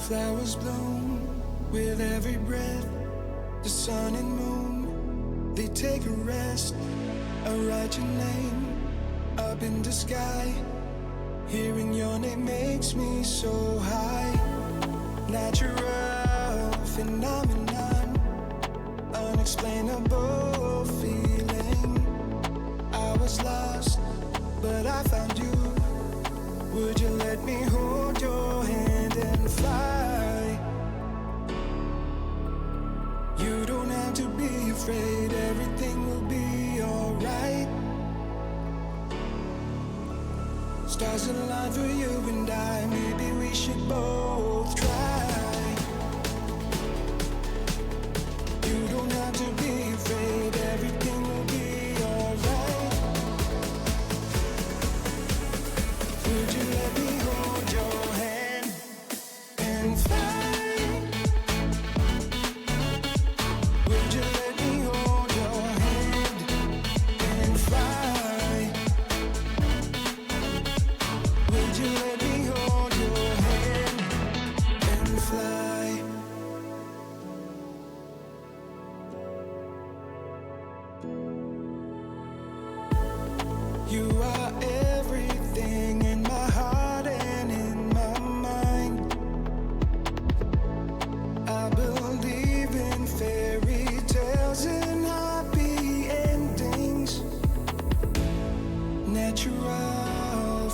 Flowers bloom with every breath. The sun and moon, they take a rest. I write your name up in the sky. Hearing your name makes me so high. Natural phenomenon, unexplainable feeling. I was lost, but I found you. Would you let me hold your hand and fly? You don't have to be afraid, everything will be alright. Stars align for you and I, maybe we should both try. You don't have to be afraid, everything will be alright. Would you let me hold your hand and fly? Would you let me hold your hand and fly?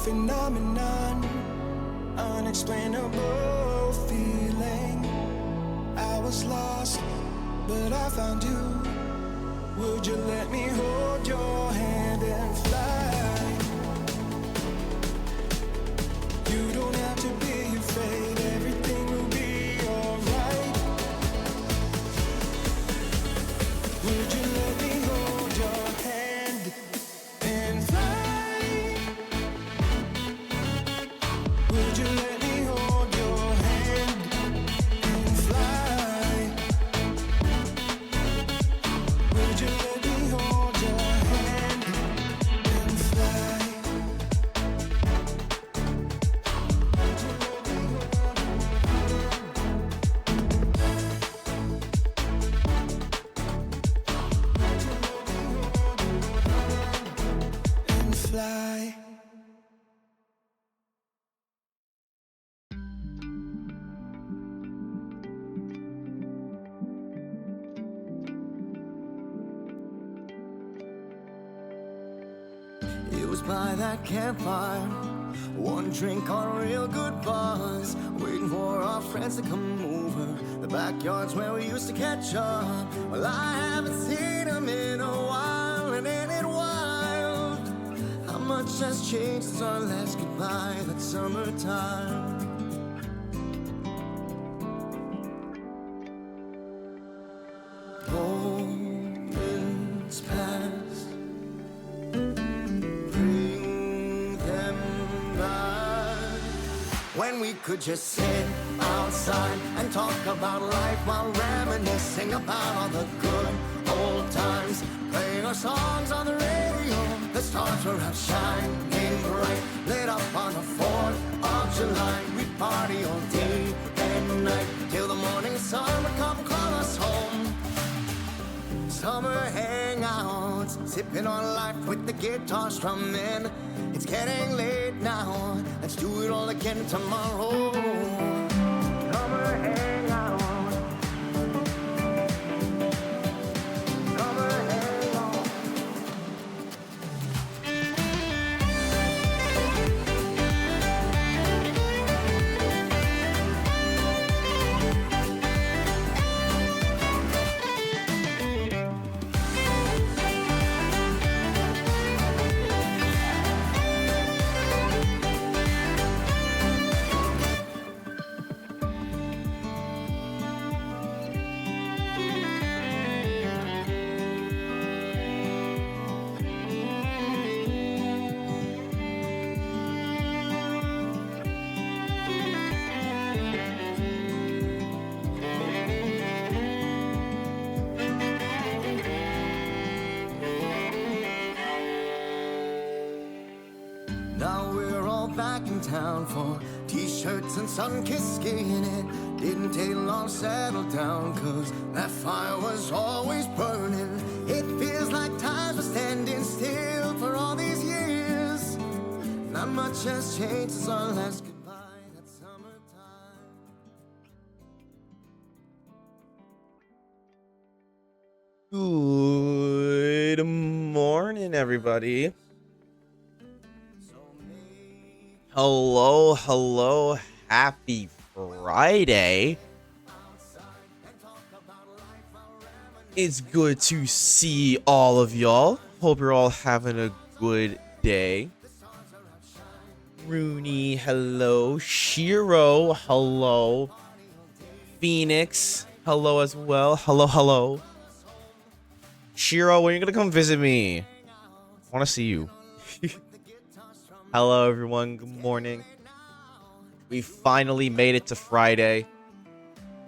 phenomenon, unexplainable feeling. I was lost, but I found you. Would you let me hold your hand and fly? You don't have to be afraid, everything will be alright. Would you let me hold your hand and fly? Would you let me hold your hand and fly? Would you let me hold your hand and fly? And fly. It was by that campfire, one drink on a real good buzz, waiting for our friends to come over. The backyard's where we used to catch up. Well, I haven't seen them in a while, and ain't it wild how much has changed since our last goodbye that summertime. Moments pass, bring them back, when we could just sit outside and talk about life while reminiscing about all the good old times, playing our songs on the radio. The stars were out shining bright, lit up on the 4th of July. We'd party all day and night till the morning sun would come call us home. Summer hangouts, sipping on life with the guitar strumming. It's getting late now, let's do it all again tomorrow. Summer hangouts, summer hangouts. Now we're all back in town for t-shirts and sun-kissed skin. It didn't take long to settle down, cause that fire was always burning. It feels like time was standing still for all these years. Not much has changed since our last goodbye that summertime. Good morning, everybody. Hello, happy Friday. It's good to see all of y'all. Hope you're all having a good day. Rooney, hello. Shiro, hello. Phoenix, hello as well. Hello. Shiro, when are you gonna come visit me? I wanna see you. Hello, everyone. Good morning. We finally made it to Friday.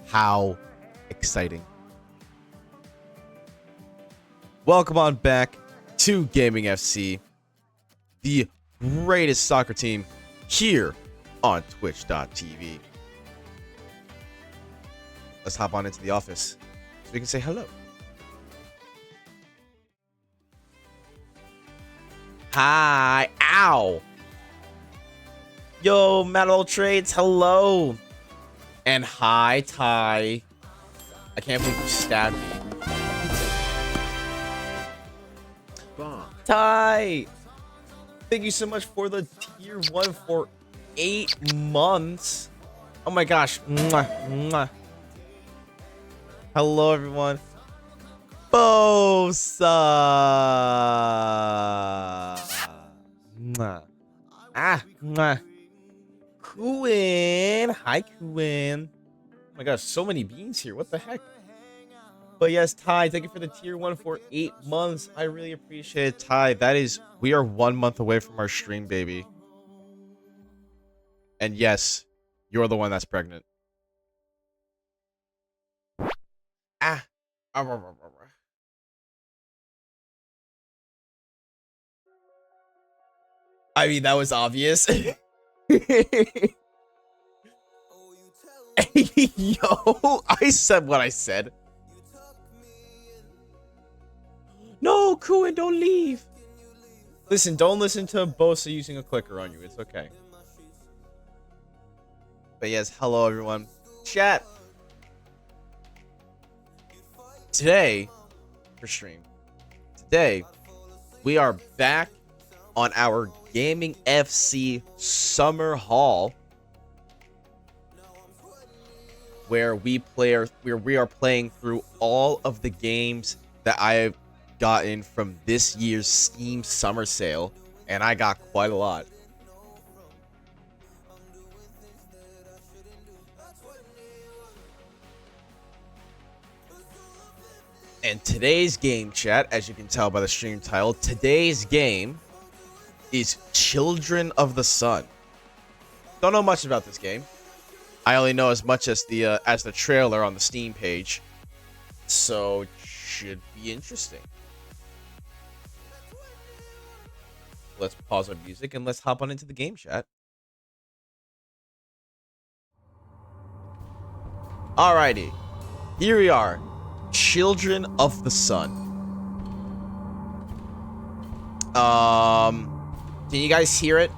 How exciting. Welcome on back to Gaming FC, the greatest soccer team here on Twitch.tv. Let's hop on into the office so we can say hello. Hi. Ow. Yo, Metal Trades, hello. And hi, Ty. I can't believe you stabbed me. Ty. Thank you so much for the tier 1 for 8 months. Oh my gosh. Mwah, mwah. Hello, everyone. Bosa. Mwah. Mwah. Kuin. Hi, Kuin. Oh my gosh, so many beans here. What the heck? But yes, Ty, thank you for the tier 1 for 8 months. I really appreciate it, Ty. We are 1 month away from our stream, baby. And yes, you're the one that's pregnant. Ah. I mean, that was obvious. Yo, I said what I said. No, Kuin, don't leave. Listen, don't listen to Bosa using a clicker on you. It's okay. But yes, hello everyone. Chat. Today, for stream. Today, we are back on our Gaming FC Summer Haul, where we are playing through all of the games that I have gotten from this year's Steam Summer Sale, and I got quite a lot. And today's game, chat, as you can tell by the stream title, today's game is Children of the Sun. Don't know much about this game. I only know as much as the trailer on the Steam page, so it should be interesting. Let's pause our music and let's hop on into the game, chat. Alrighty, here we are, Children of the Sun. Can you guys hear it?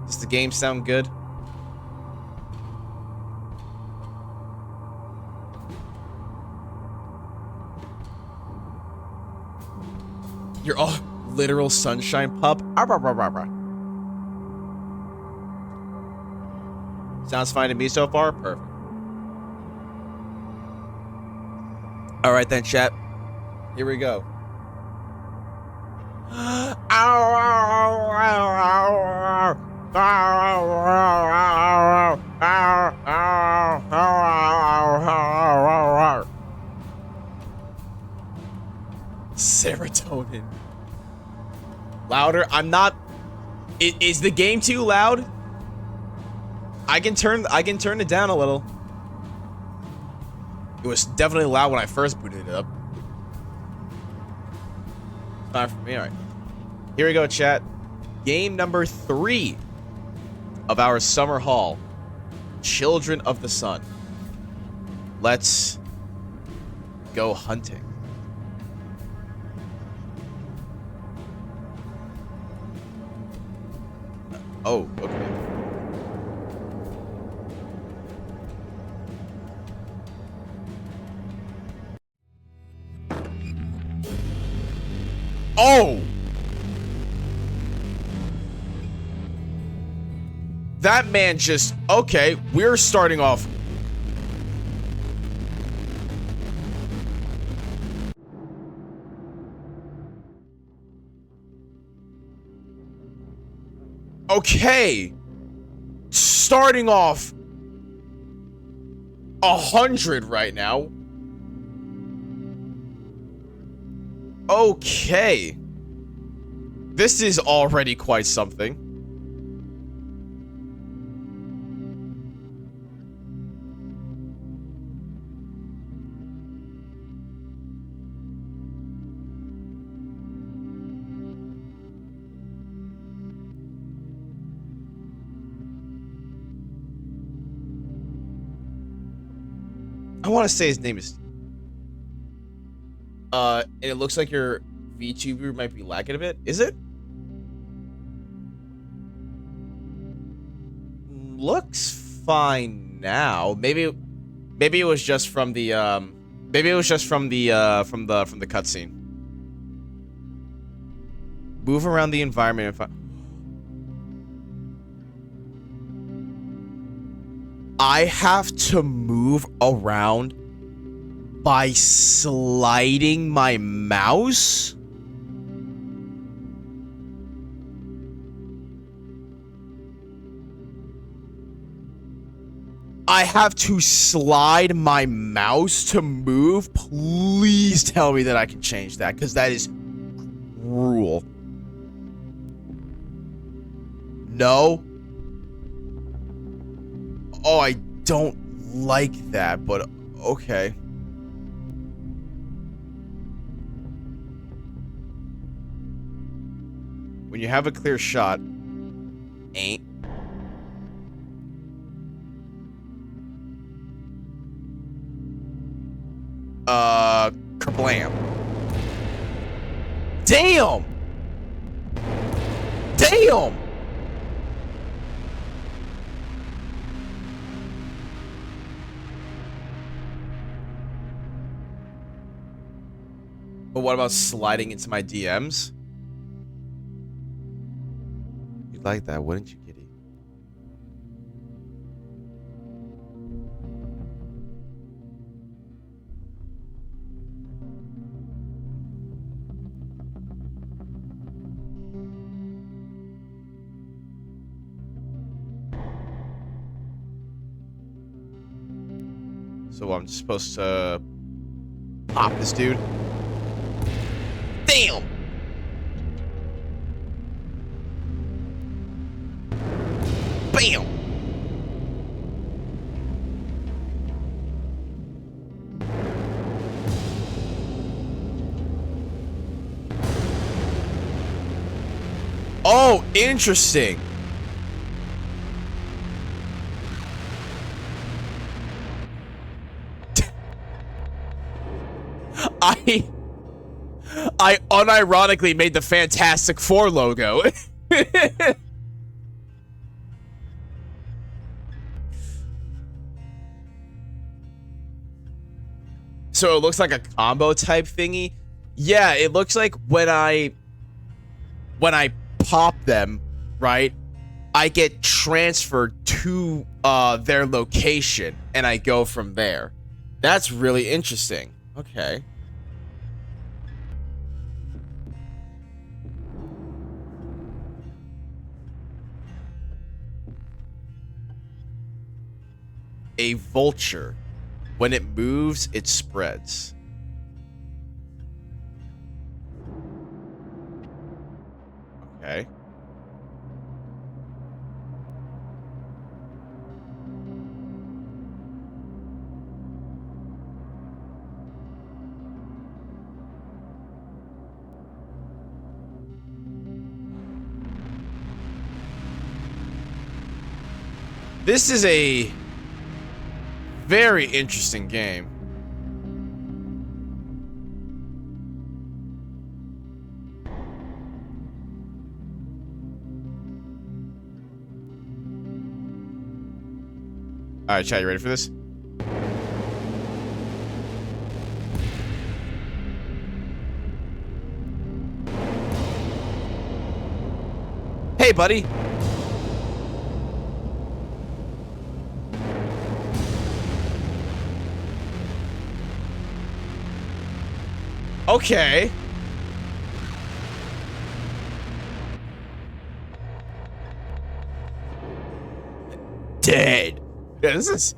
Does the game sound good? You're all literal sunshine pup. Sounds fine to me so far. Perfect. All right then, chat. Here we go. Serotonin. Louder. I'm not. Is the game too loud? I can turn it down a little. It was definitely loud when I first booted it up. Time for me. All right. Here we go, chat. Game number 3 of our summer haul. Children of the Sun. Let's go hunting. Oh, okay. Oh! That man just... Okay, we're starting off... Okay. Starting off 100 right now. Okay. This is already quite something. I want to say his name is... and it looks like your VTuber might be lagging a bit. Is it? Looks fine now. Maybe it was just from the from the cutscene. Move around the environment and find... I have to move around by sliding my mouse? I have to slide my mouse to move? Please tell me that I can change that, because that is cruel. No? Oh, I don't like that, but okay. When you have a clear shot, ain't. Kablam. Damn! Damn! But what about sliding into my DMs? You'd like that, wouldn't you, kitty? So I'm supposed to pop this dude? Damn! Bam! Oh, interesting. I unironically made the Fantastic Four logo. So it looks like a combo type thingy. Yeah, it looks like when I pop them, right? I get transferred to their location and I go from there. That's really interesting. Okay. A vulture. When it moves, it spreads. Okay. This is a very interesting game. All right, chat, you ready for this? Hey, buddy. Okay. Dead. Yeah, this is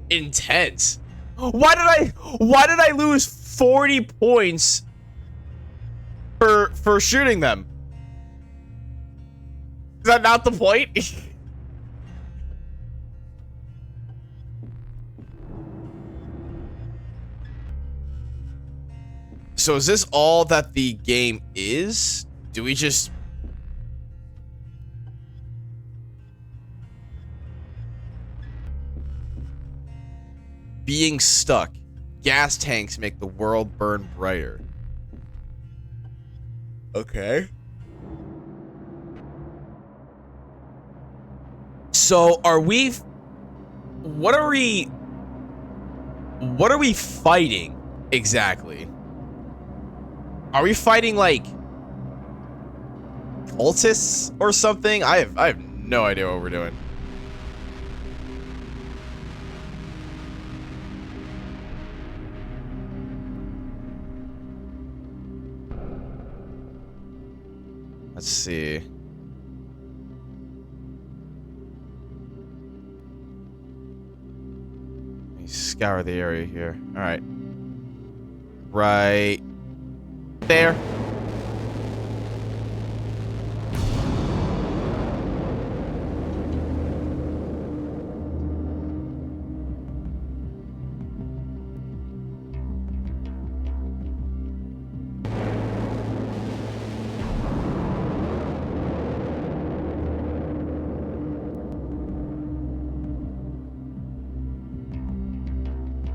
intense. Why did I lose 40 points for shooting them? Is that not the point? So is this all that the game is? Do we just... Being stuck. Gas tanks make the world burn brighter. Okay. So are we... What are we fighting exactly? Are we fighting like cultists or something? I have no idea what we're doing. Let's see. Let me scour the area here. All right. Right there.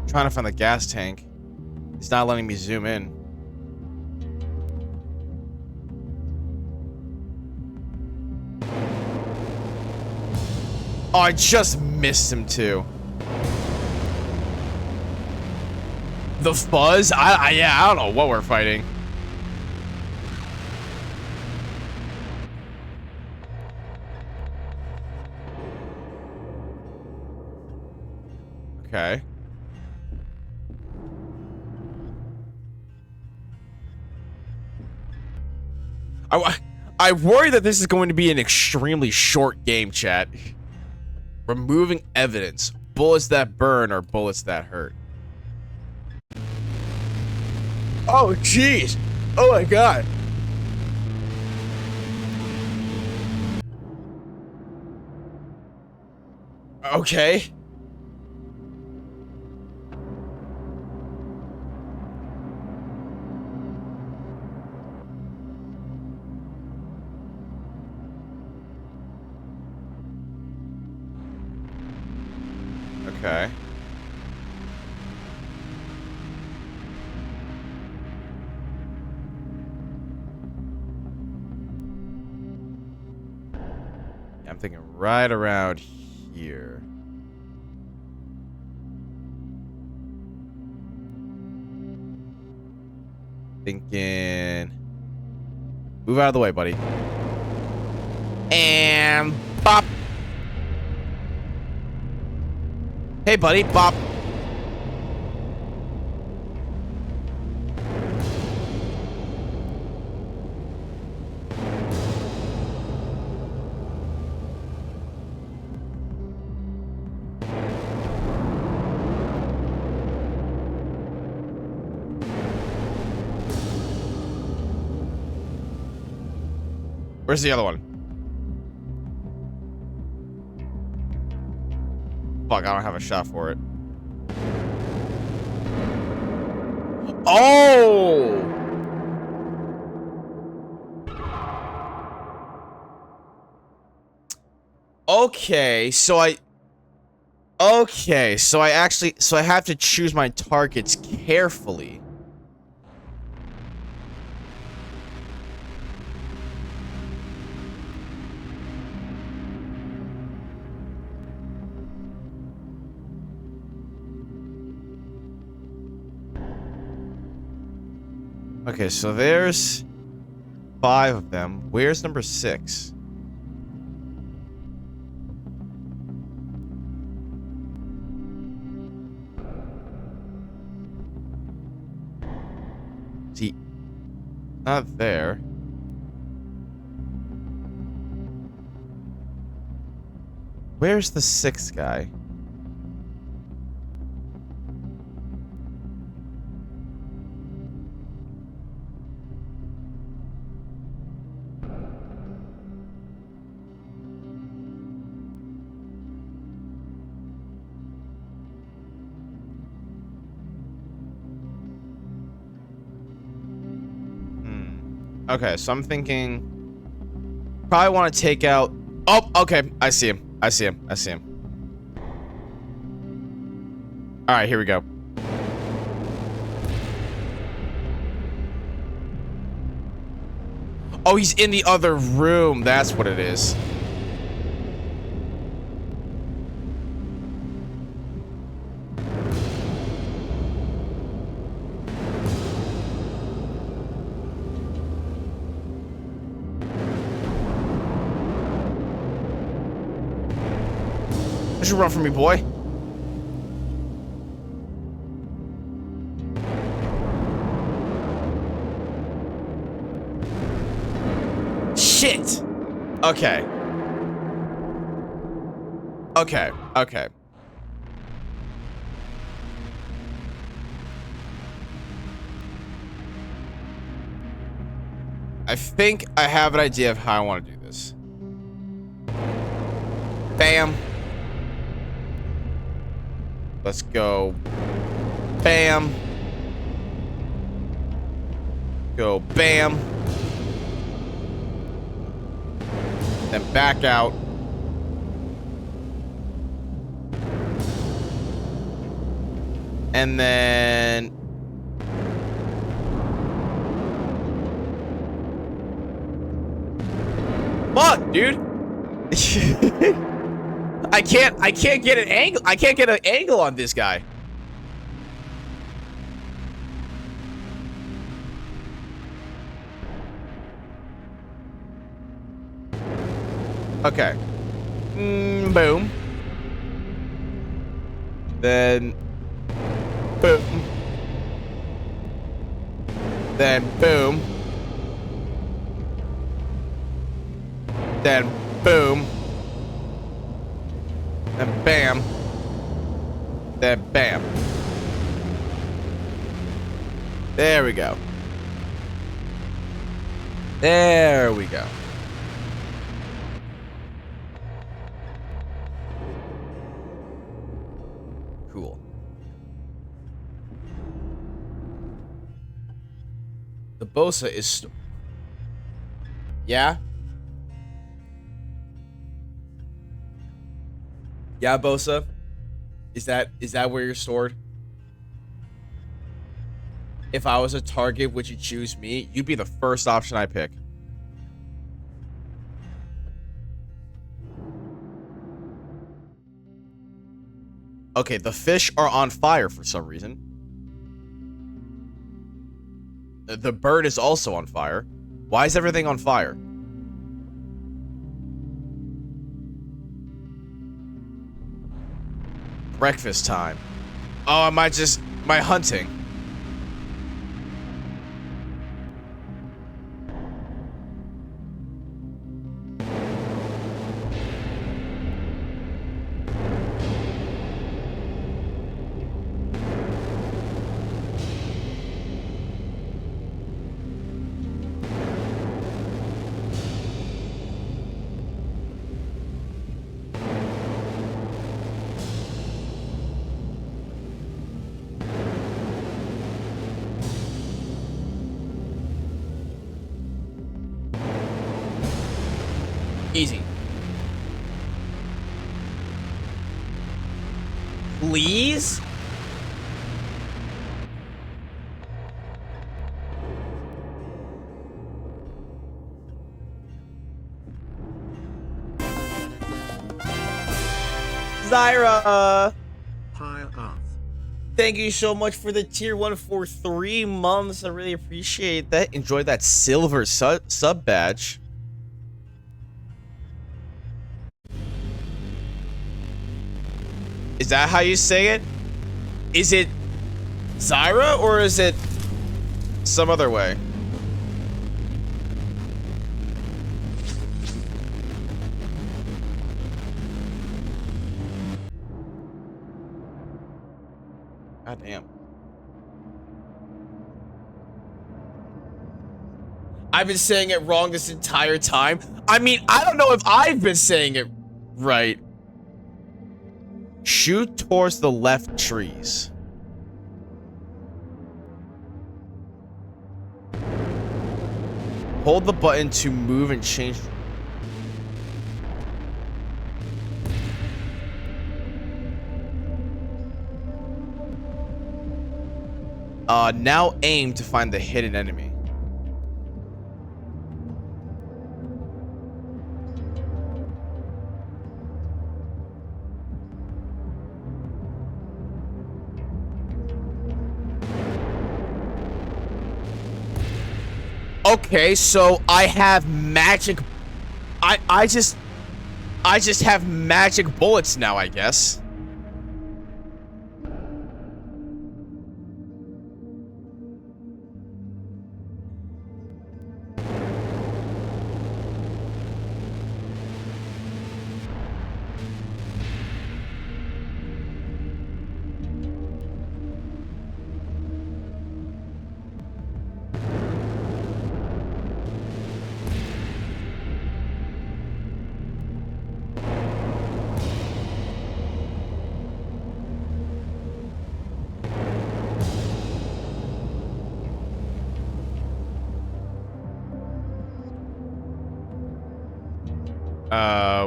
Trying to find the gas tank. It's not letting me zoom in. Oh, I just missed him too. The fuzz? Yeah, I don't know what we're fighting. Okay. I worry that this is going to be an extremely short game, chat. Removing evidence. Bullets that burn or bullets that hurt. Oh, jeez. Oh, my God. Okay. Okay. Yeah, I'm thinking right around here. Thinking... Move out of the way, buddy. And... Bop! Hey, buddy, bop. Where's the other one? Fuck, I don't have a shot for it. Oh! Okay, so I have to choose my targets carefully. Okay, so there's 5 of them. Where's number 6? See, not there. Where's the 6th guy? Okay, so I'm thinking probably want to take out... Oh, okay. I see him. I see him. I see him. All right, here we go. Oh, he's in the other room. That's what it is. Don't you run from me, boy. Shit. Okay. Okay. Okay. I think I have an idea of how I want to do this. Bam. Let's go. Bam. Go bam. Then back out. And then... Fuck, dude. I can't get an angle. I can't get an angle on this guy. Okay. Boom. Then boom. Then boom. Then boom. Then bam. Then bam. There we go. There we go. Cool. The Bosa is... Yeah? Yeah, Bosa? Is that where you're stored? If I was a target, would you choose me? You'd be the first option I pick. Okay, the fish are on fire for some reason. The bird is also on fire. Why is everything on fire? Breakfast time. Oh, I might just... my hunting. Easy. Please? Zyra! Hi, Earth. Thank you so much for the tier 1 for 3 months. I really appreciate that. Enjoy that silver sub badge. Is that how you say it? Is it Zyra or is it some other way? God damn. I've been saying it wrong this entire time. I mean, I don't know if I've been saying it right. Shoot towards the left trees. Hold the button to move and change. Now aim to find the hidden enemy. Okay, so I have magic. I I just have magic bullets now, I guess.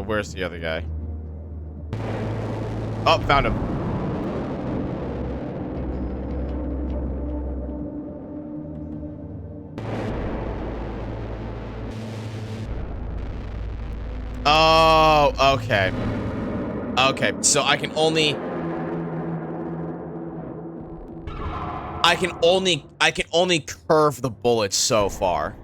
Where's the other guy? Oh, found him. Oh, okay. Okay, so I can only curve the bullets so far.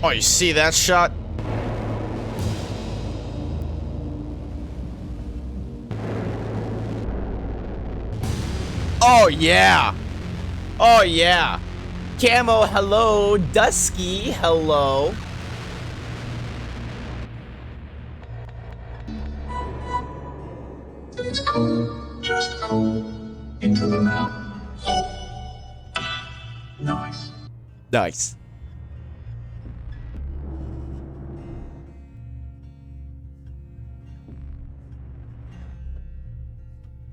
Oh, you see that shot? Oh, yeah. Oh, yeah. Camo, hello. Dusky, hello. It's cold, just cold, into the mountains. Nice. Nice.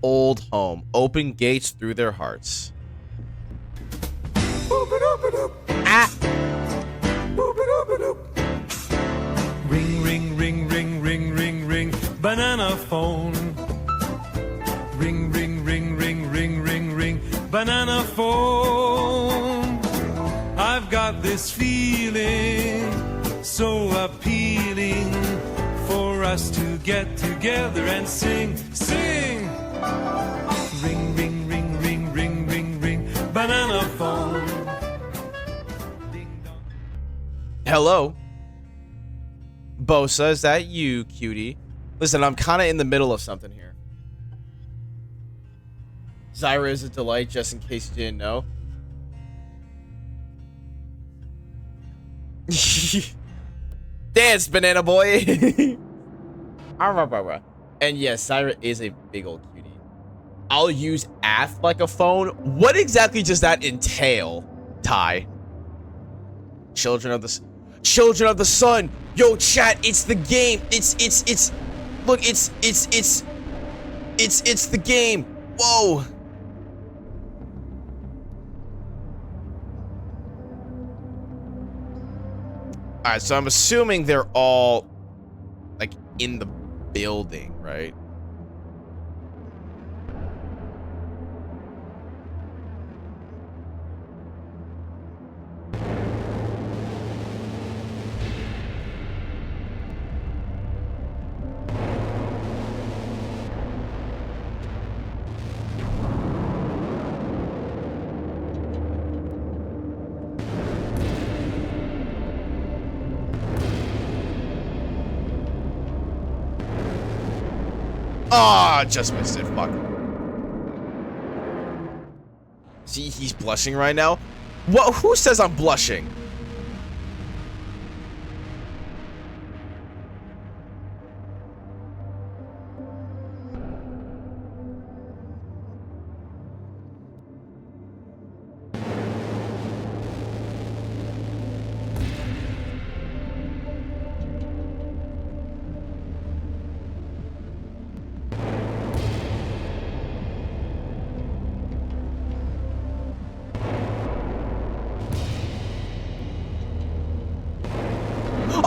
Old home. Open gates through their hearts. Ah! Ring, ring, ring, ring, ring, ring, ring, banana phone. Ring, ring, ring, ring, ring, ring, ring, banana phone. I've got this feeling so appealing for us to get together and sing, sing. Ring, ring, ring, ring, ring, ring, ring, banana phone. Ding dong. Hello? Bosa, is that you, cutie? Listen, I'm kind of in the middle of something here. Zyra is a delight, just in case you didn't know. Dance, banana boy! And yes, Zyra is a big old cutie. I'll use Ath like a phone. What exactly does that entail, Ty? Children of the Sun. Yo, chat, it's the game. Look, it's the game. Whoa. All right, so I'm assuming they're all like in the building, right? Ah, just missed it. Fuck. See, he's blushing right now. What? Who says I'm blushing?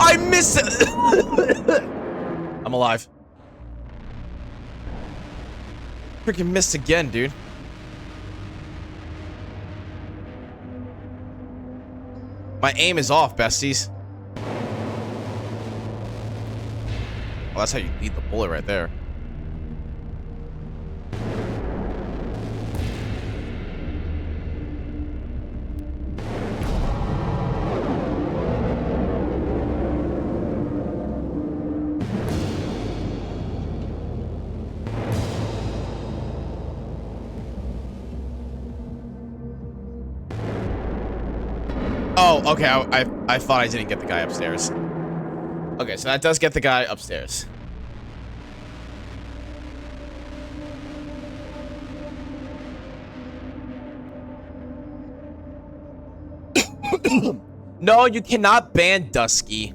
I miss it. I'm alive. Freaking missed again, dude. My aim is off, besties. Well, that's how you lead the bullet right there. Oh, okay. I thought I didn't get the guy upstairs. Okay, so that does get the guy upstairs. No, you cannot ban Dusky.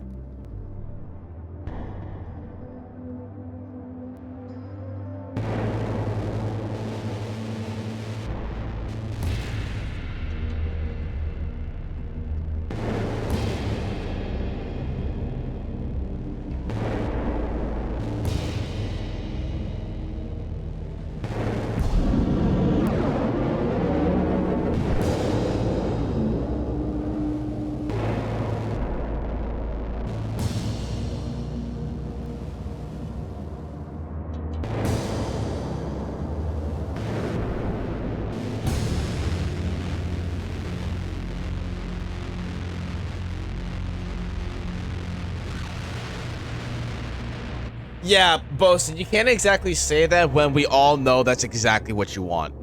Yeah, Bosun, you can't exactly say that when we all know that's exactly what you want.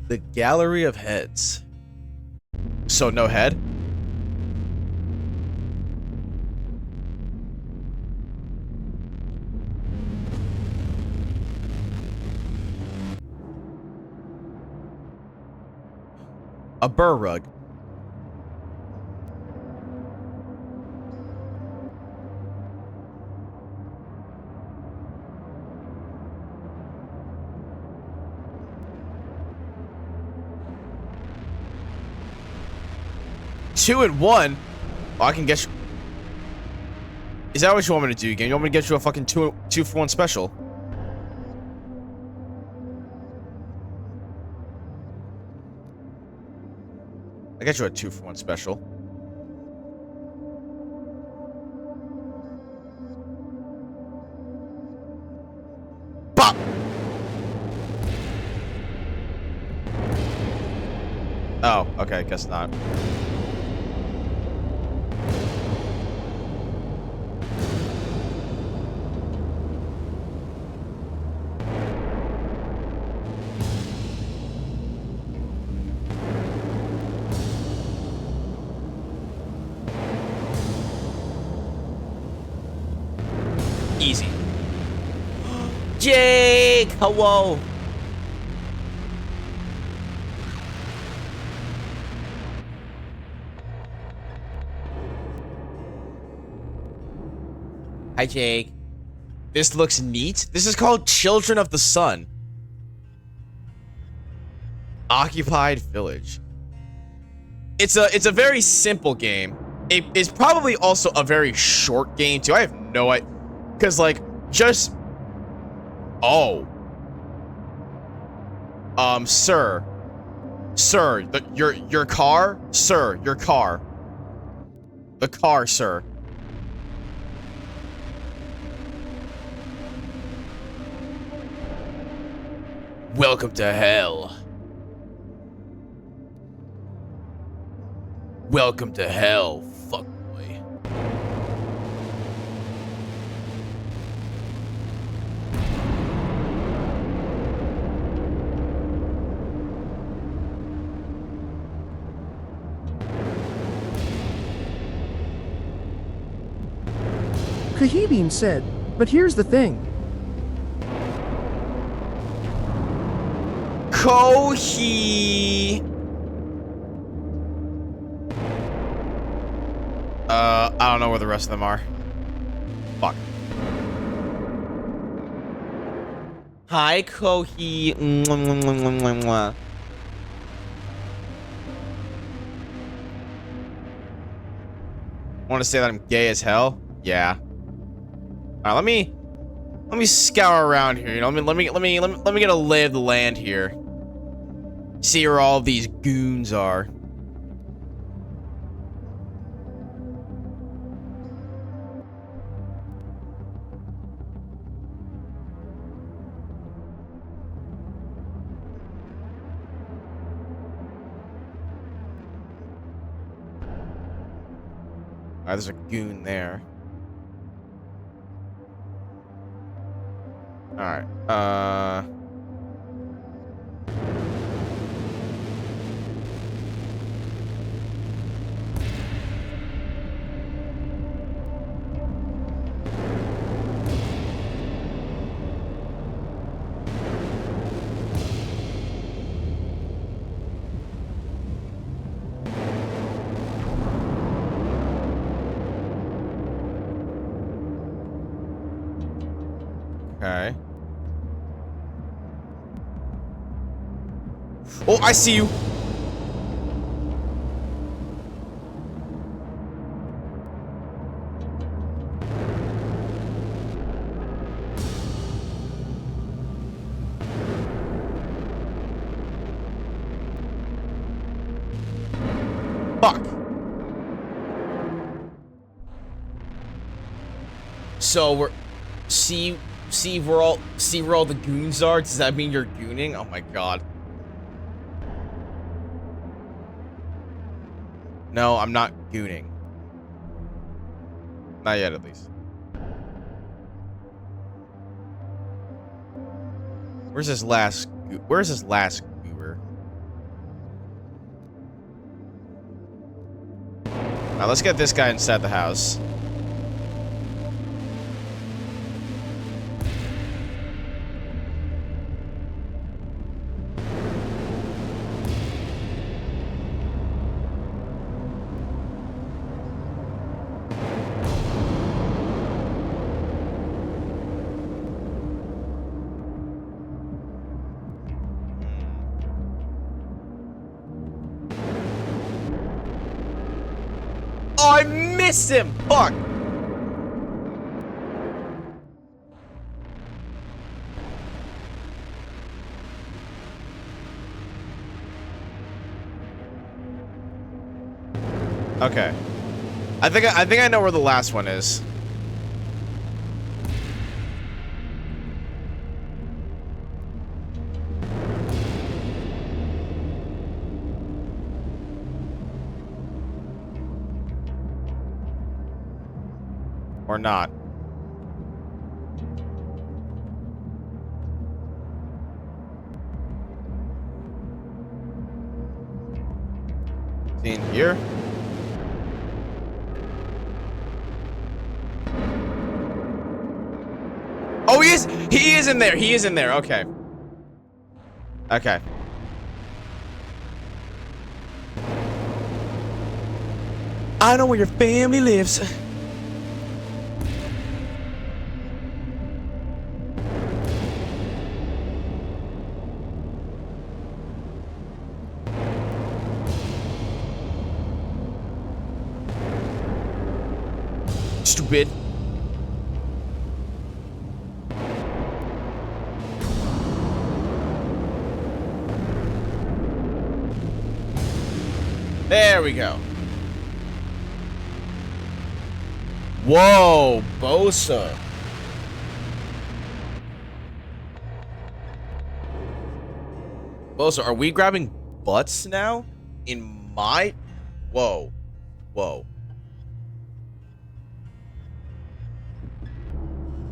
The Gallery of Heads. So no head? A burr rug. Two and one? Oh, I can get you. Is that what you want me to do again? You want me to get you a fucking two for one special? I got you a 2-for-1 special. Bop! Oh, okay, guess not. Easy. Jake! Hello! Hi, Jake. This looks neat. This is called Children of the Sun. Occupied Village. It's a very simple game. It is probably also a very short game, too. I have no idea. Because, like, just... Oh. Sir. Sir, your car? Sir, your car. The car, sir. Welcome to hell. Welcome to hell, fuckboy. Kahibin said, but here's the thing. Kohi. I don't know where the rest of them are. Fuck. Hi, Kohi. Mwah, mwah, mwah, mwah, mwah. Want to say that I'm gay as hell? Yeah. All right, let me scour around here. You know, let me get a lay of the land here. See where all these goons are. Alright, there's a goon there. Alright, okay. Oh, I see you. Fuck. So we're see where all the goons are. Does that mean you're gooning? Oh my god. No, I'm not gooning. Not yet, at least. Where's this last goober? Now let's get this guy inside the house. Oh, I missed him! Fuck! Okay. I think I know where the last one is. Or not. Is he in here? Oh, he is! He is in there! He is in there! Okay. Okay. I know where your family lives. Stupid. There we go. Whoa, Bosa. Bosa, are we grabbing butts now? In my... Whoa. Whoa.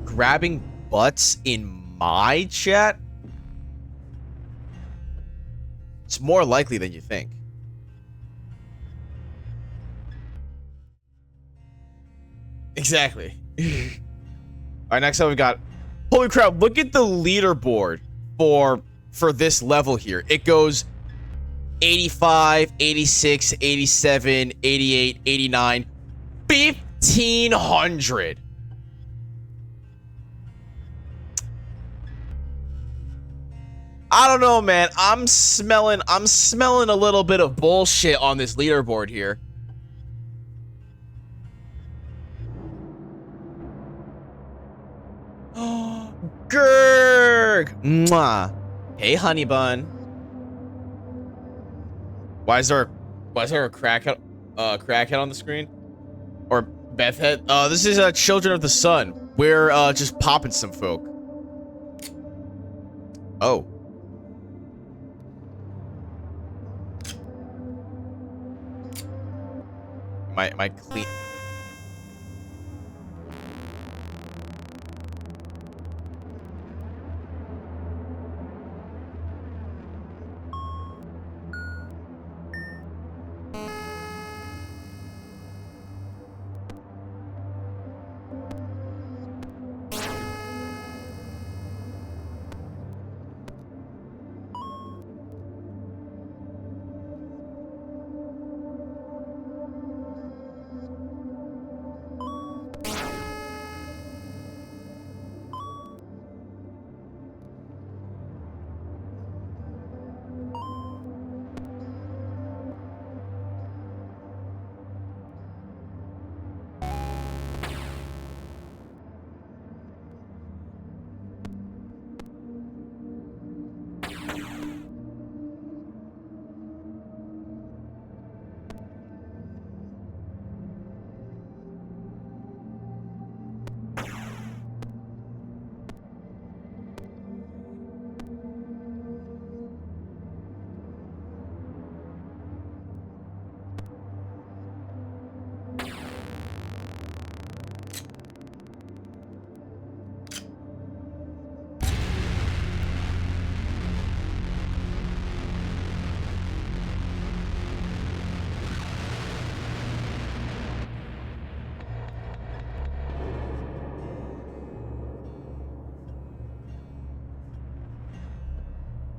Grabbing butts in my chat? It's more likely than you think. Exactly. Alright, next up we got... Holy crap, look at the leaderboard for this level here. It goes 85, 86, 87, 88, 89, 1500. I don't know, man. I'm smelling a little bit of bullshit on this leaderboard here. Grrg! Mwah. Hey, honey bun. Why is there a crackhead on the screen? Or Bethhead? This is Children of the Sun. We're just popping some folk. Oh. My clean.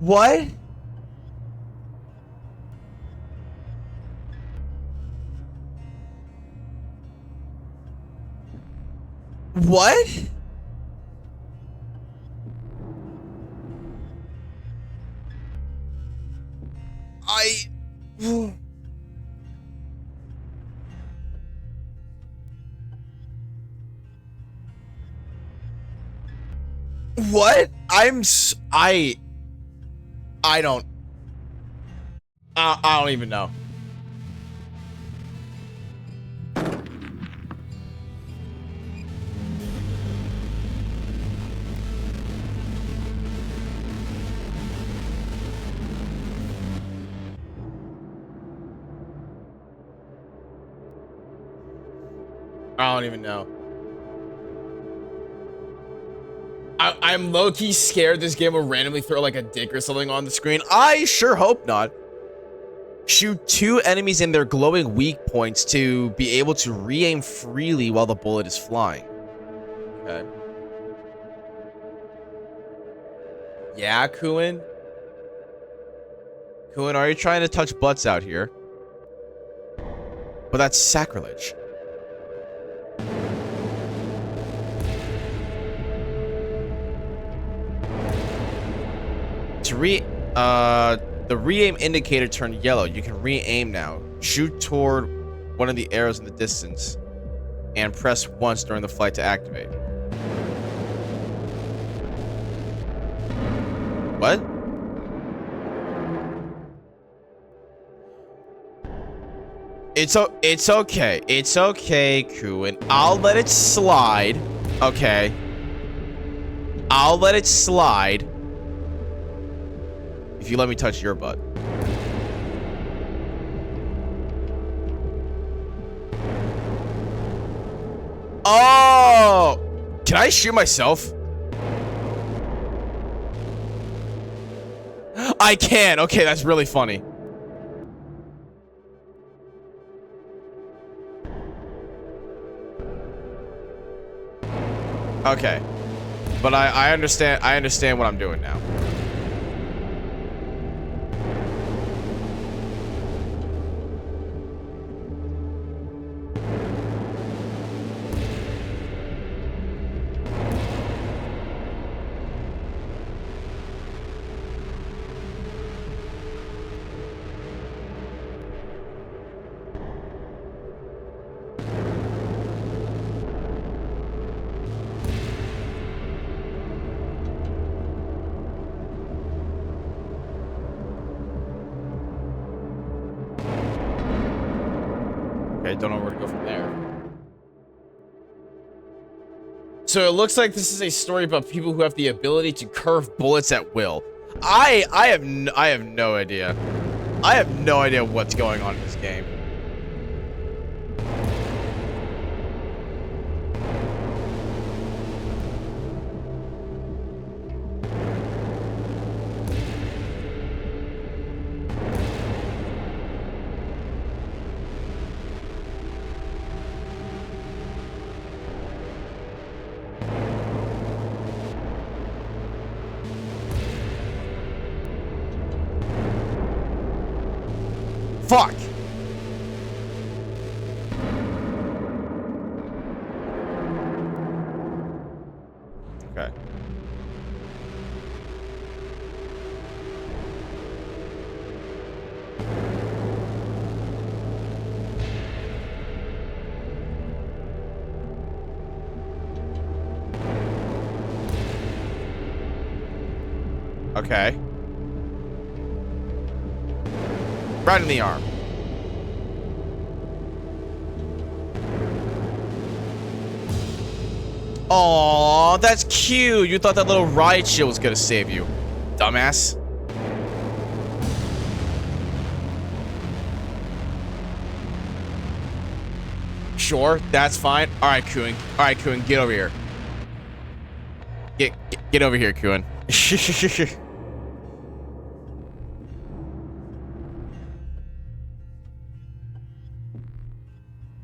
What? What? What? I don't even know. I don't even know. I'm low-key scared this game will randomly throw like a dick or something on the screen. I sure hope not. Shoot 2 enemies in their glowing weak points to be able to re-aim freely while the bullet is flying. Okay. Yeah, Kuin? Kuin, are you trying to touch butts out here? But that's sacrilege. The re-aim indicator turned yellow. You can re-aim now. Shoot toward one of the arrows in the distance and press once during the flight to activate. What? It's okay. It's okay, Kuin. I'll let it slide. Okay. I'll let it slide. If you let me touch your butt. Oh! Can I shoot myself? I can. Okay, that's really funny. Okay. But I understand what I'm doing now. Okay, don't know where to go from there. So it looks like this is a story about people who have the ability to curve bullets at will. I have no idea. I have no idea what's going on in this game. Fuck! Okay. Okay. Right in the arm. Aw, that's cute. You thought that little riot shield was gonna save you, dumbass. Sure, that's fine. All right, Kuhn. All right, Kuhn, get over here. Get over here, Kuhn.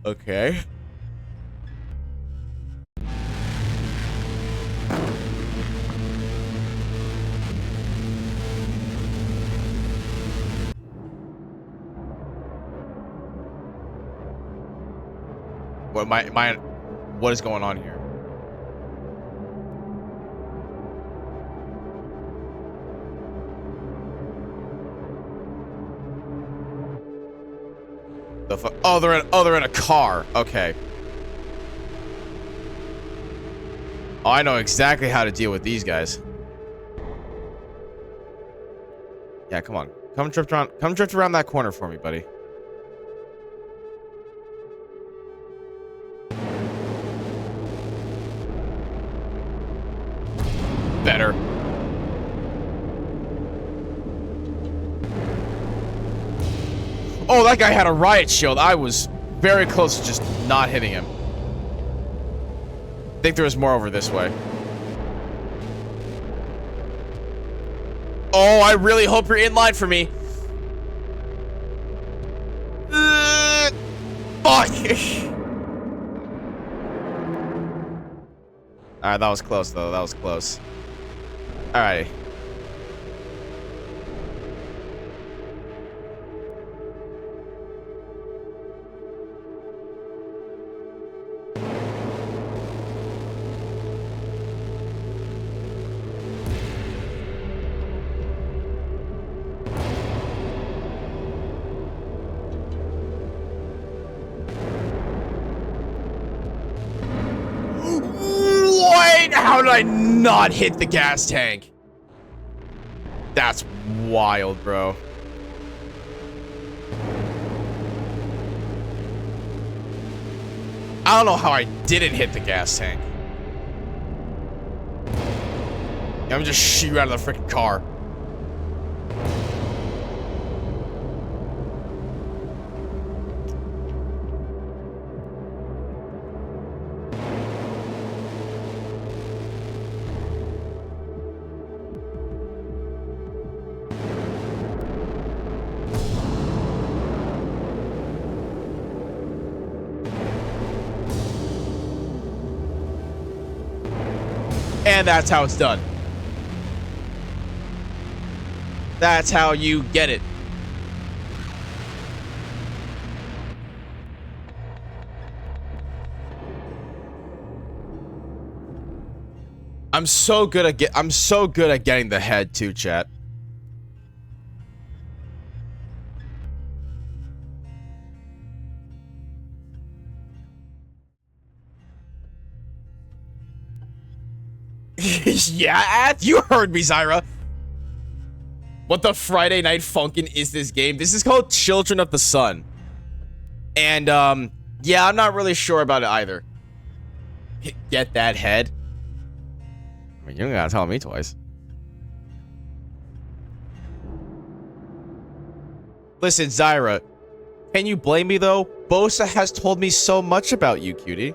Okay. What is going on here? The fuck? Oh, they're in a car. Okay. Oh, I know exactly how to deal with these guys. Yeah, come on. Come drift around that corner for me, buddy. Better. Oh, that guy had a riot shield. I was very close to just not hitting him. I think there was more over this way. Oh, I really hope you're in line for me. Fuck. Alright, that was close, though. That was close. Alright. How did I not hit the gas tank? That's wild, bro. I don't know how I didn't hit the gas tank. I'm just shoot you out of the freaking car. And that's how it's done. That's how you get it. I'm so good at getting the head too, chat. Yeah, Ath, you heard me, Zyra. What the Friday Night Funkin' is this game? This is called Children of the Sun. And, yeah, I'm not really sure about it either. Get that head? I mean, you don't gotta tell me twice. Listen, Zyra, can you blame me, though? Bosa has told me so much about you, cutie.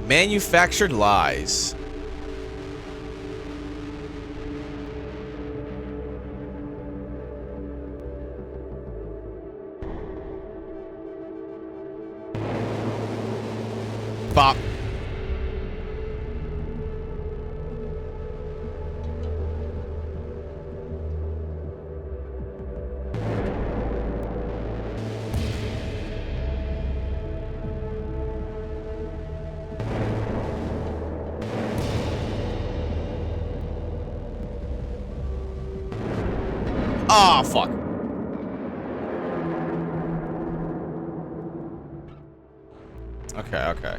Manufactured lies. Bop. Ah, fuck. Okay, okay.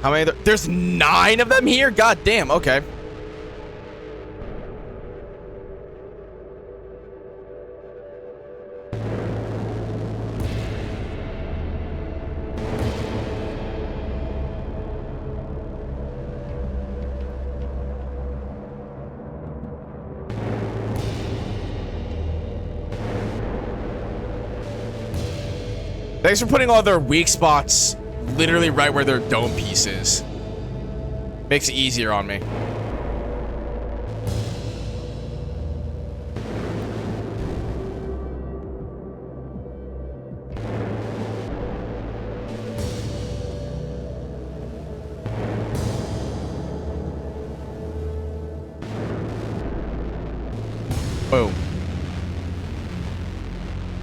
How many? There's 9 of them here? God damn, okay. Thanks for putting all their weak spots literally right where their dome piece is. Makes it easier on me. Boom.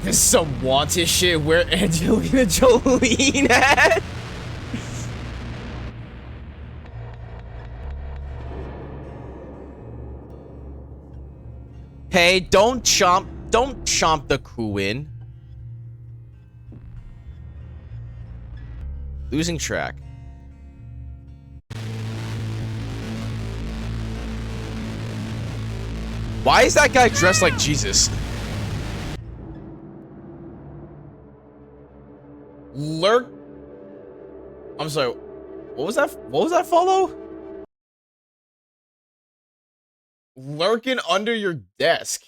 There's some wanted shit. Where Angelina Jolie at? Hey, don't chomp the crew in. Losing track. Why is that guy dressed like Jesus? Lurk. I'm sorry. What was that? What was that follow? Lurking under your desk.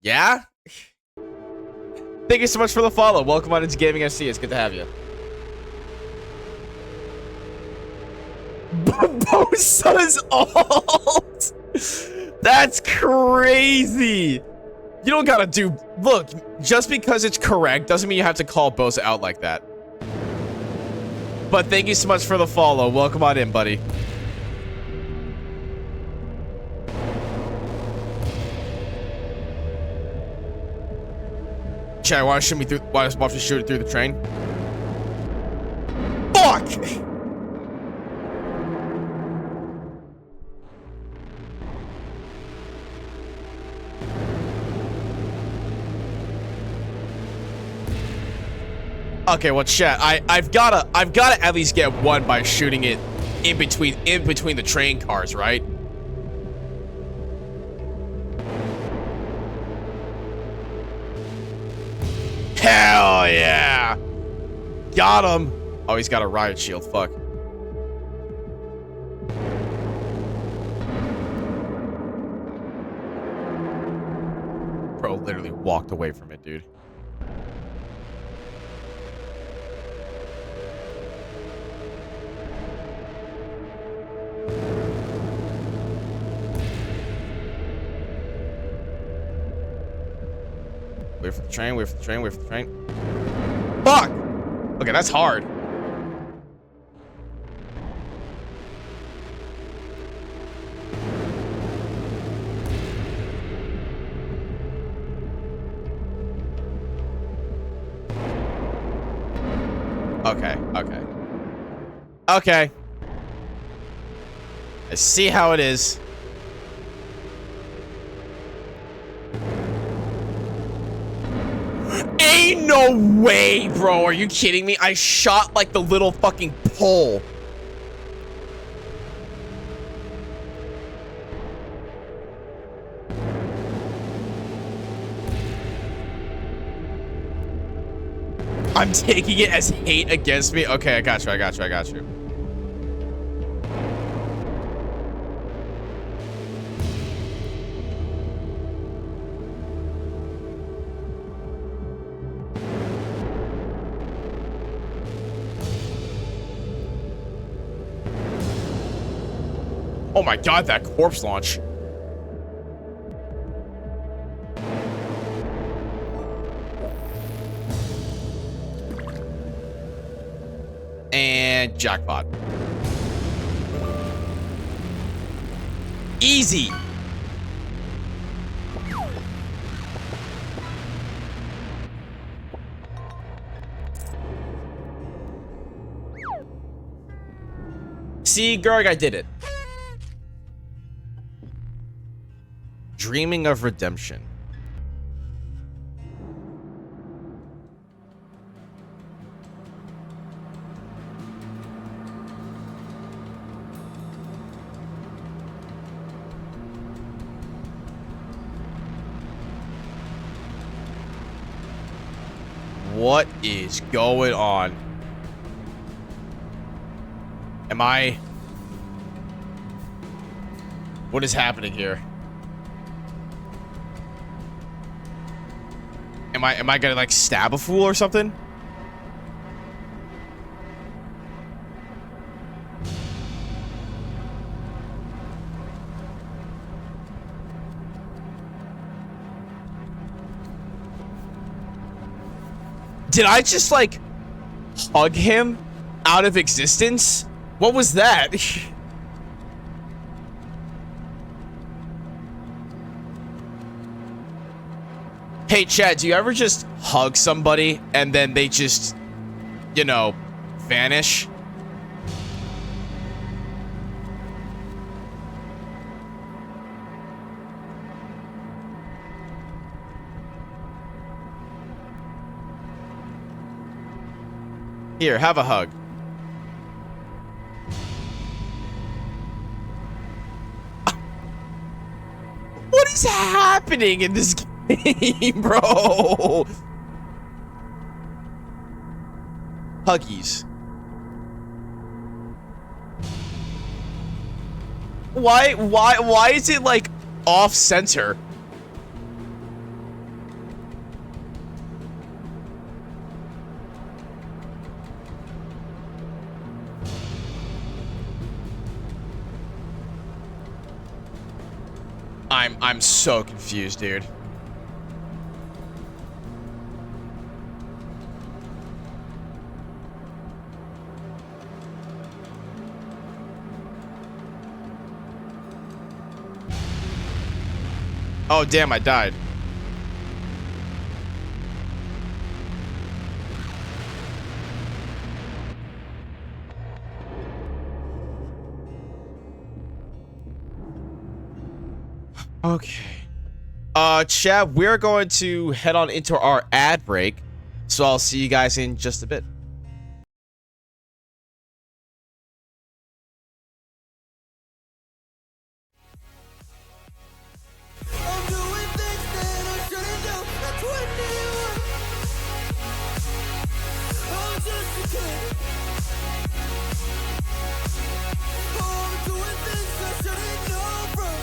Yeah? Thank you so much for the follow. Welcome on into Gaming FC. It's good to have you. Bosa's alt. That's crazy. You don't gotta do... Look, just because it's correct doesn't mean you have to call Bosa out like that. But thank you so much for the follow. Welcome on in, buddy. Chad, why shoot me through... Why don't you shoot it through the train? Fuck! Okay, well, chat. I've gotta at least get one by shooting it in between the train cars, right? Hell yeah! Got him. Oh, he's got a riot shield. Fuck. Bro literally walked away from it, dude. Wait for the train, wait for the train, wait for the train. Fuck! Okay, that's hard. Okay, okay. Okay. I see how it is. Ain't no way, bro. Are you kidding me? I shot like the little fucking pole. I'm taking it as hate against me. Okay, I got you. I got you. I got you. Oh my god, that corpse launch. And jackpot. Easy. See, Gerg, I did it. Dreaming of redemption. What is going on? Am I... What is happening here? Am I gonna like stab a fool or something? Did I just like hug him out of existence? What was that? Hey, Chad, do you ever just hug somebody and then they just, you know, vanish? Here, have a hug. What is happening in this game, bro? Huggies. Why is it like off center? I'm so confused, dude. Oh, damn, I died. Okay. Chad, we're going to head on into our ad break, so I'll see you guys in just a bit. I'm doing things that I shouldn't do. That's what they want. I'm just a kid. Oh, I'm doing things I shouldn't know from.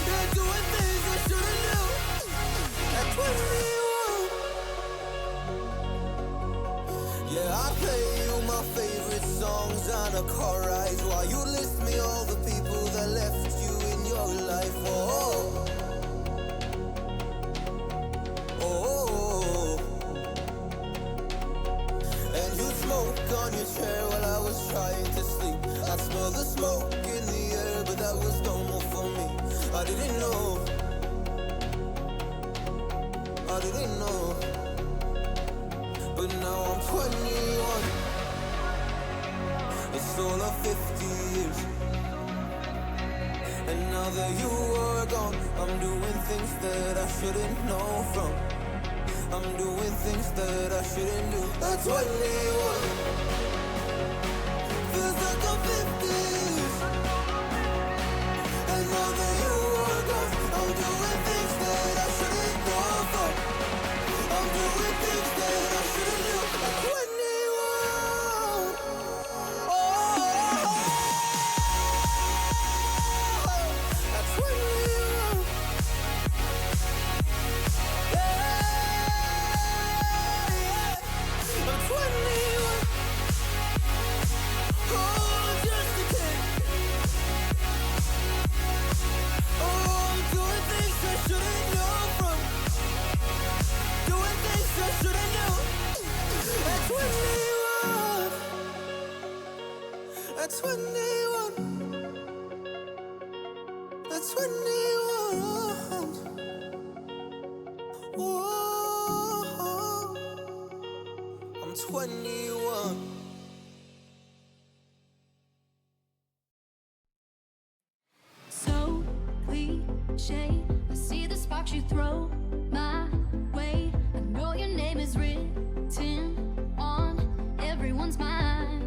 They're doing things I shouldn't know. That's what they want. Yeah, I play you my favorite songs on a car ride while you list me all the people that left you in your life. Oh, oh, and you smoke on your chair while I was trying to sleep. I smell the smoke in the air, but that was normal for me. I didn't know. I didn't know. But now I'm 21. It's all of 50 years. And now that you are gone, I'm doing things that I shouldn't know from. I'm doing things that I shouldn't do. That's 21. Feels like I'm 50s. And now that you are gone, I'm doing things that I shouldn't go for. I'm doing things that I shouldn't do. At 21. Oh, at 21. I'm 21. Oh, just a kid. Oh, I'm doing things I shouldn't know from. Doing things I shouldn't know. At 21. At 21. At 21. Whoa. I'm 21. So cliche. I see the sparks you throw my way. I know your name is written on everyone's mind.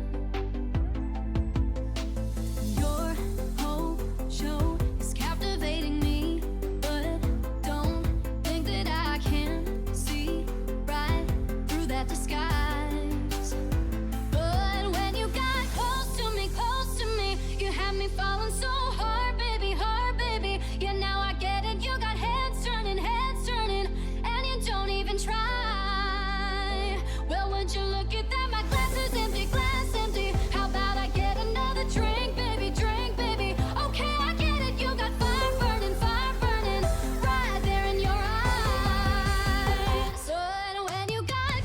Your whole show is captivating me, but don't think that I can see right through that disguise. But when you got close to me, you had me falling so hard, baby, yeah, now I get it. You got heads turning, and you don't even try. Well, would you look at that? My glass is empty, glass empty. How about I get another drink, baby, drink, baby? Okay, I get it. You got fire burning, right there in your eyes. So when you got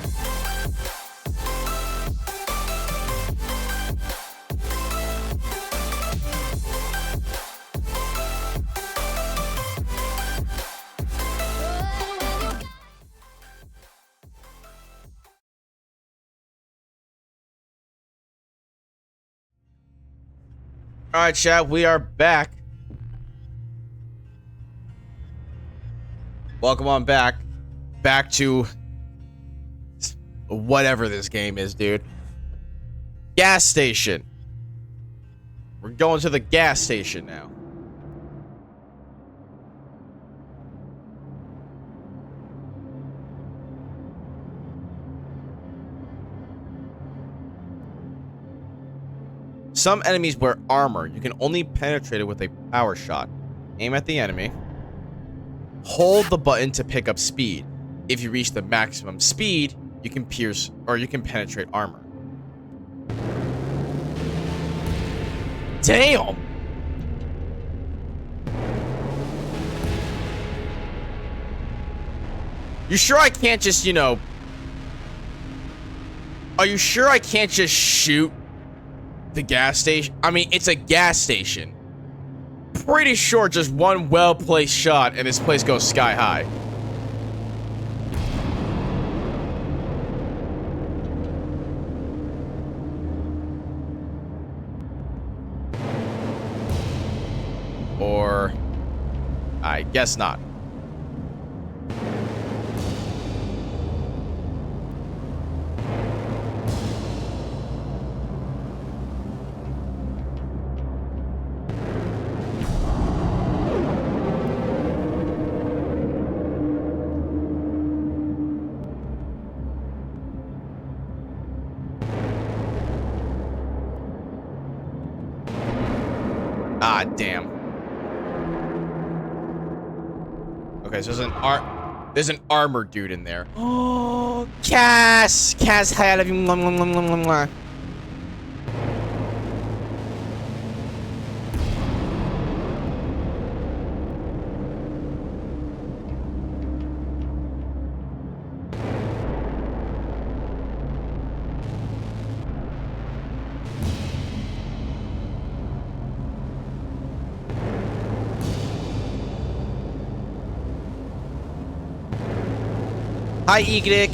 All right, chat, we are back. Welcome on back. Back to whatever this game is, dude. Gas station. We're going to the gas station now. Some enemies wear armor. You can only penetrate it with a power shot. Aim at the enemy. Hold the button to pick up speed. If you reach the maximum speed, you can pierce or you can penetrate armor. Damn! You sure I can't just, you know... Are you sure I can't just shoot the gas station? I mean, it's a gas station. Pretty sure just one well-placed shot and this place goes sky high. Or... I guess not. Ah, damn. Okay, so there's an armored dude in there. Oh, Cass! Cass, hi, I love you. Mwah, mwah, mwah, mwah, mwah. Hi, Egric.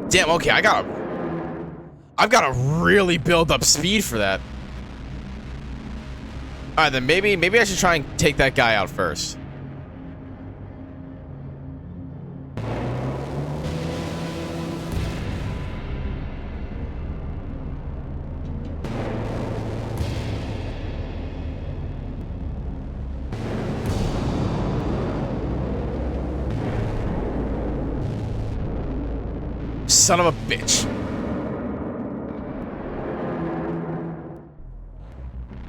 Damn, okay, I've gotta really build up speed for that. Alright, then maybe I should try and take that guy out first. son of a bitch.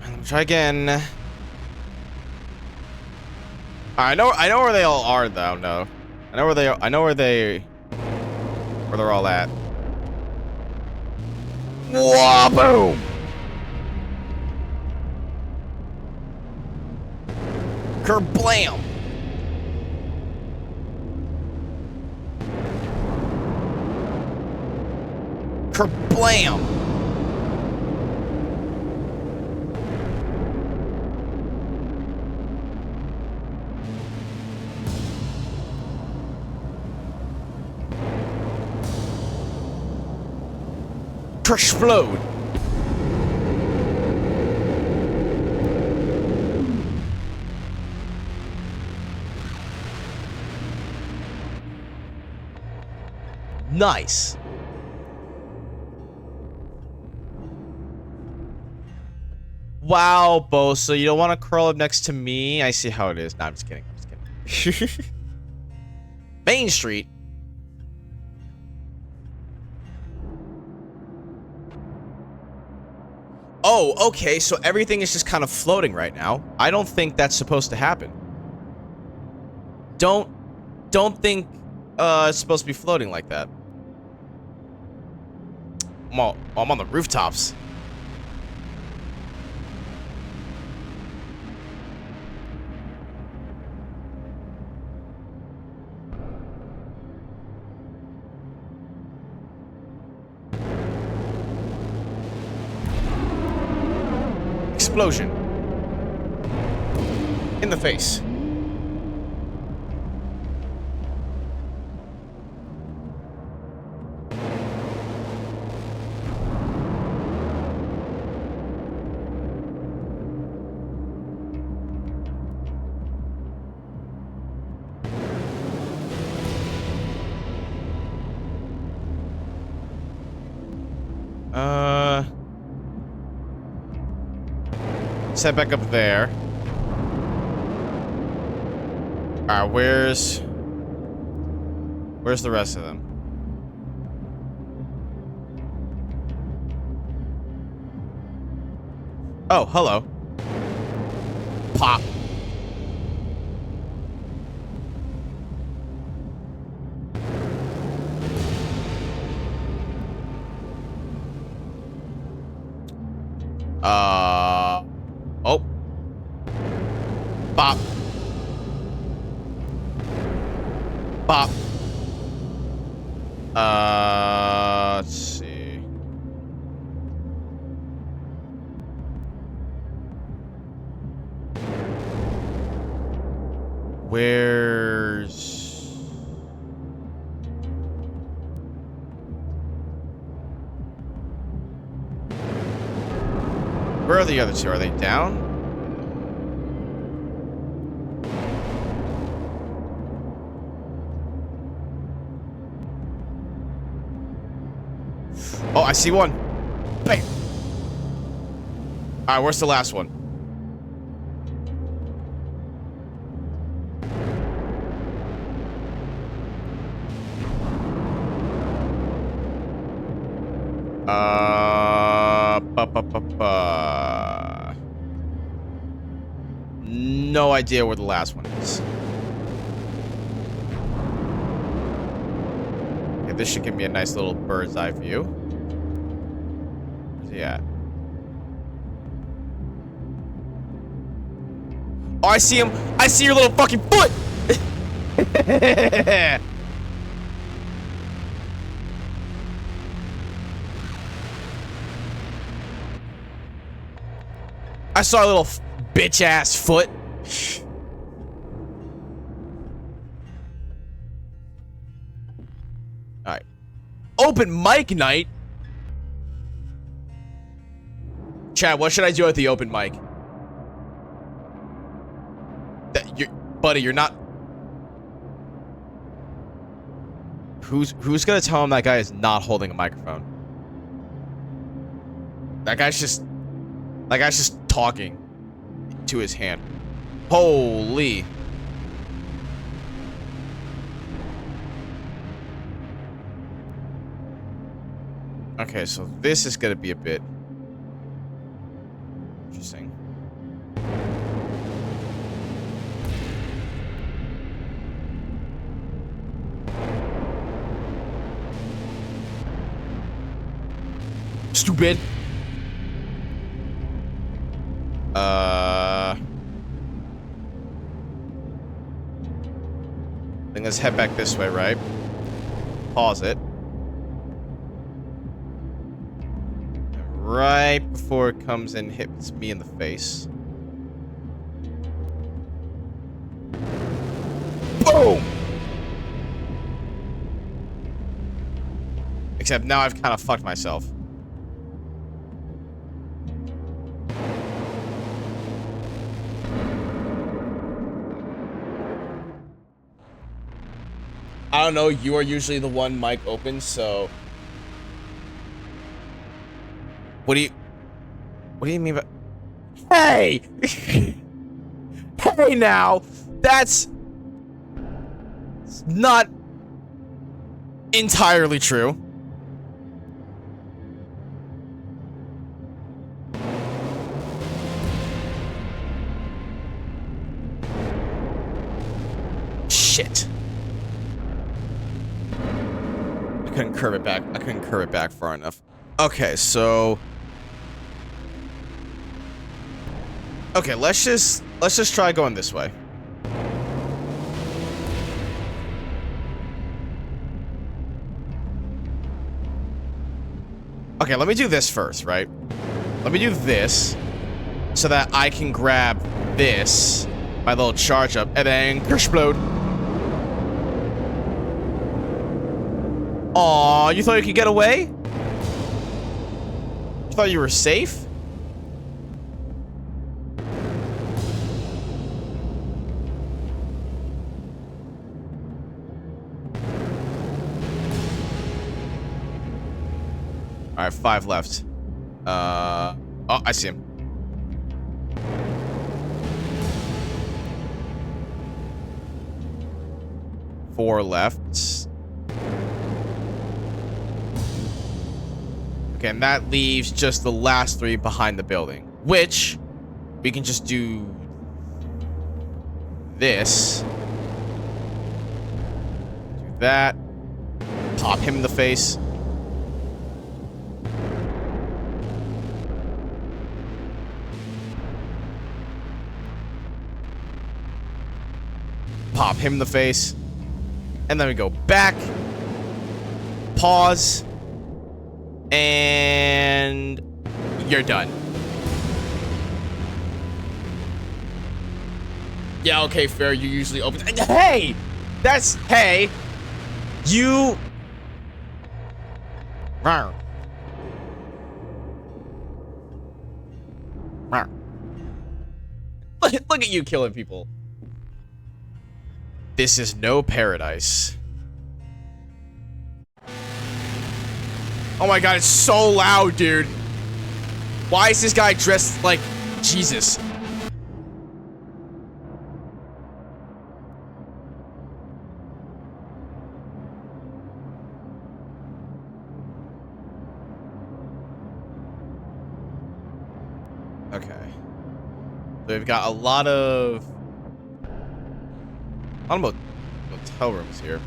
Let me try again. I know where they all are though. No, I know where they are. I know where they're all at. Whoa, boom! Kerblam! Kerblam! Explode! Nice. Wow, Bo, so you don't want to curl up next to me? I see how it is. Nah, I'm just kidding. I'm just kidding. Main Street. Oh, okay, so everything is just kind of floating right now. I don't think that's supposed to happen. Don't think it's supposed to be floating like that. I'm on the rooftops. Explosion. In the face. Let's head back up there. Alright, where's the rest of them? Oh, hello. Pop. Oh. Bop. Bop. Let's see. Where's... Where are the other two? Are they down? Oh, I see one. Bam. Alright, where's the last one? No idea where the last one is. Okay, this should give me a nice little bird's eye view. Where's he at? Oh, I see him. I see your little fucking foot. I saw a little bitch ass foot. Alright. Open mic night? Chad, what should I do at the open mic? Buddy, you're not... Who's gonna tell him that guy is not holding a microphone? That guy's just talking to his hand. Holy. Okay, so this is gonna be a bit interesting. Stupid. Then let's head back this way, right? Pause it. And right before it comes and hits me in the face. Boom! Except now I've kind of fucked myself. I don't know, you are usually the one mic open, so... What do you mean by... Hey! Hey now! That's... not... entirely true. Shit. I couldn't curve it back. I couldn't curve it back far enough. Okay, so... Okay, let's just try going this way. Okay, let me do this first, right? Let me do this so that I can grab this, my little charge up, and then explode. Aw, you thought you could get away? You thought you were safe? Alright, 5 left. Oh, I see him. Four left. Okay, and that leaves just the last 3 behind the building. Which, we can just do... this. Do that. Pop him in the face. Pop him in the face. And then we go back. Pause. And you're done. Yeah, okay, fair. You usually open... Hey! That's... Hey! You... Rawr. Rawr. Look at you killing people. This is no paradise. Oh my god, it's so loud, dude. Why is this guy dressed like Jesus? Okay. So we've got a lot of motel rooms here.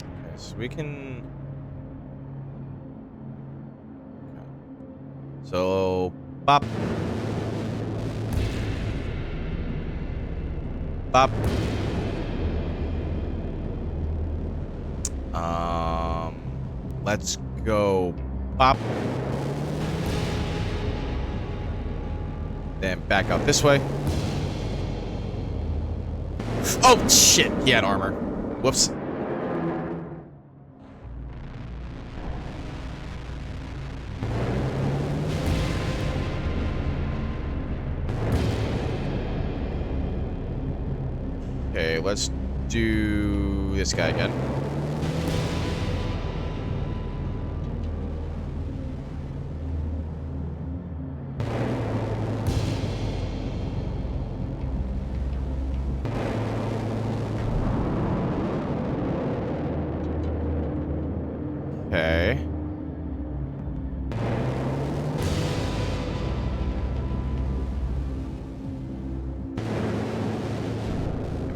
Okay, so we can... Okay. So... Bop. Bop. Let's go... Bop. Then back out this way. Oh, shit. He had armor. Whoops. Okay, let's do this guy again.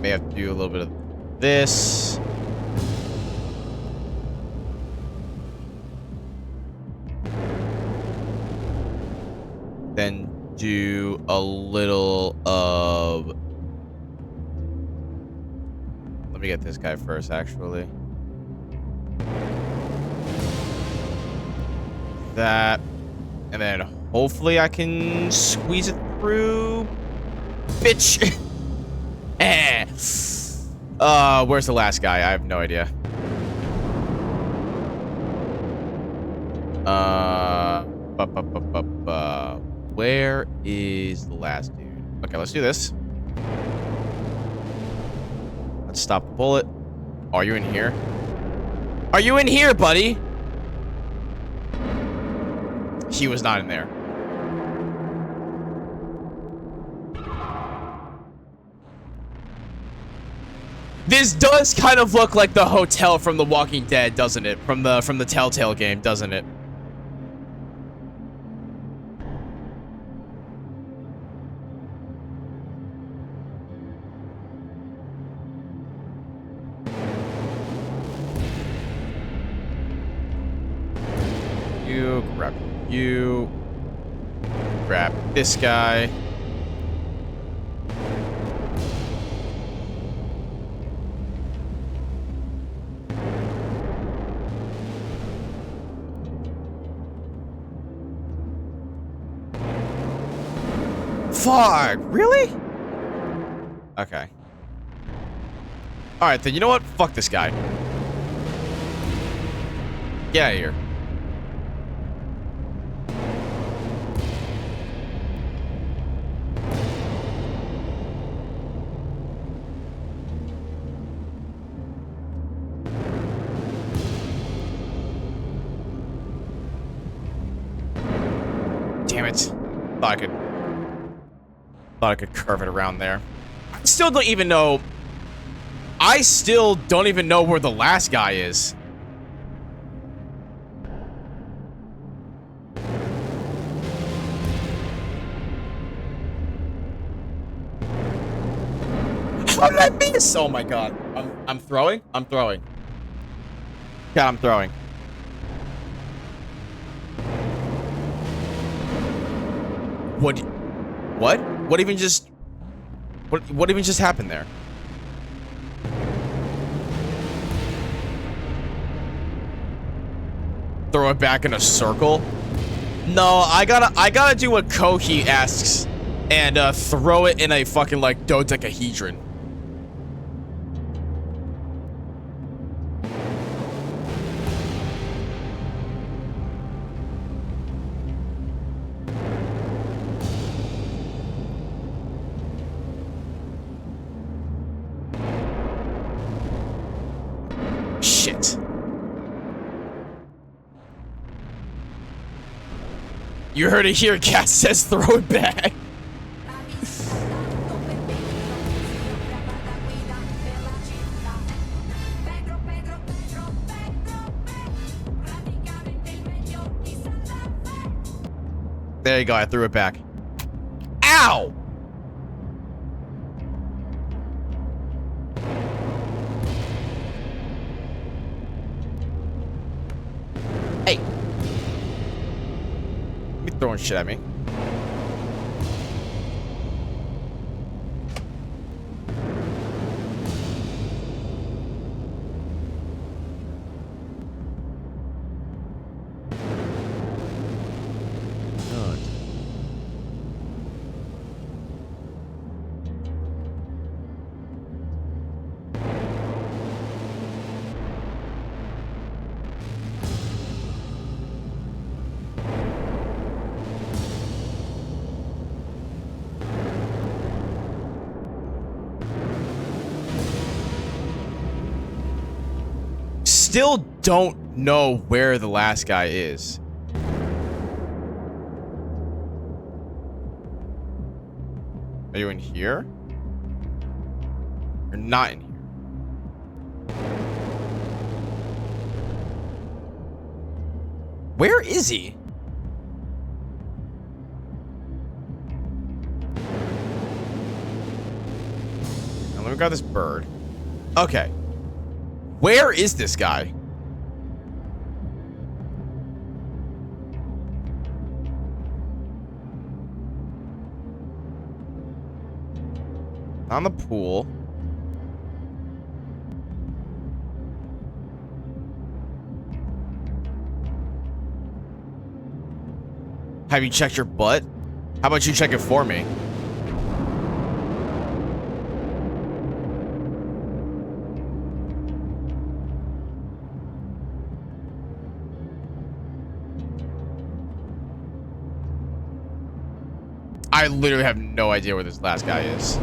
May have to do a little bit of this. Then do a little of... Let me get this guy first, actually. That. And then hopefully I can squeeze it through. Bitch! Eh. Where's the last guy? I have no idea. Where is the last dude? Okay, let's do this. Let's stop the bullet. Oh, are you in here? Are you in here, buddy? He was not in there. This does kind of look like the hotel from The Walking Dead, doesn't it? From the Telltale game, doesn't it? You grab you. Grab this guy. Fuck, really? Okay. Alright, then you know what? Fuck this guy. Get out of here. Damn it. Thought I could curve it around there. I still don't even know where the last guy is. How did I miss? Oh my god. I'm throwing? I'm throwing. God, I'm throwing. What? What even just happened there? Throw it back in a circle? No, I gotta do what Kohi asks and throw it in a fucking like dodecahedron. Shit. You heard it here. Cat says throw it back. There you go. I threw it back. Ow! Hey. You throwing shit at me. Still don't know where the last guy is. Are you in here? You're not in here. Where is he? Now, let me grab this bird. Okay. Where is this guy? On the pool. Have you checked your butt? How about you check it for me? I literally have no idea where this last guy is.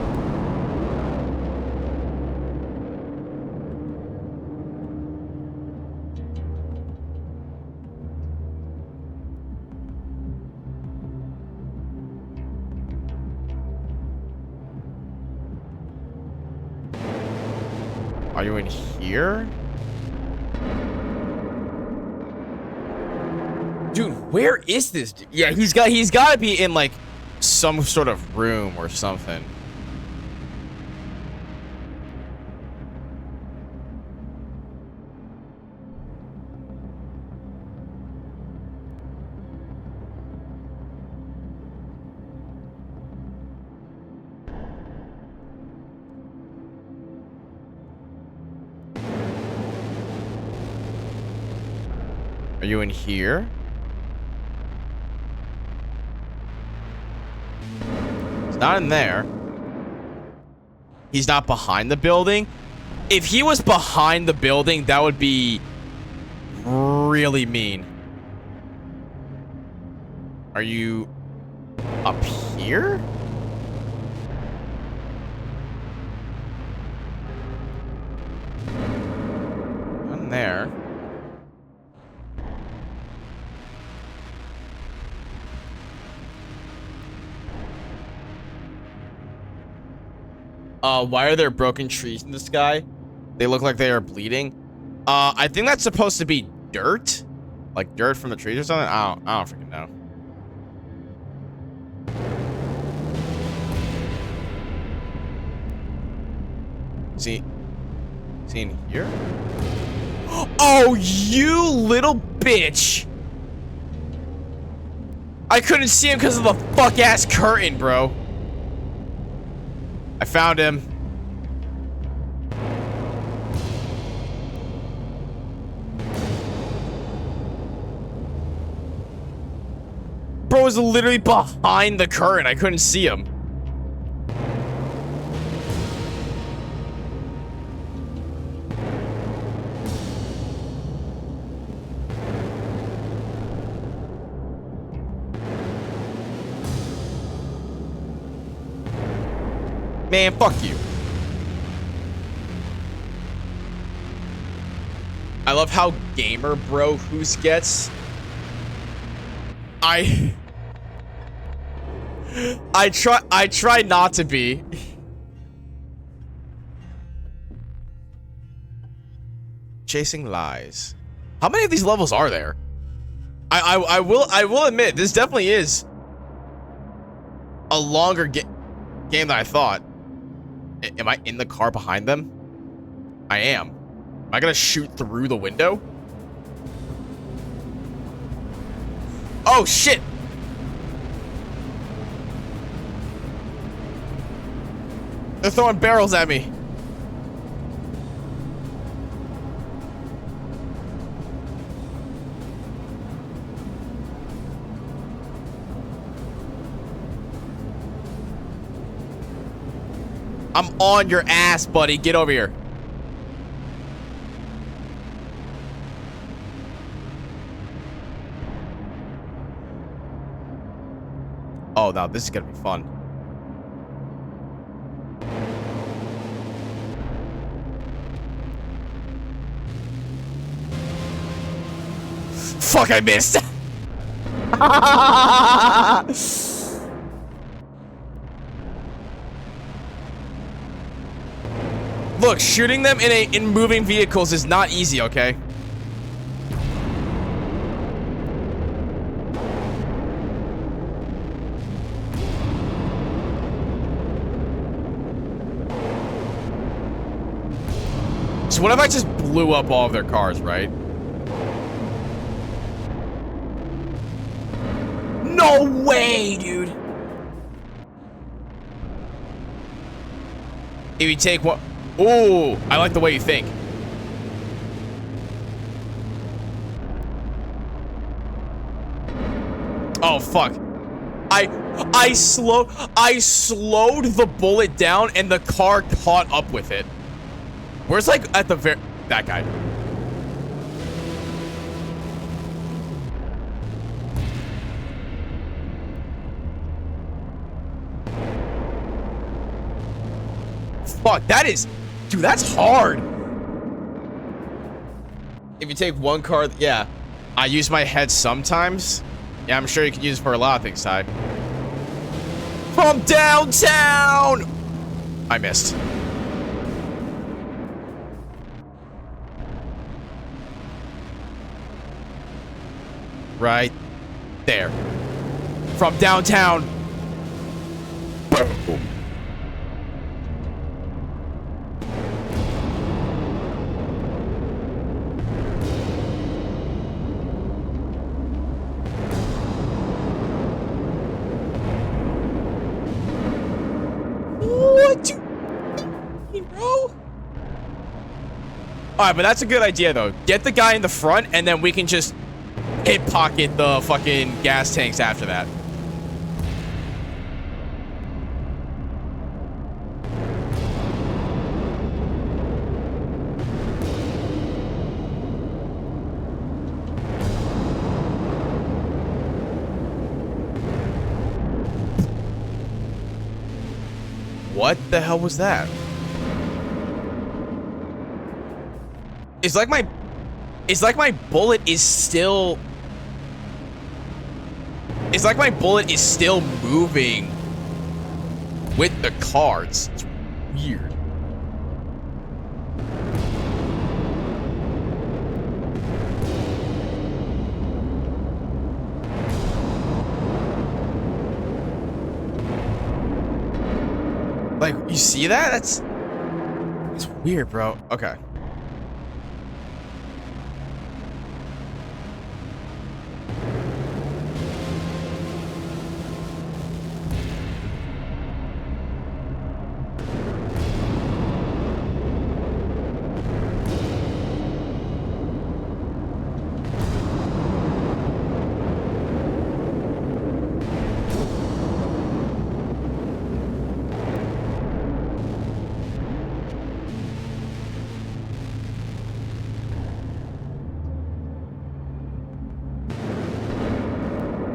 Are you in here? Dude, where is this dude? Yeah, he's got to be in like some sort of room or something. Are you in here? He's not in there. He's not behind the building. If he was behind the building, that would be really mean. Are you up here? Not in there. Why are there broken trees in the sky? They look like they are bleeding. I think that's supposed to be dirt. Like dirt from the trees or something. I don't freaking know. See in here? Oh, you little bitch. I couldn't see him because of the fuck-ass curtain, bro. I found him. Bro was literally behind the curtain. I couldn't see him. Man, fuck you. I love how gamer bro Who's gets. I try not to be. Chasing lies. How many of these levels are there? I will admit this definitely is a longer game than I thought. Am I in the car behind them? I am. Am I gonna shoot through the window? Oh shit! They're throwing barrels at me. I'm on your ass, buddy. Get over here. Oh, now this is gonna be fun. Fuck, I missed. Look, shooting them in moving vehicles is not easy, okay? So what if I just blew up all of their cars, right? No way, dude. If you take what? Ooh, I like the way you think. Oh fuck. I slowed the bullet down and the car caught up with it. Where's like at the very that guy? Fuck, that is, dude, that's hard. If you take one card, yeah. I use my head sometimes. Yeah, I'm sure you can use it for a lot of things, Ty. From downtown! I missed. Right there. From downtown. Boom. What you, bro? Alright, but that's a good idea, though. Get the guy in the front, and then we can just hit pocket the fucking gas tanks after that. What the hell was that? It's like my bullet is still... It's like my bullet is still moving with the cards. It's weird. Like, you see that? That's weird, bro. Okay.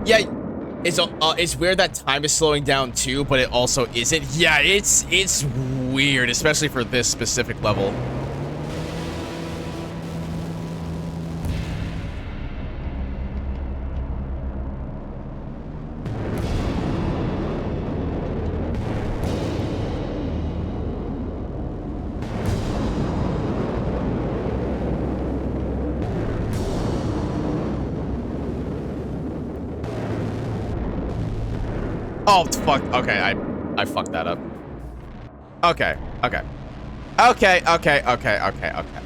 Yeah, it's weird that time is slowing down too, but it also isn't. Yeah, it's weird, especially for this specific level. Oh, fuck. Okay, I fucked that up. Okay, okay. Okay, okay, okay, okay, okay.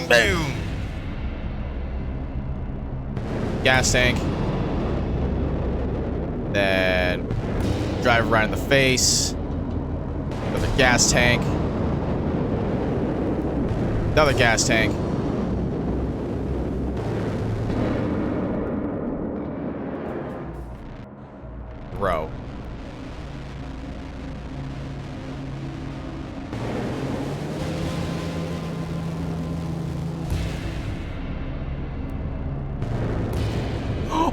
Boom. Gas tank. Then drive right in the face. Another gas tank. Another gas tank. Bro.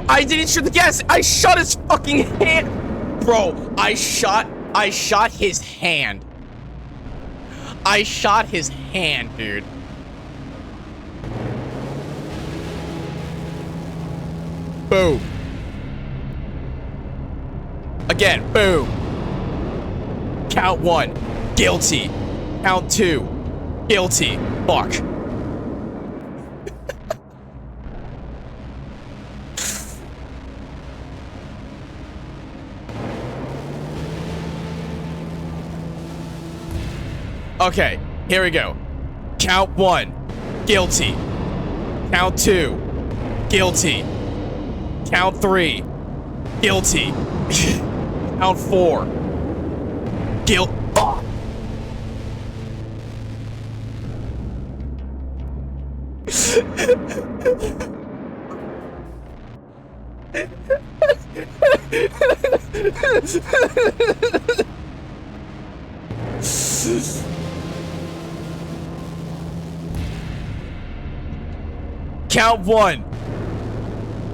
I didn't shoot the gas. I shot his fucking hand. Bro, I shot his hand. I shot his hand, dude. Boom. Again, boom. Count 1, guilty. Count 2, guilty. Fuck. Okay, here we go. Count 1, guilty. Count 2, guilty. Count 3, guilty. Count 4, guilt. Oh. Count 1.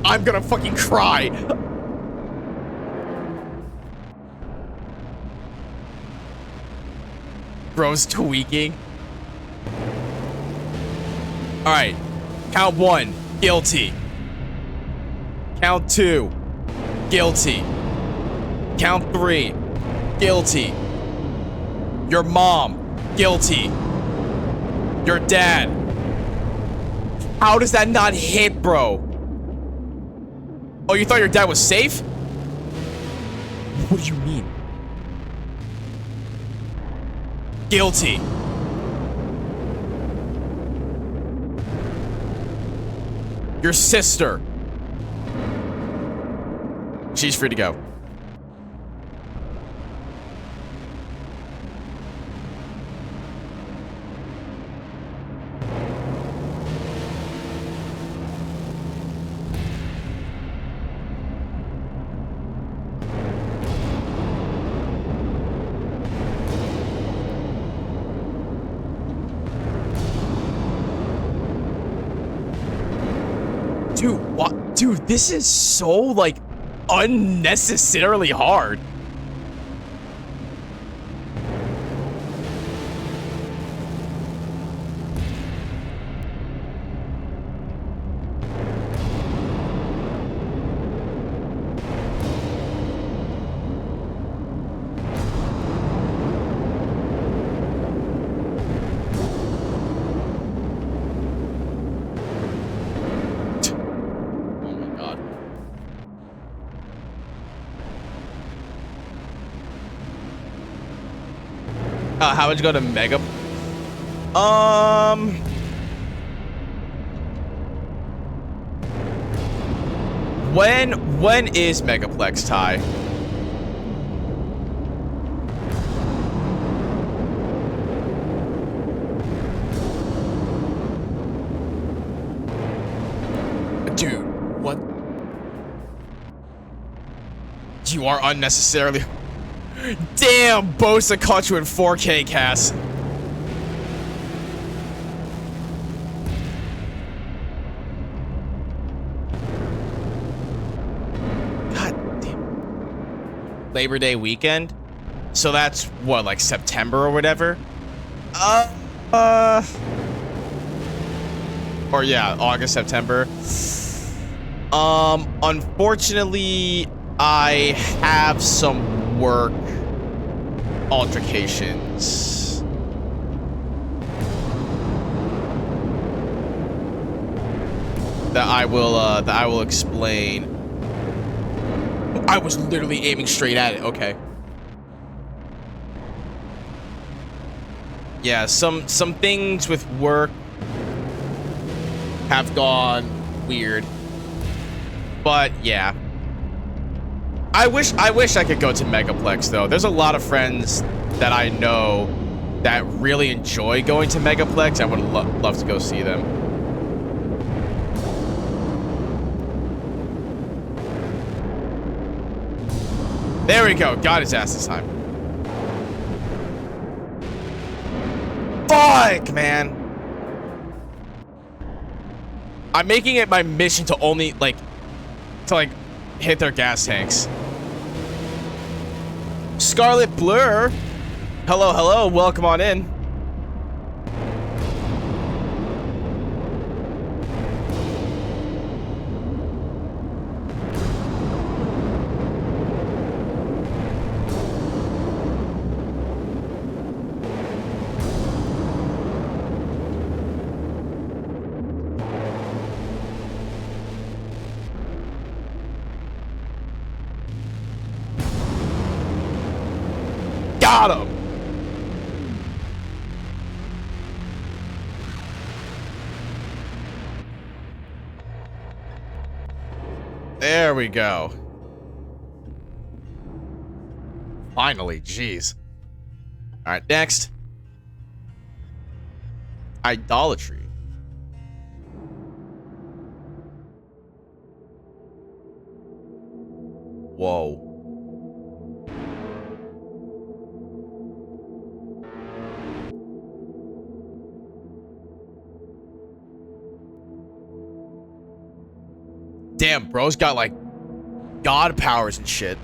I'm gonna fucking cry. Bro's tweaking. Alright. Count 1. Guilty. Count 2. Guilty. Count 3. Guilty. Your mom. Guilty. Your dad. How does that not hit, bro? Oh, you thought your dad was safe? What do you mean? Guilty. Your sister. She's free to go. Dude, what? Dude, this is so, like, unnecessarily hard. How would you go to Mega? When is Megaplex, Ty? Dude, what? You are unnecessarily. Damn, Bosa caught you in 4K, Cass. God damn. Labor Day weekend? So that's what, like September or whatever? Or yeah, August, September. Unfortunately, I have some work altercations. That I will explain. I was literally aiming straight at it. Okay. Yeah, some things with work have gone weird. But yeah. I wish I could go to Megaplex though. There's a lot of friends that I know that really enjoy going to Megaplex. I would love to go see them. There we go. Got his ass this time. Fuck, man. I'm making it my mission to only to hit their gas tanks. Scarlet Blur. Hello, hello. Welcome on in. Got him. There we go. Finally, jeez. All right, next. Idolatry. Whoa. Damn, bro's got like god powers and shit.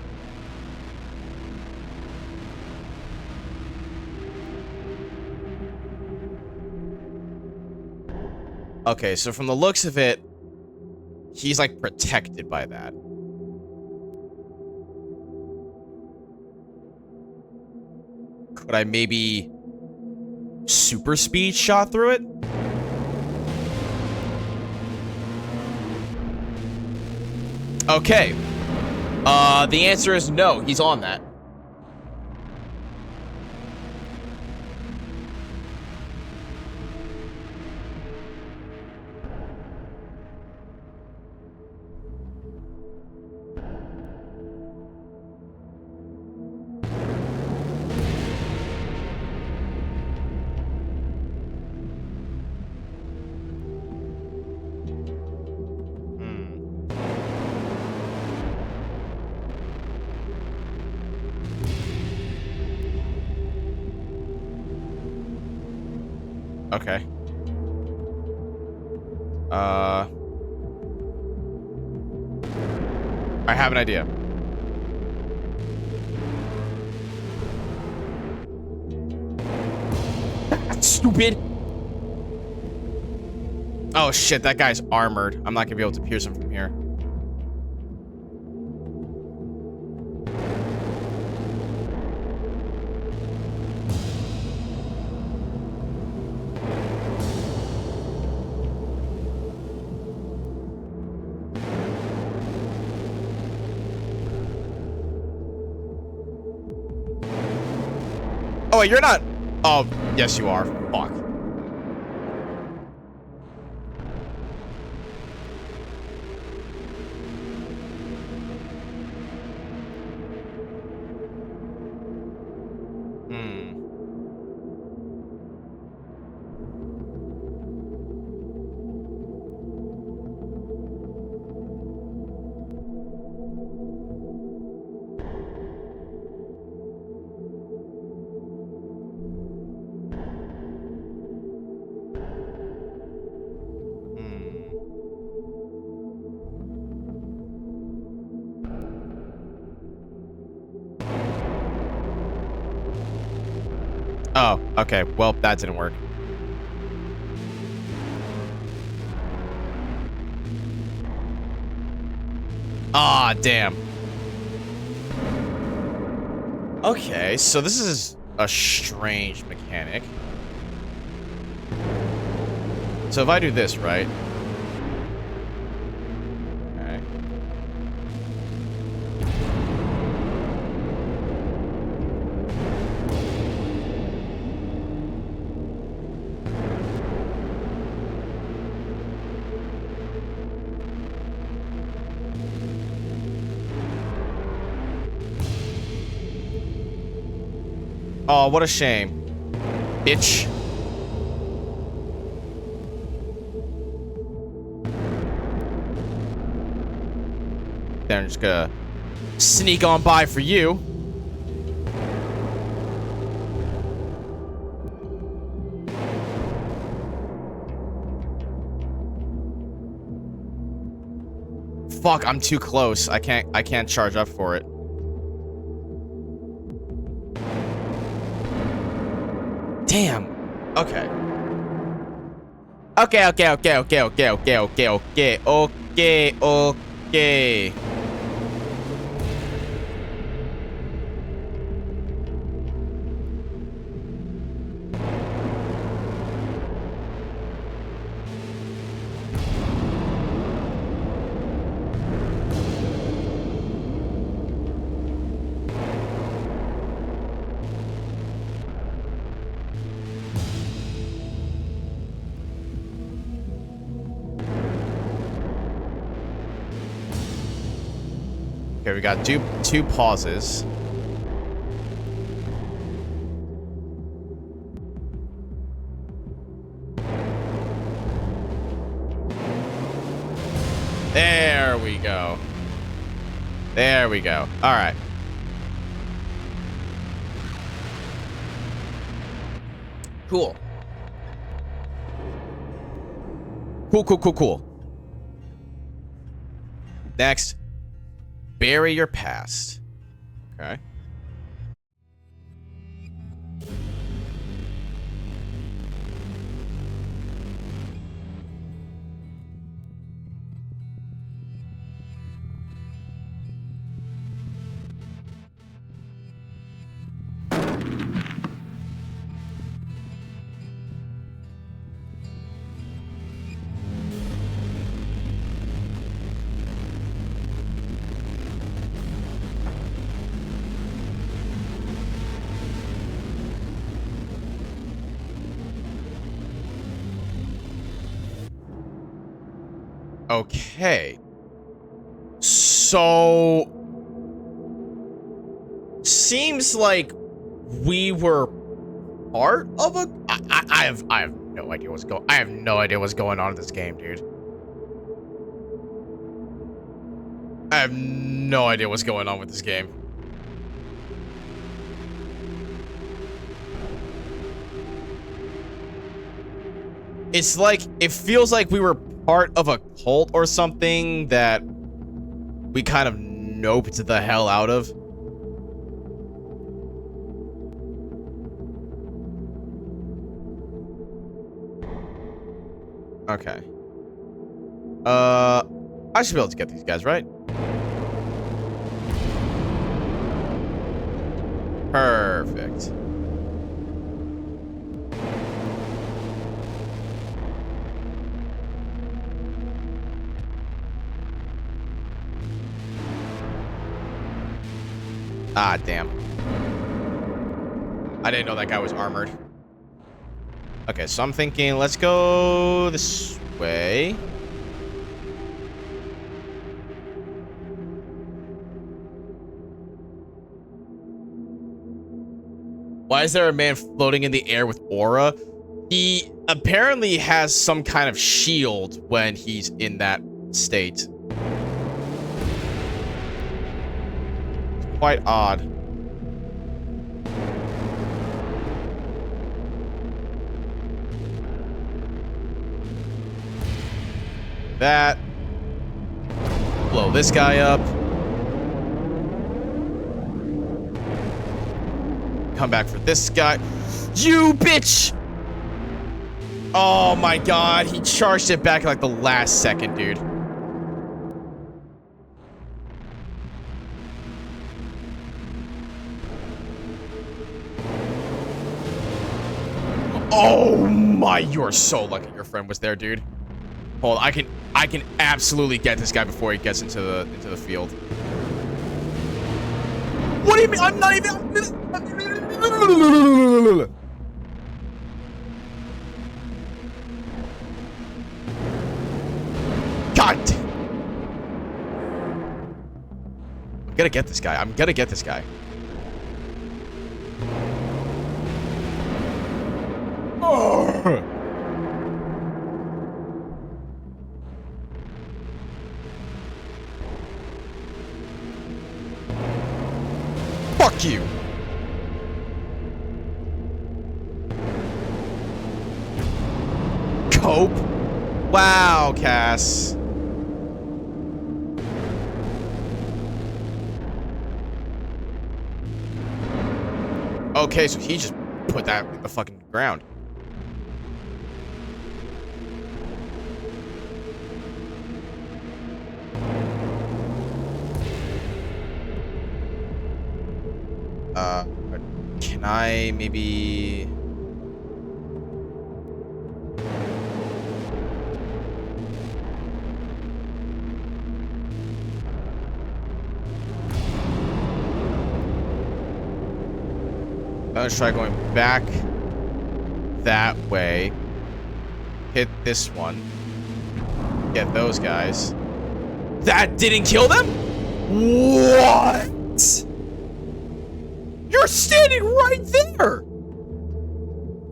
Okay, so from the looks of it, he's like protected by that. Could I maybe super speed shot through it? Okay. The answer is no. He's on that. Okay. I have an idea. Stupid. Oh shit, that guy's armored. I'm not gonna be able to pierce him from here. Oh, wait, you're not. Oh, yes, you are. Fuck. Oh, okay. Well, that didn't work. Ah, damn. Okay, so this is a strange mechanic. So if I do this, right? Okay. Oh, what a shame. Bitch. Then I'm just gonna sneak on by for you. Fuck, I'm too close. I can't charge up for it. Damn. Okay. Okay. Okay, we got two pauses. There we go. There we go. All right. Cool. Cool. Next, bury your past. Okay. Okay. So seems like we were part of a I have no idea what's going I have no idea what's going on in this game, dude. I have no idea what's going on with this game. It's like, it feels like we were part of a cult or something that we kind of noped the hell out of. Okay. I should be able to get these guys, right? Perfect. Ah, damn. I didn't know that guy was armored. Okay, so I'm thinking, let's go this way. Why is there a man floating in the air with aura? He apparently has some kind of shield when he's in that state. Quite odd. That. Blow this guy up. Come back for this guy. You bitch! Oh my god, he charged it back in like the last second, dude. Oh my, you are so lucky your friend was there, dude. Hold on, I can absolutely get this guy before he gets into the field. What do you mean? I'm not even. God. I'm gonna get this guy. I'm gonna get this guy. Oh. Fuck you. Cope? Wow, Cass. Okay, so he just put that in the fucking ground. Can I maybe... Let's try going back that way. Hit this one. Get those guys. That didn't kill them? What? You're standing right there.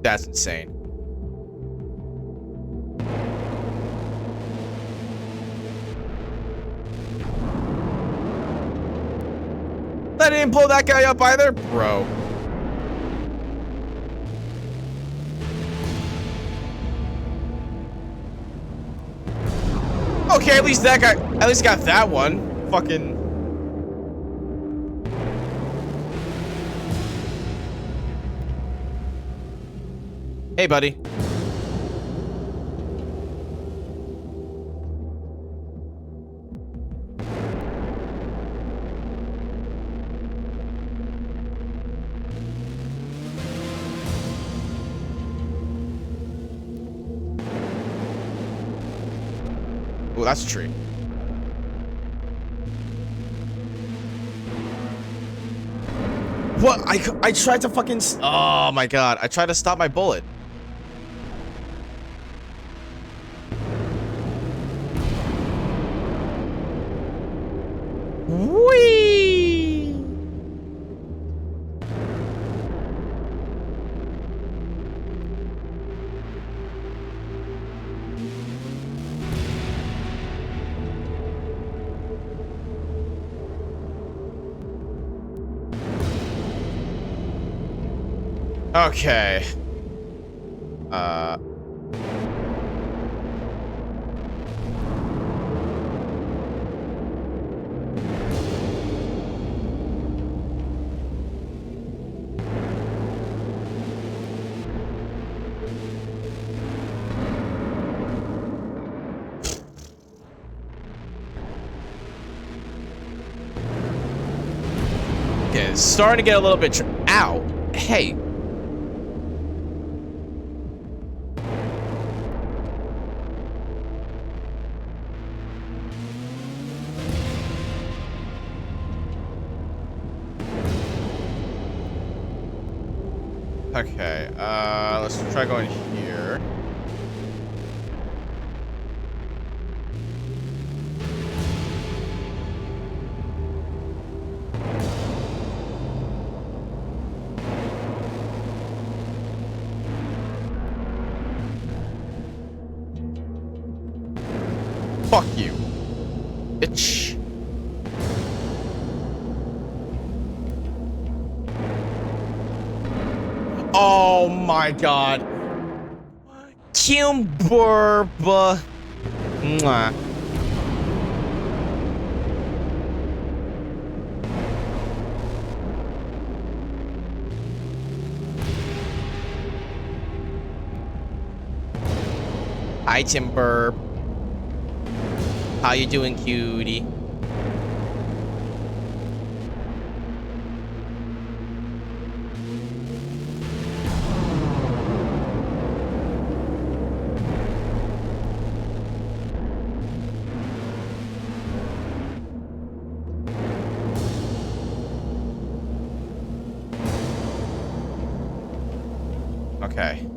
That's insane. I didn't blow that guy up either, bro. Okay, at least that guy, at least got that one. Fucking. Hey, buddy. Oh, that's a tree. What? I tried to fucking. Oh my god! I tried to stop my bullet. Whee! Okay. Okay, it's starting to get a little bit. Ow! Hey. Okay, let's try going here. Fuck you, bitch. Oh my god. Kimberba. Mwah. Hi, Timber. How you doing, cutie? Okay.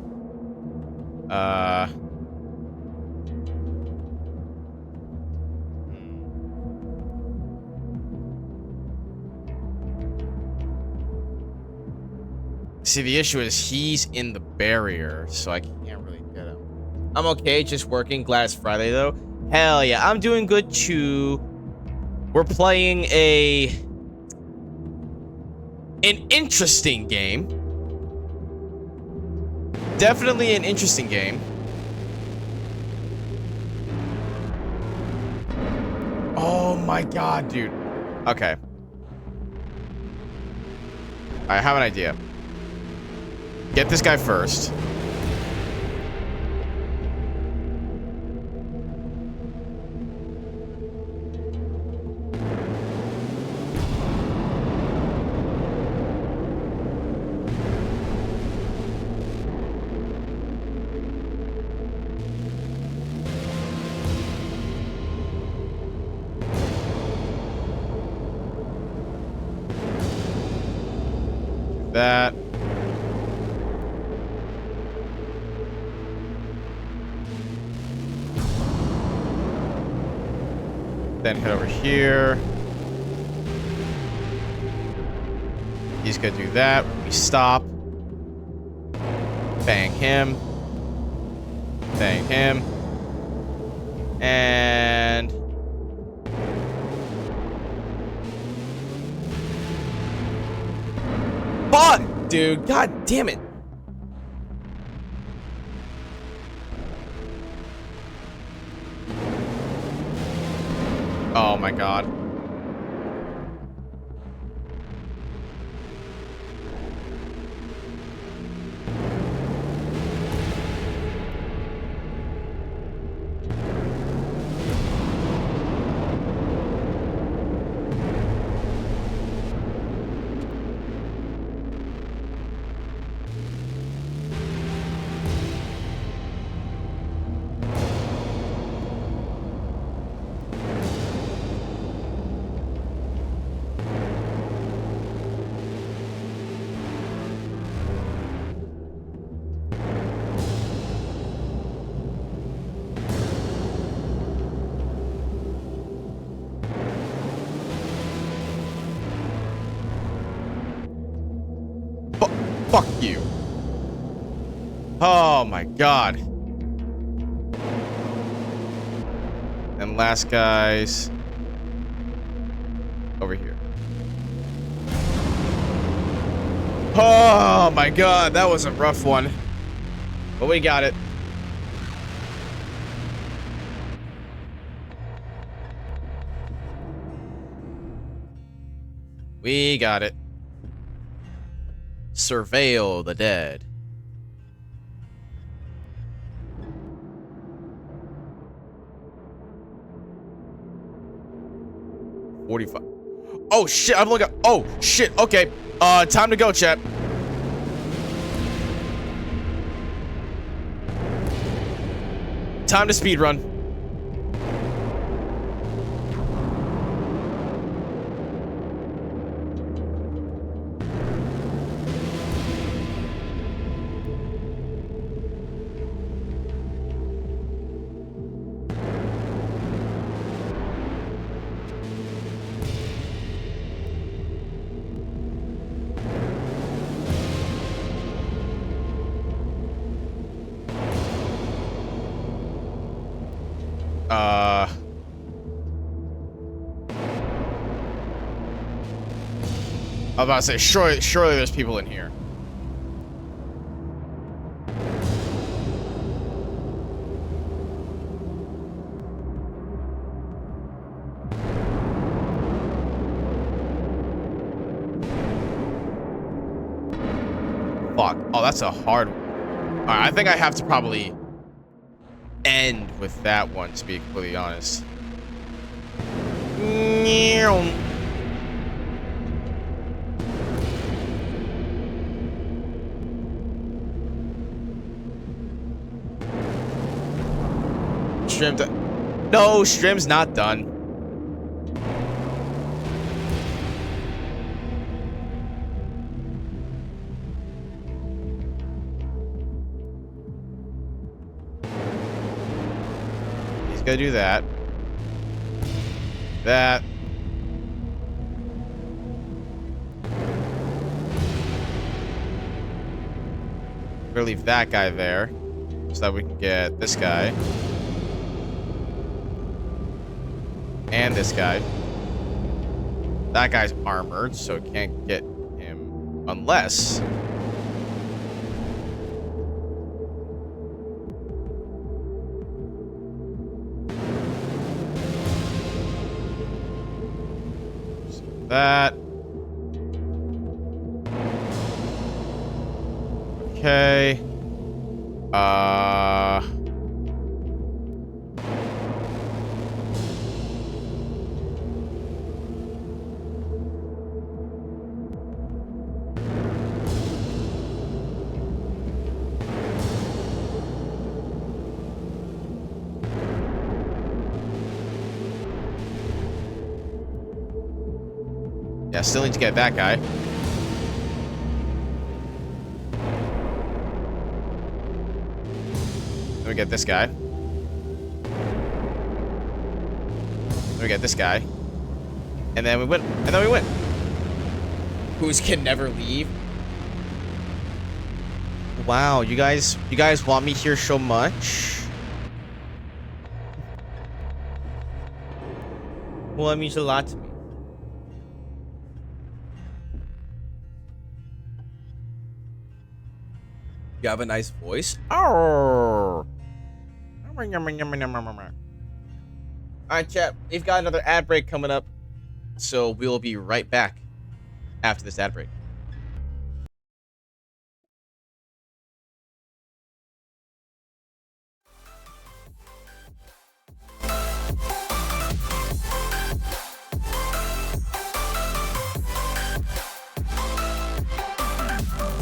See, the issue is he's in the barrier, so I can't really get him. I'm okay, just working. Glad it's Friday, though. Hell yeah, I'm doing good, too. We're playing an interesting game. Definitely an interesting game. Oh my god, dude. Okay. I have an idea. Get this guy first. That. Then head over here. He's gonna do that. We stop. Bang him. Bang him. And... fuck, dude. God damn it. Oh my god. Fuck you. Oh my god. And last guy's over here. Oh my god, that was a rough one. But we got it. We got it. Surveil the dead. $45. Oh shit, I'm looking. Oh shit, okay. Time to go, chat. Time to speed run. I was about to say, surely there's people in here. Fuck. Oh, that's a hard one. Alright, I think I have to probably end with that one, to be completely honest. Stream no, stream's not done. He's gonna do that. That. We're gonna leave that guy there so that we can get this guy. And this guy. That guy's armored, so can't get him unless... that. Okay. Yeah, still need to get that guy. Then we get this guy. Then we get this guy. And then we win. And then we win. whose can never leave. Wow, you guys want me here so much? Well, it means a lot to me. You have a nice voice. Oh. Alright, chat. We've got another ad break coming up. So we'll be right back after this ad break.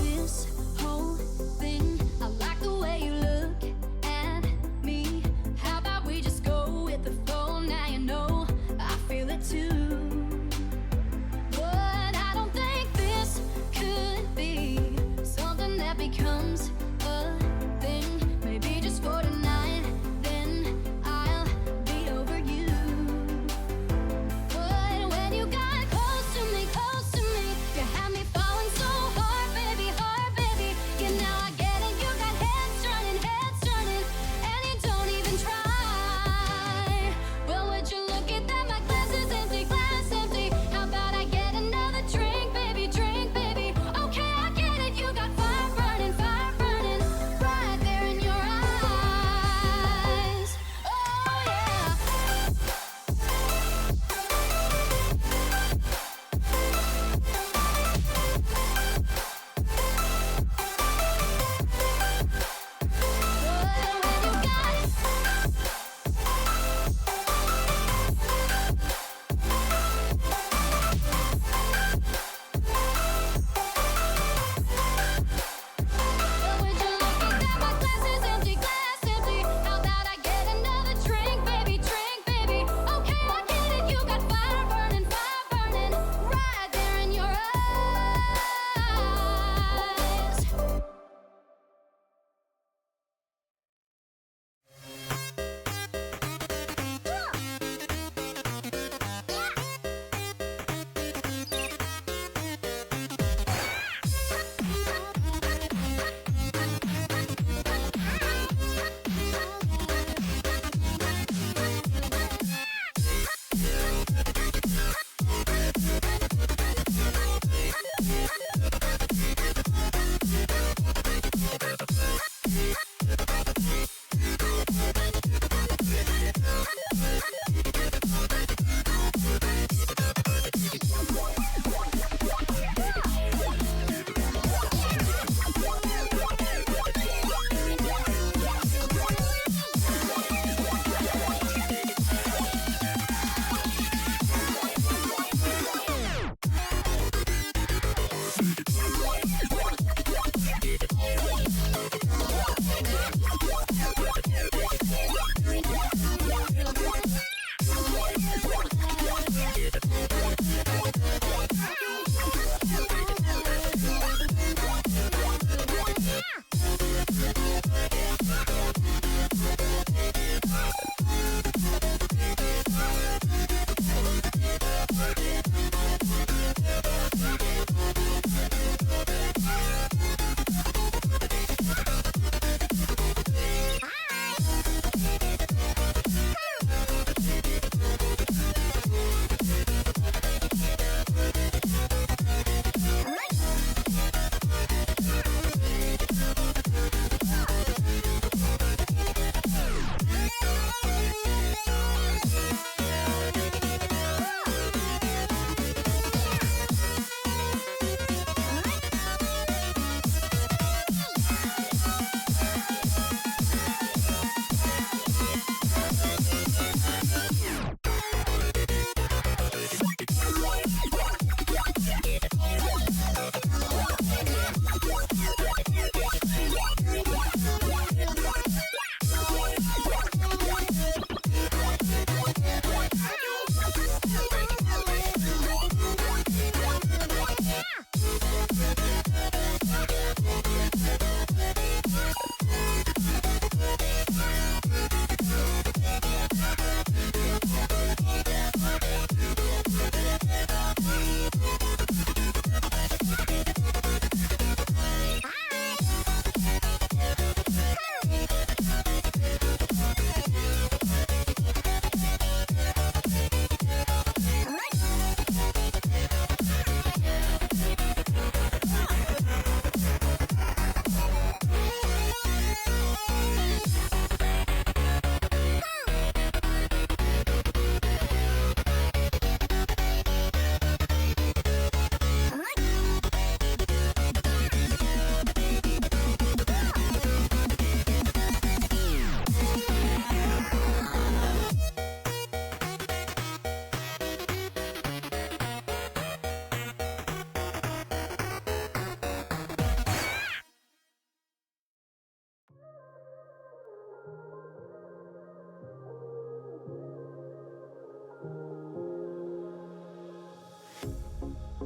This whole thing, I like the way you look at me. How about we just go with the flow? Now you know I feel it too. But I don't think this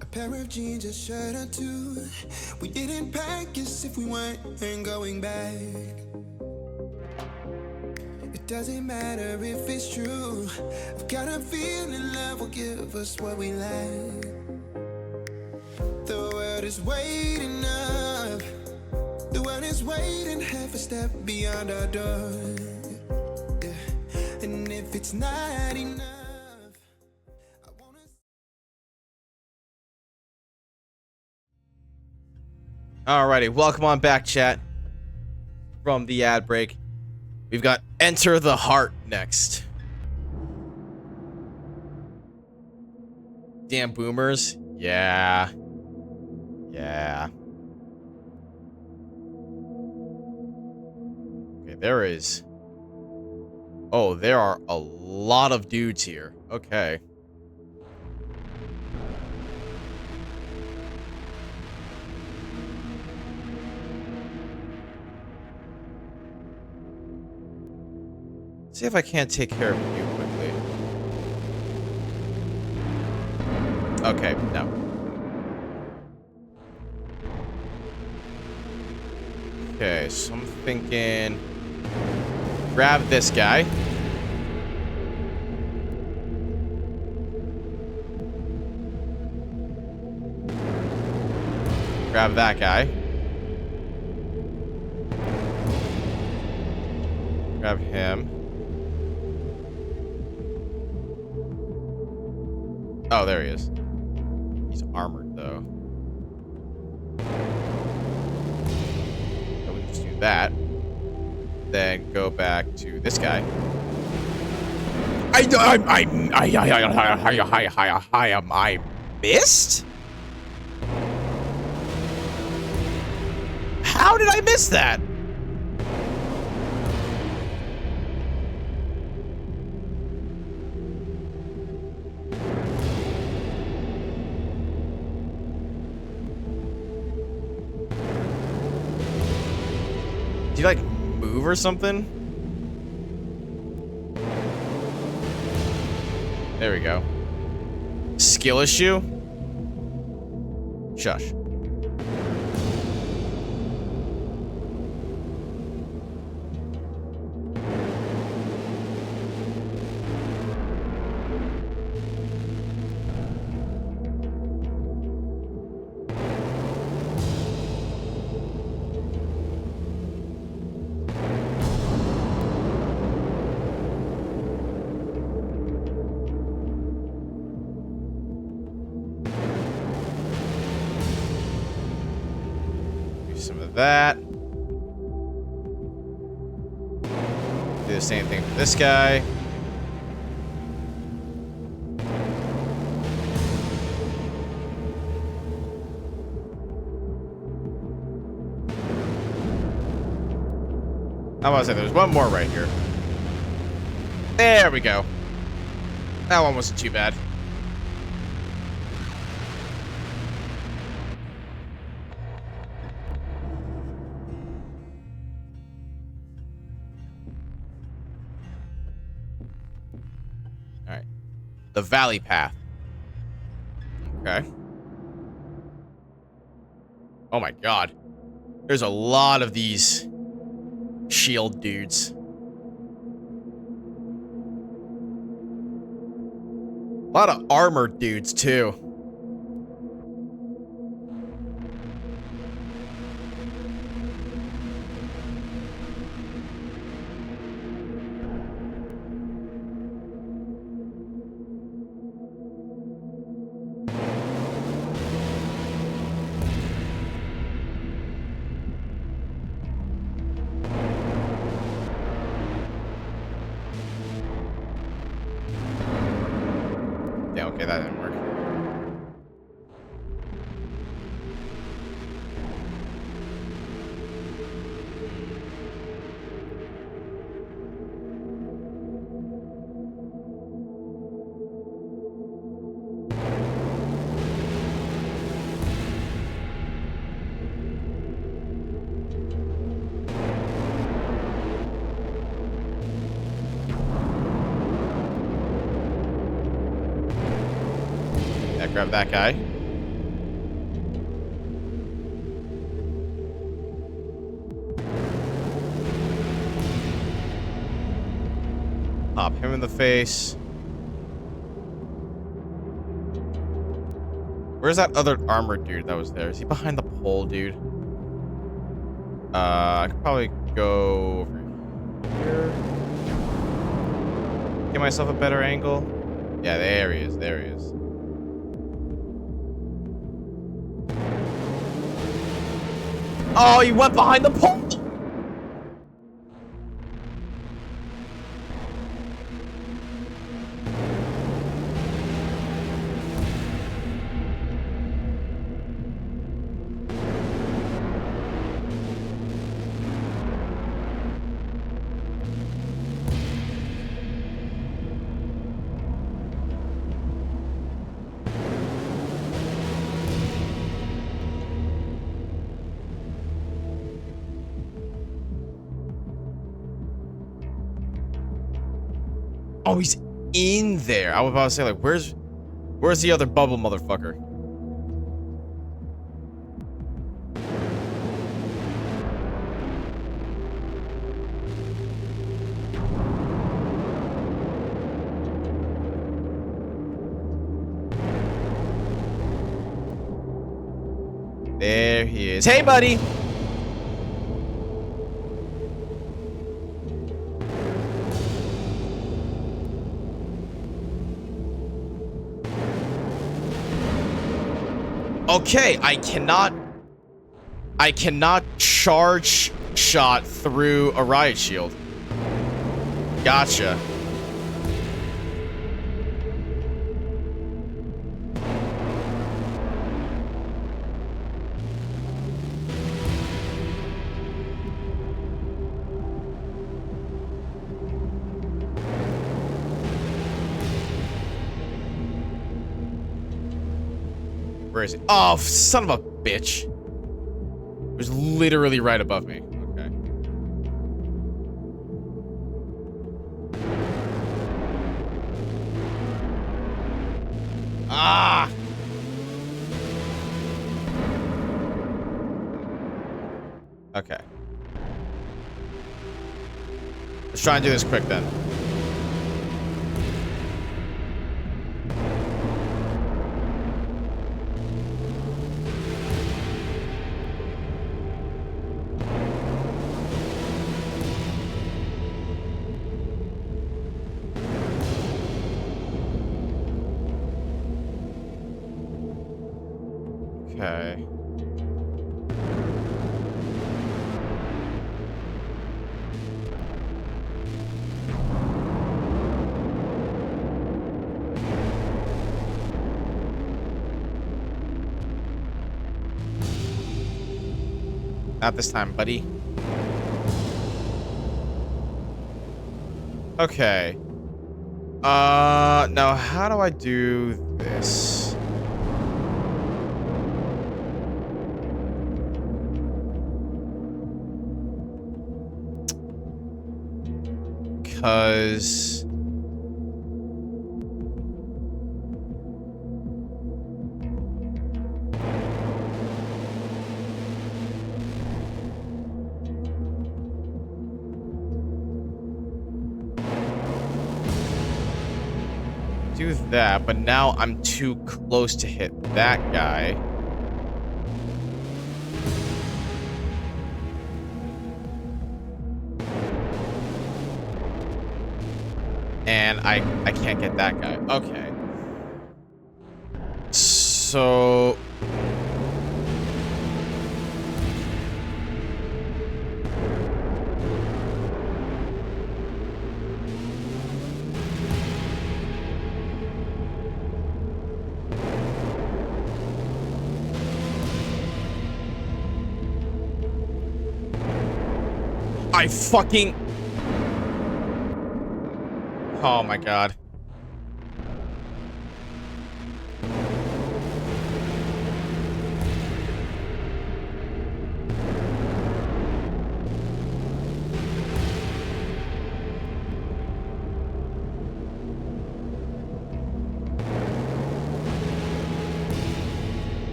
A pair of jeans, a shirt or two. We didn't pack as if we weren't going back. It doesn't matter if it's true. I've got a feeling love will give us what we lack. The world is waiting up. The world is waiting half a step beyond our door. Yeah. And if it's not enough, I wanna. Alrighty, welcome on back, chat. From the ad break, we've got Enter the Heart next. Damn boomers. Yeah. Yeah. Okay, there is. Oh, there are a lot of dudes here. Okay. See if I can't take care of you quickly. Okay, no. Okay, so I'm thinking... grab this guy. Grab that guy. Grab him. Oh, there he is. He's armored, though. So we can just do that. Then go back to this guy. I missed? How did I miss that? Did you, like, move or something? There we go. Skill issue? Shush. Some of that. Do the same thing for this guy. I want to say there's one more right here. There we go. That one wasn't too bad. Alright. The Valley Path. Okay. Oh my god. There's a lot of these shield dudes. A lot of armored dudes, too. Yeah, okay, that didn't work. Yeah, grab that guy. Pop him in the face. Where's that other armored dude that was there? Is he behind the pole, dude? I could probably go over here. Get myself a better angle. Yeah, there he is. There he is. Oh, he went behind the pole. Oh, he's in there. I was about to say, like, where's the other bubble motherfucker? There he is. Hey, buddy. Okay, I cannot charge shot through a riot shield. Gotcha. Where is it? Oh, son of a bitch. It was literally right above me. Okay. Ah! Okay. Let's try and do this quick then. Okay. Not this time, buddy. Okay. Now how do I do this? Because do that, but now I'm too close to hit that guy. And I can't get that guy. Okay. So I fucking... Oh my god.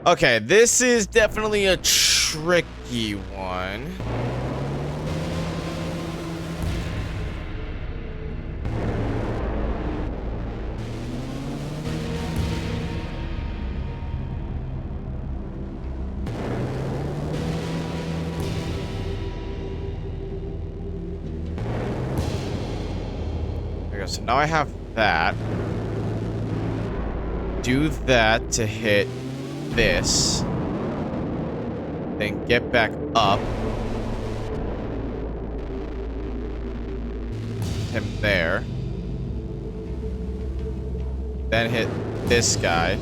Okay, this is definitely a tricky one. There we go. So now I have that. Do that to hit this. Then get back up. Him there. Then hit this guy.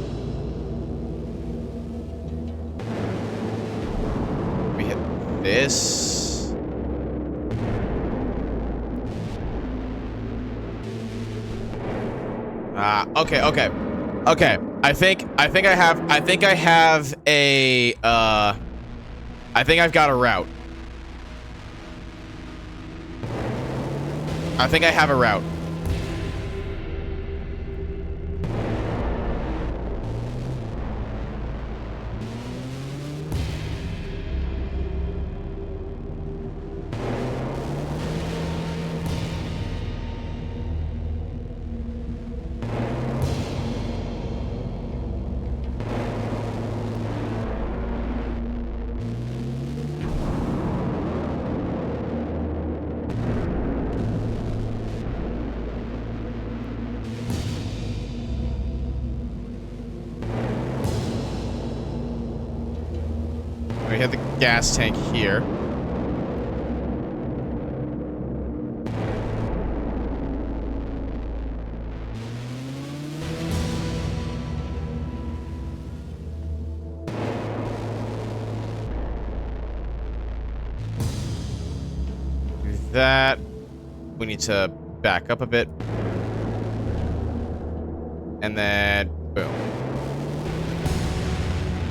We hit this. Okay. I think I have a I think I've got a route. I think I have a route. We hit the gas tank here. Do that. We need to back up a bit. And then, boom.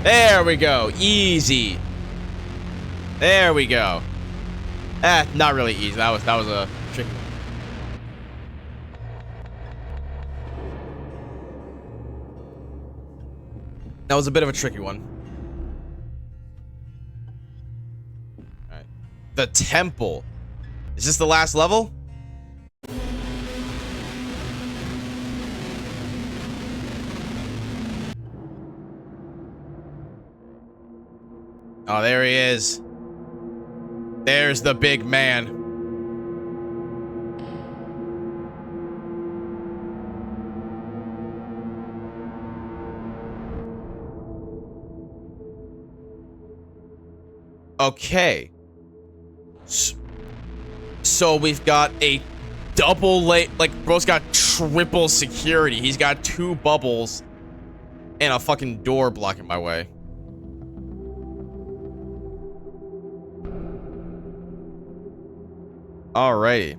There we go. Easy. There we go. Not really easy. That was a tricky one. That was a bit of a tricky one. All right. The temple. Is this the last level? Oh, there he is. There's the big man. Okay. So we've got a double like bro's got triple security. He's got 2 bubbles and a fucking door blocking my way. Alrighty.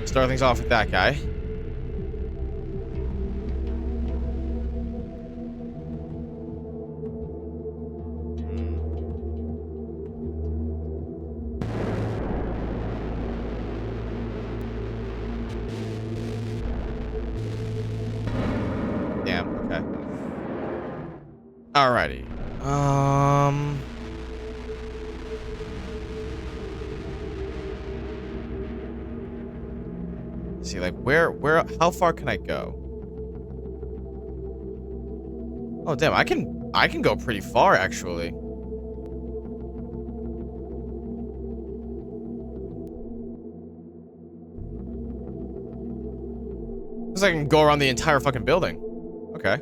Start things off with that guy. Alrighty. See, like, how far can I go? Oh, damn, I can go pretty far, actually. Looks like I can go around the entire fucking building. Okay.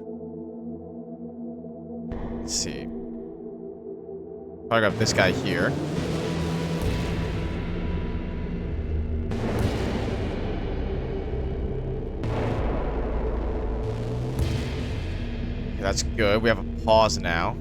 Let's see. I got this guy here. Okay, that's good. We have a pause now.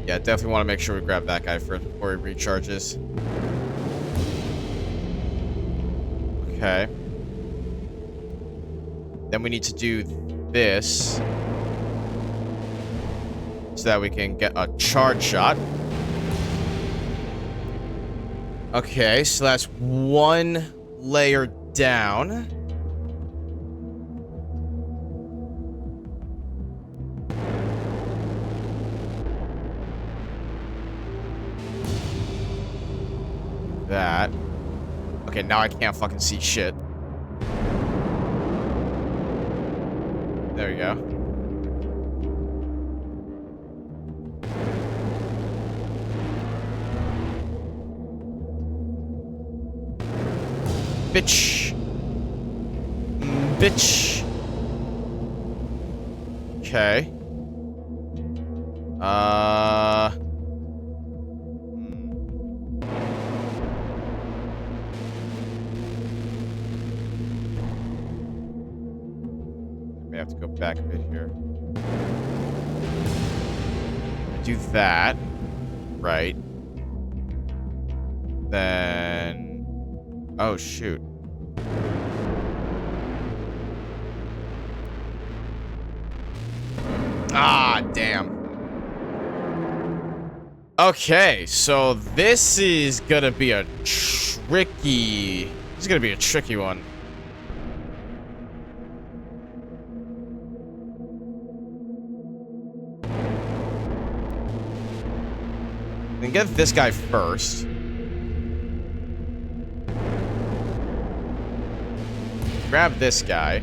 Yeah, definitely want to make sure we grab that guy first before he recharges. Okay. Then we need to do this so that we can get a charge shot. Okay, so that's one layer down. That. Okay, now I can't fucking see shit. There we go. Bitch. Bitch. Okay. May have to go back a bit here. Do that. Right. Then... Oh, shoot. Ah, damn. Okay, so this is gonna be a tricky... This is gonna be a tricky one. Then get this guy first. Grab this guy.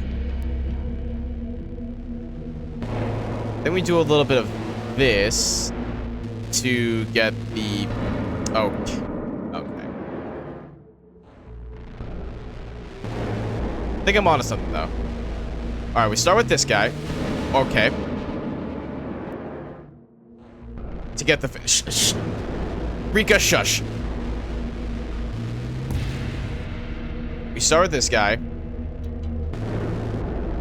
Then we do a little bit of this to get the... Oh, okay. I think I'm onto something, though. Alright, we start with this guy. Okay. To get the fish. Rika, shush. We start with this guy.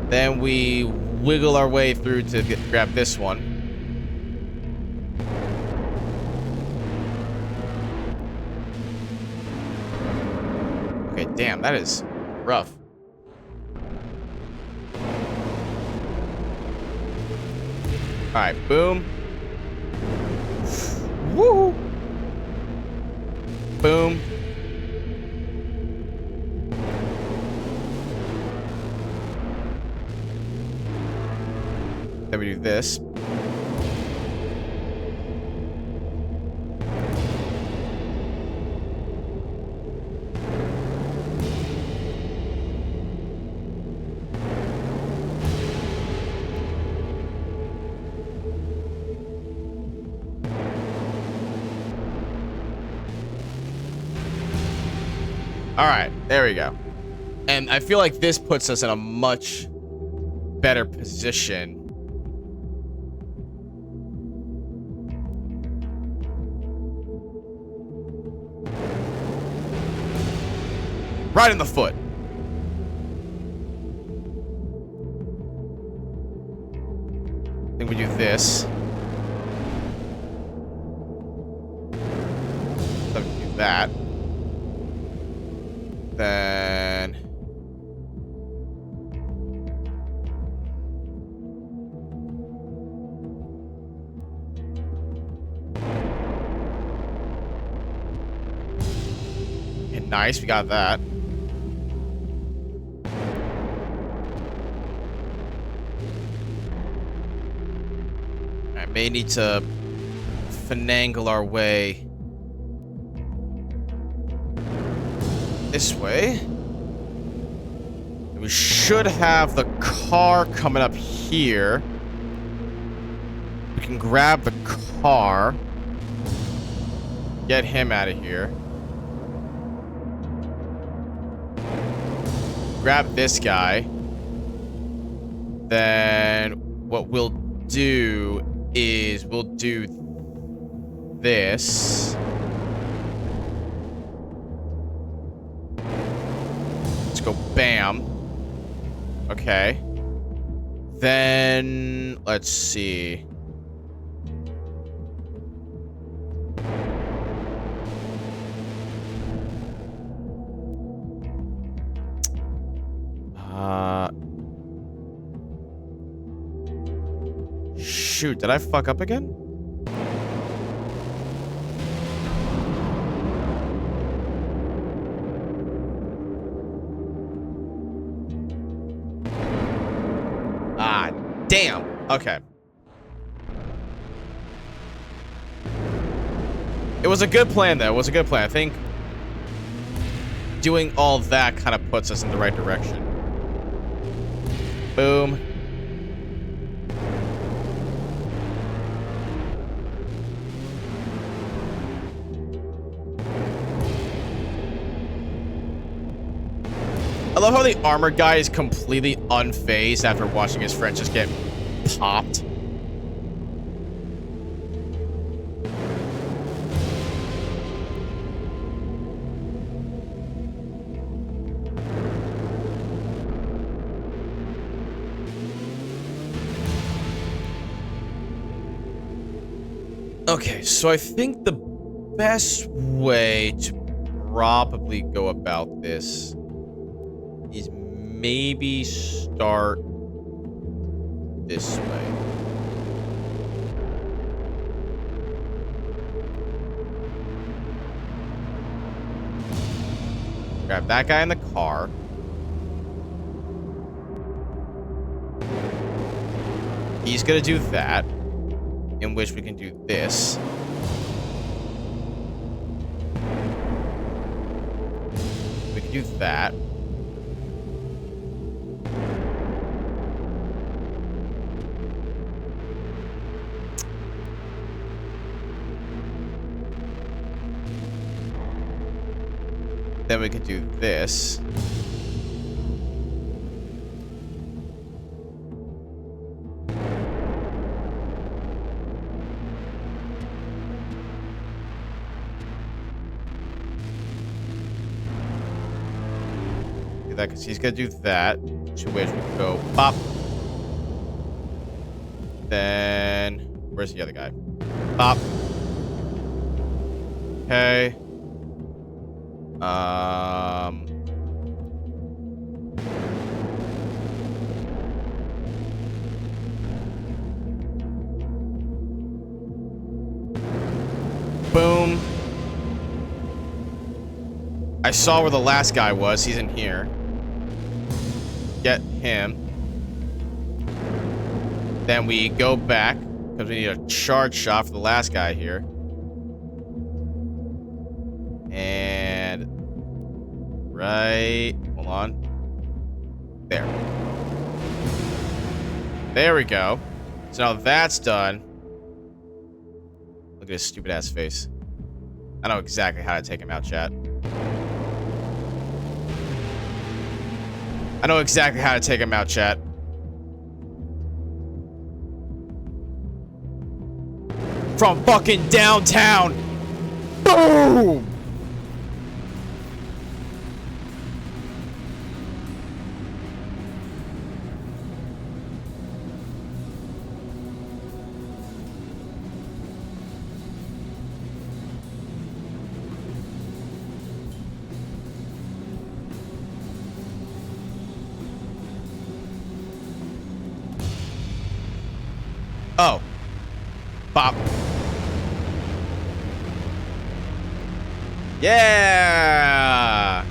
Then we wiggle our way through to grab this one. Okay, damn, that is rough. Alright, boom. Woo! Boom. Then we do this. All right, there we go. And I feel like this puts us in a much better position. Right in the foot. Then we do this. Then we do that. Then... Okay, nice, we got that. I may need to finagle our way this way. We should have the car coming up here. We can grab the car. Get him out of here. Grab this guy. Then what we'll do is we'll do this. Let's go bam. Okay. Then let's see. shoot, did I fuck up again? Ah, damn. Okay. It was a good plan, though. It was a good plan. I think doing all that kind of puts us in the right direction. Boom. I love how the armored guy is completely unfazed after watching his friend just get popped. Okay, so I think the best way to probably go about this is maybe start this way. Grab that guy in the car. He's gonna do that. In which we can do this. We can do that. Then we could do this. Do that because he's gonna do that. To which we can go pop. Then where's the other guy? Pop. Okay. Boom. I saw where the last guy was. He's in here. Get him. Then we go back because we need a charge shot for the last guy here. And right, hold on. There. There we go. So now that's done. Look at his stupid ass face. I know exactly how to take him out, chat. I know exactly how to take him out, chat. From fucking downtown. Boom! Oh. Bop. Yeah.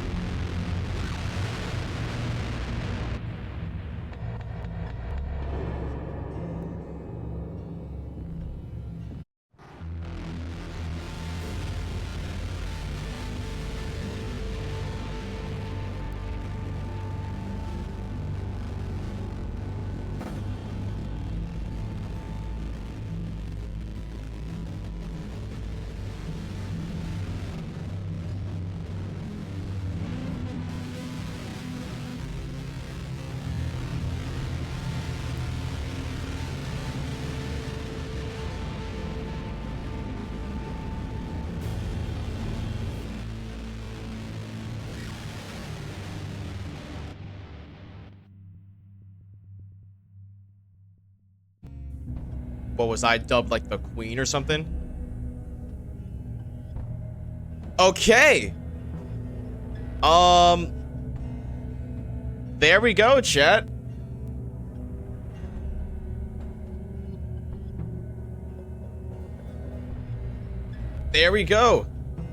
What was I dubbed like the queen or something? Okay. There we go, chat. There we go.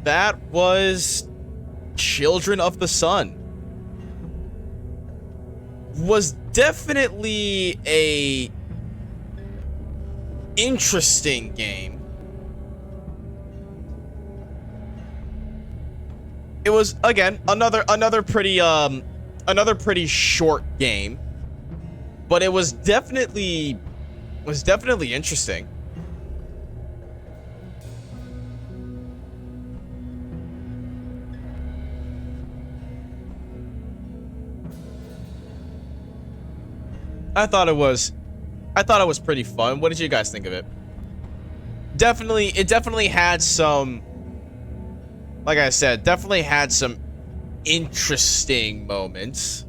That was Children of the Sun. Was definitely a interesting game. It was, again, another pretty short game, but it was definitely interesting. I thought it was pretty fun. What did you guys think of it? It definitely had some, like I said, definitely had some interesting moments.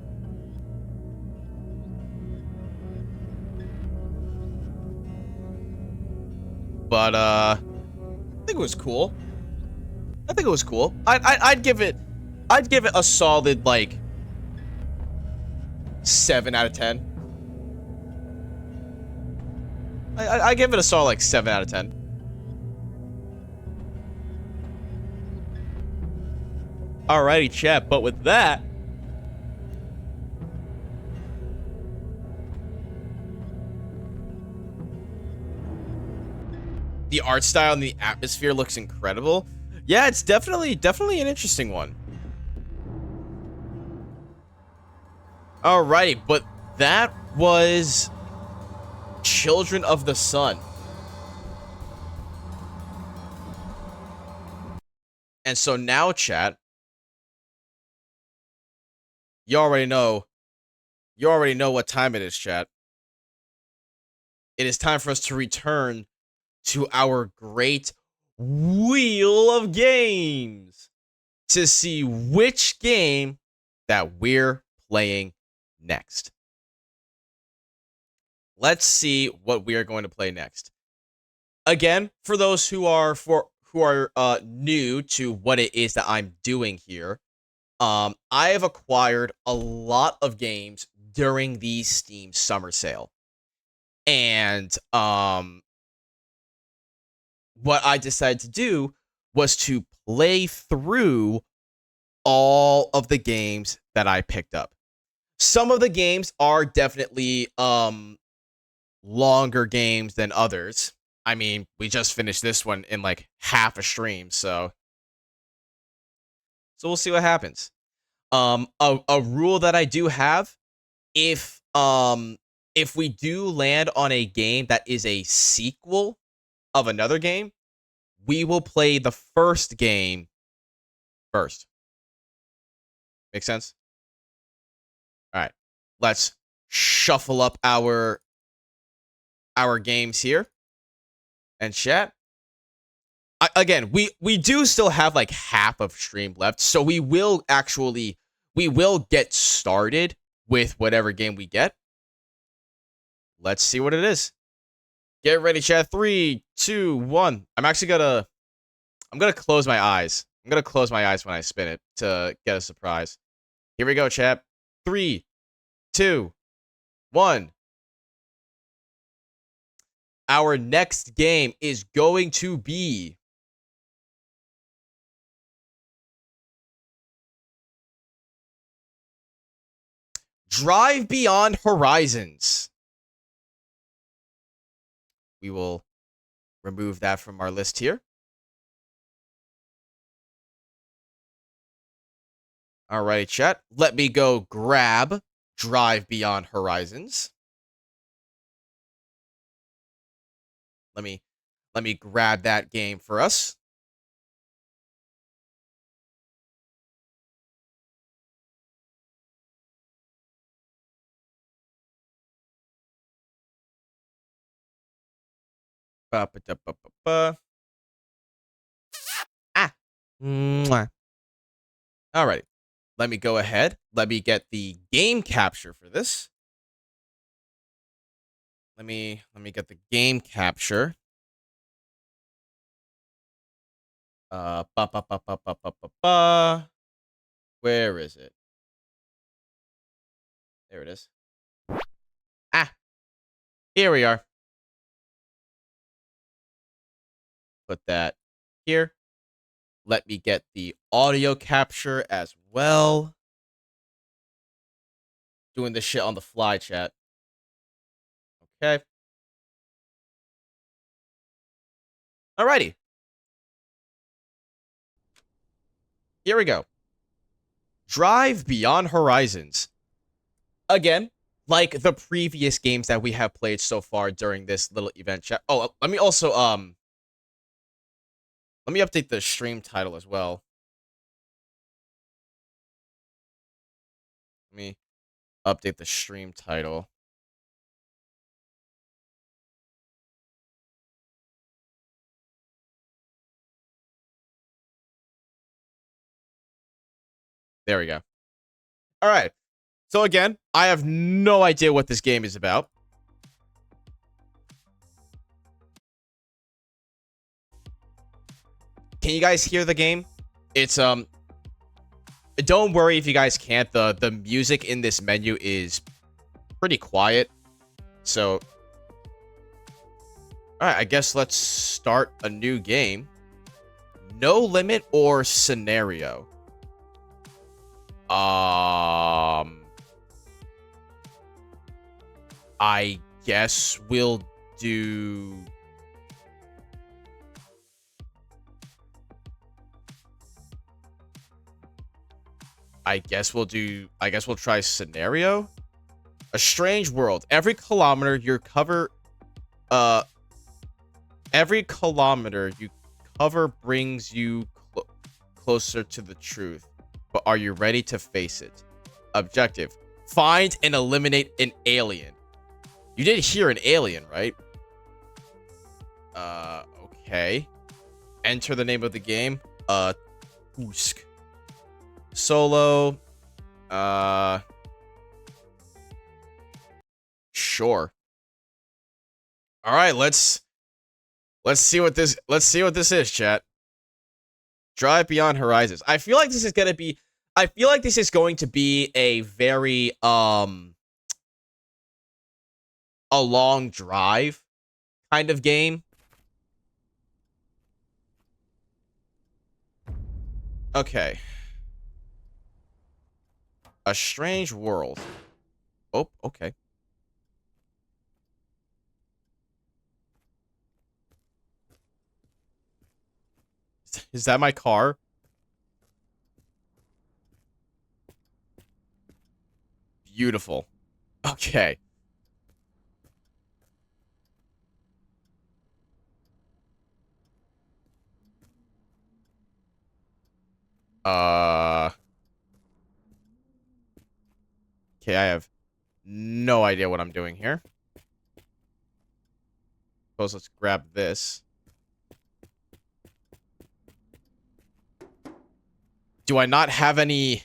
But I think it was cool. I'd give it a solid like 7 out of 10. I give it a solid like 7 out of 10. Alrighty, chat. But with that, the art style and the atmosphere looks incredible. Yeah, it's definitely an interesting one. Alrighty, but that was Children of the Sun. And so now, chat, you already know what time it is, chat. It is time for us to return to our great Wheel of Games to see which game that we're playing next. Let's see what we are going to play next. Again, for those who are new to what it is that I'm doing here, I have acquired a lot of games during the Steam summer sale. And what I decided to do was to play through all of the games that I picked up. Some of the games are definitely longer games than others. I mean, we just finished this one in like half a stream, so we'll see what happens. A rule that I do have, if we do land on a game that is a sequel of another game, we will play the first game first. Make sense? All right. Let's shuffle up our games here. And chat. Again, we do still have like half of stream left, so we will get started with whatever game we get. Let's see what it is. Get ready, chat. 3, 2, 1. I'm gonna close my eyes. I'm gonna close my eyes when I spin it to get a surprise. Here we go, chat. 3, 2, 1. Our next game is going to be Drive Beyond Horizons. We will remove that from our list here. Alrighty, chat. Let me go grab Drive Beyond Horizons. Let me grab that game for us. Ah. Mwah. Alrighty. Let me go ahead. Let me get the game capture for this. Let me get the game capture. Where is it? There it is. Ah, here we are. Put that here. let me get the audio capture as well. Doing this shit on the fly, chat. Okay. Alrighty. Here we go. Drive Beyond Horizons. Again, like the previous games that we have played so far during this little event chat. Oh, let me also let me update the stream title as well. Let me update the stream title. There we go. All right. So again, I have no idea what this game is about. Can you guys hear the game? It's don't worry if you guys can't. The music in this menu is pretty quiet. So all right, I guess let's start a new game. No limit or scenario. I guess we'll do... I guess we'll try scenario. A strange world. Every kilometer you cover brings you closer to the truth. But are you ready to face it? Objective. Find and eliminate an alien. You did hear an alien, right? Okay. Enter the name of the game. Tusk. Solo. Sure. All right, let's see what this is, chat. Drive Beyond Horizons. I feel like this is going to be a very a long drive kind of game. Okay. A strange world. Oh, okay. Is that my car? Beautiful. Okay. Okay, I have no idea what I'm doing here. Suppose let's grab this. Do I not have any...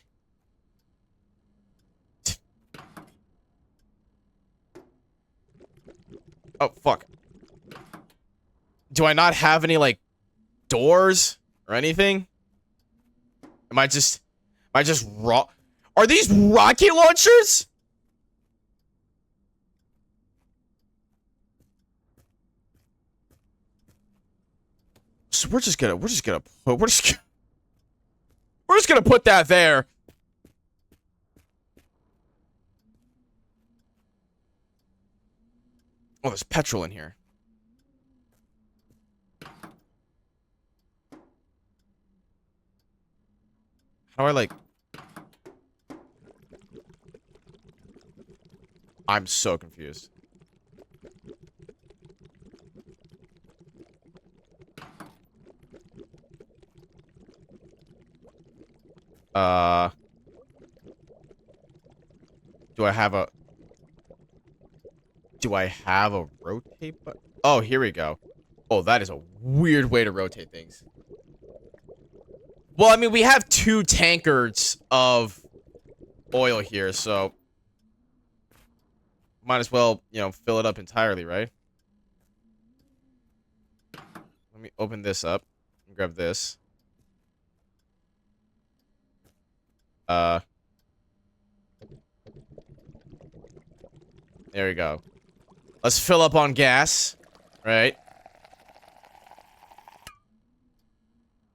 Oh, fuck. Do I not have any, like, doors or anything? Am I just raw? Are these rocket launchers? So we're just gonna put that there. Oh, there's petrol in here. How do I, like... I'm so confused. Do I have a rotate button? Oh, here we go. Oh, that is a weird way to rotate things. Well, I mean, we have 2 tankards of oil here, so might as well, you know, fill it up entirely, right? Let me open this up and grab this. There we go. Let's fill up on gas, right?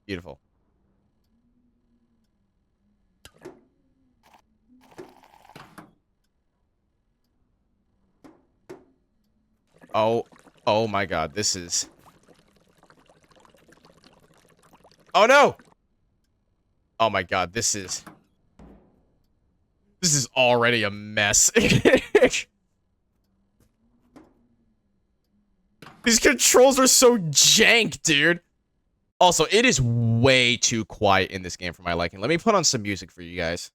Beautiful. Oh, oh my God, this is... Oh no! Oh my God, this is already a mess. These controls are so jank, dude. Also, it is way too quiet in this game for my liking. Let me put on some music for you guys.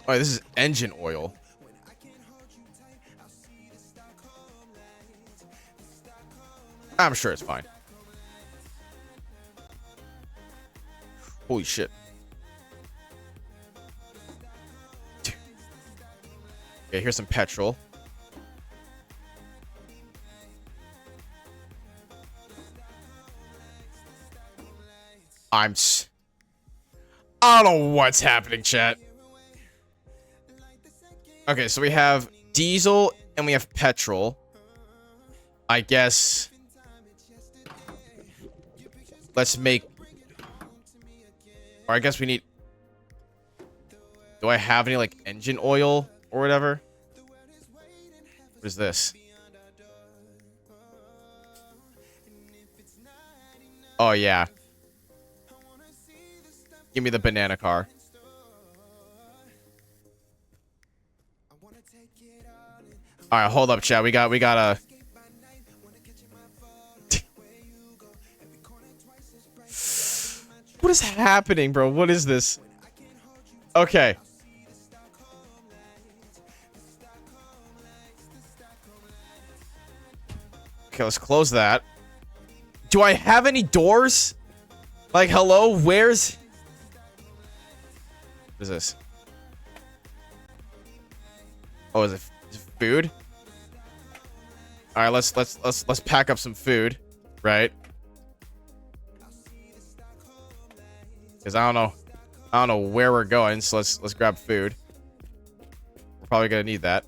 Oh, this is engine oil. I'm sure it's fine. Holy shit. Okay, here's some petrol. I don't know what's happening, chat. Okay, so we have diesel and we have petrol. I guess... Let's make... Or I guess we need... Do I have any, like, engine oil or whatever? What is this? Oh, yeah. Give me the banana car. Alright, hold up, chat. We got a... What is happening, bro? What is this? Okay. Okay, let's close that. Do I have any doors? Like, hello? Where's... What is this? Oh, is it food? All right, let's pack up some food, right? Because I don't know where we're going, so let's grab food. We're probably gonna need that.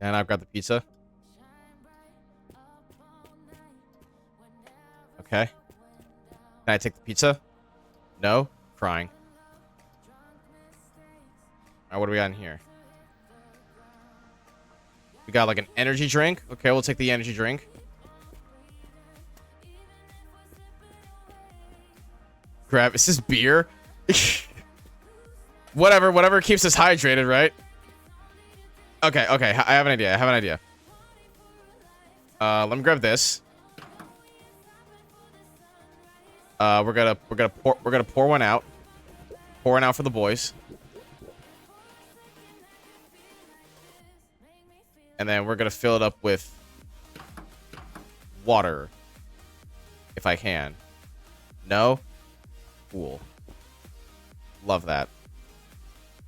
And I've got the pizza. Okay. Can I take the pizza? No? Crying. Alright, what do we got in here? We got like an energy drink. Okay, we'll take the energy drink. Grab. Is this beer? Whatever keeps us hydrated, right? Okay, I have an idea. Let me grab this. We're gonna pour one out. Pour one out for the boys. And then we're gonna fill it up with water. If I can. No? Cool. Love that.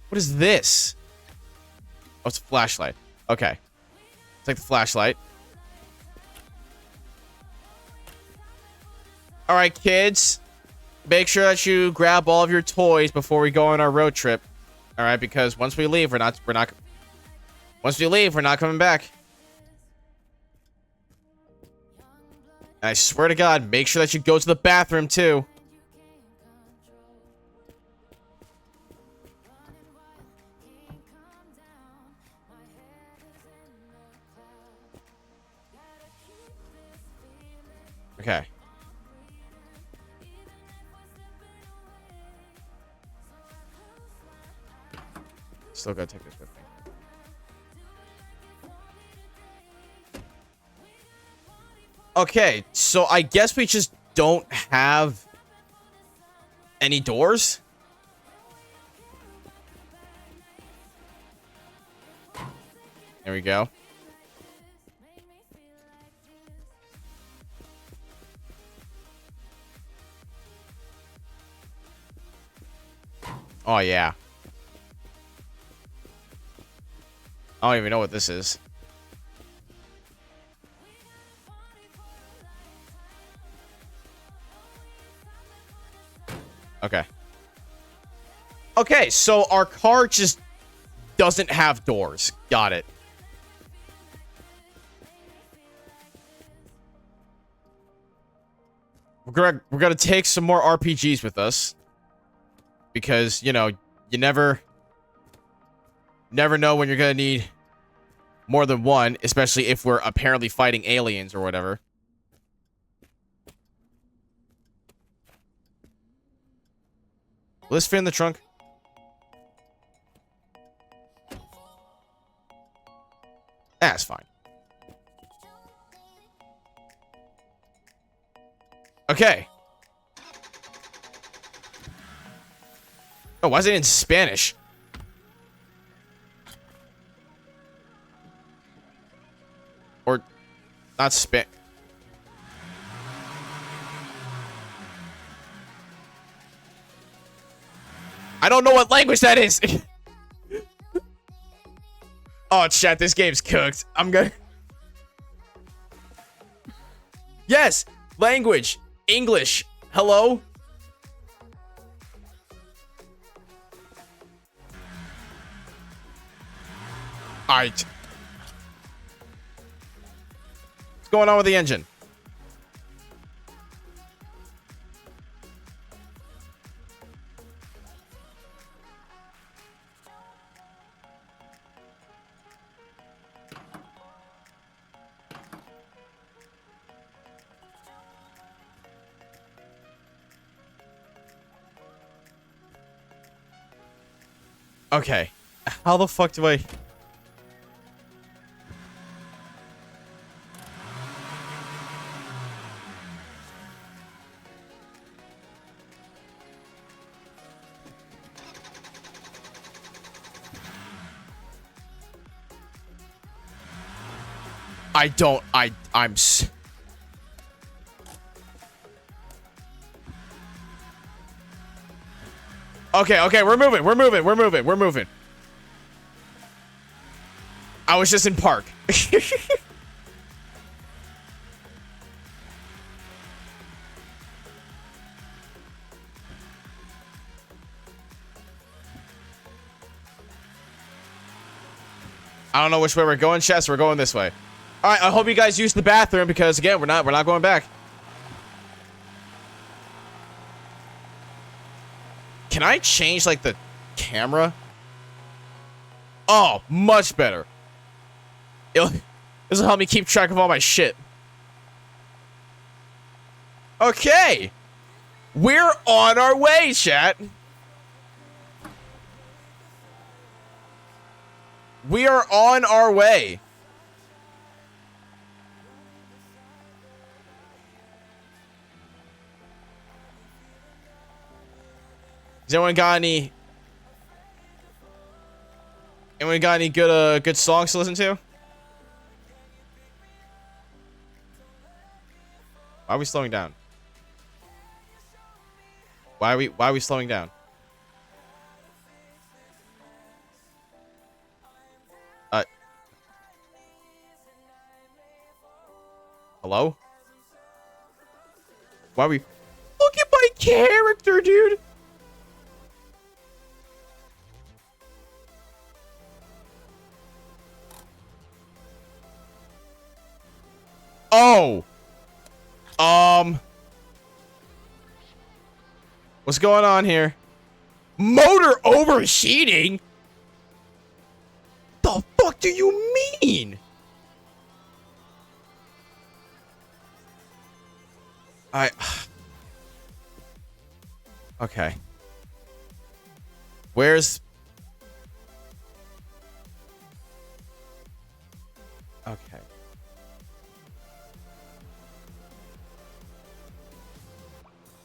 What is this? Oh, it's a flashlight. Okay. Take the flashlight. Alright, kids. Make sure that you grab all of your toys before we go on our road trip. Alright, because once we leave, we're not coming back. And I swear to God, make sure that you go to the bathroom too. Okay. Still gotta take this with me. Okay, so I guess we just don't have any doors? There we go. Oh, yeah. I don't even know what this is. Okay. Okay, so our car just doesn't have doors. Got it. We're gonna take some more RPGs with us. Because, you know, you never know when you're gonna need more than one, especially if we're apparently fighting aliens or whatever. Will this fit in the trunk? That's fine. Okay. Oh, why is it in Spanish? Or not Spanish. I don't know what language that is. Oh, chat, this game's cooked. I'm gonna... Yes! Language. English. Hello? Alright. What's going on with the engine? Okay. How the fuck do I... I'm Okay, we're moving. I was just in park. I don't know which way we're going, Chess. We're going this way. All right, I hope you guys use the bathroom because again, we're not going back. Can I change like the camera? Oh, much better. This will help me keep track of all my shit. Okay. We're on our way, chat. We are on our way. Has anyone got any good songs to listen to? Why are we slowing down? Why are we slowing down? Hello? Why are we... Look at my character, dude! Oh! What's going on here? Motor overheating? The fuck do you mean? Okay. Where's... Okay.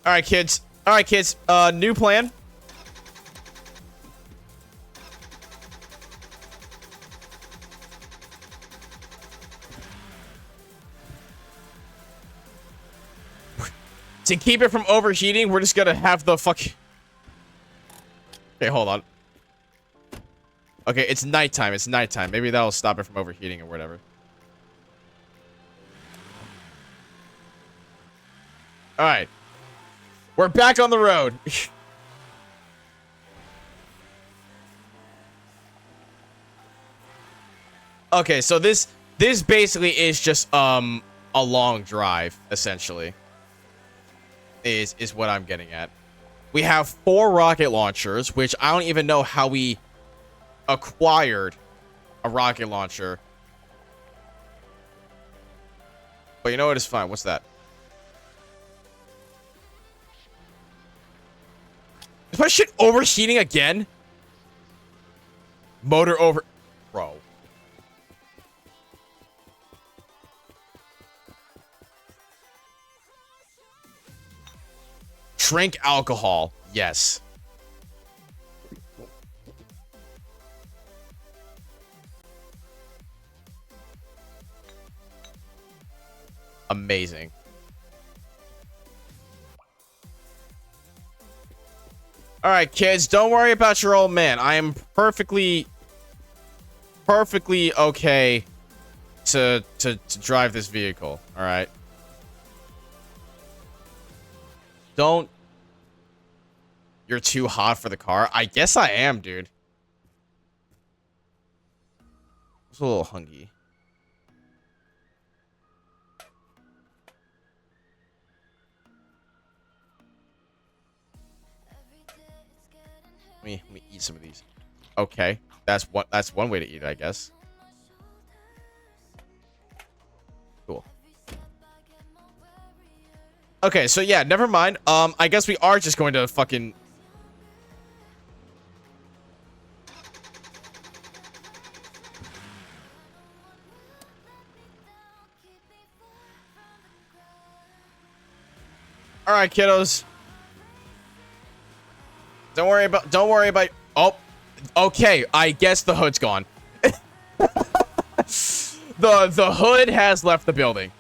Alright, kids. Alright, kids. New plan. To keep it from overheating, we're just gonna have the fuck... Okay, hold on. Okay, it's nighttime. It's nighttime. Maybe that'll stop it from overheating or whatever. Alright. We're back on the road. Okay, so this basically is just a long drive, essentially. Is what I'm getting at. We have 4 rocket launchers, which I don't even know how we acquired a rocket launcher. But you know what? It's fine. What's that? Is my shit overheating again? Motor over... Bro. Drink alcohol. Yes. Amazing. All right, kids, don't worry about your old man. I am perfectly okay to drive this vehicle. All right. Don't. You're too hot for the car. I guess I am, dude. It's a little hungry. Let me eat some of these. Okay, that's one way to eat it, I guess. Cool. Okay, so yeah, never mind. I guess we are just going to fucking... All right, kiddos. Don't worry about. Oh, okay. I guess the hood's gone. The hood has left the building.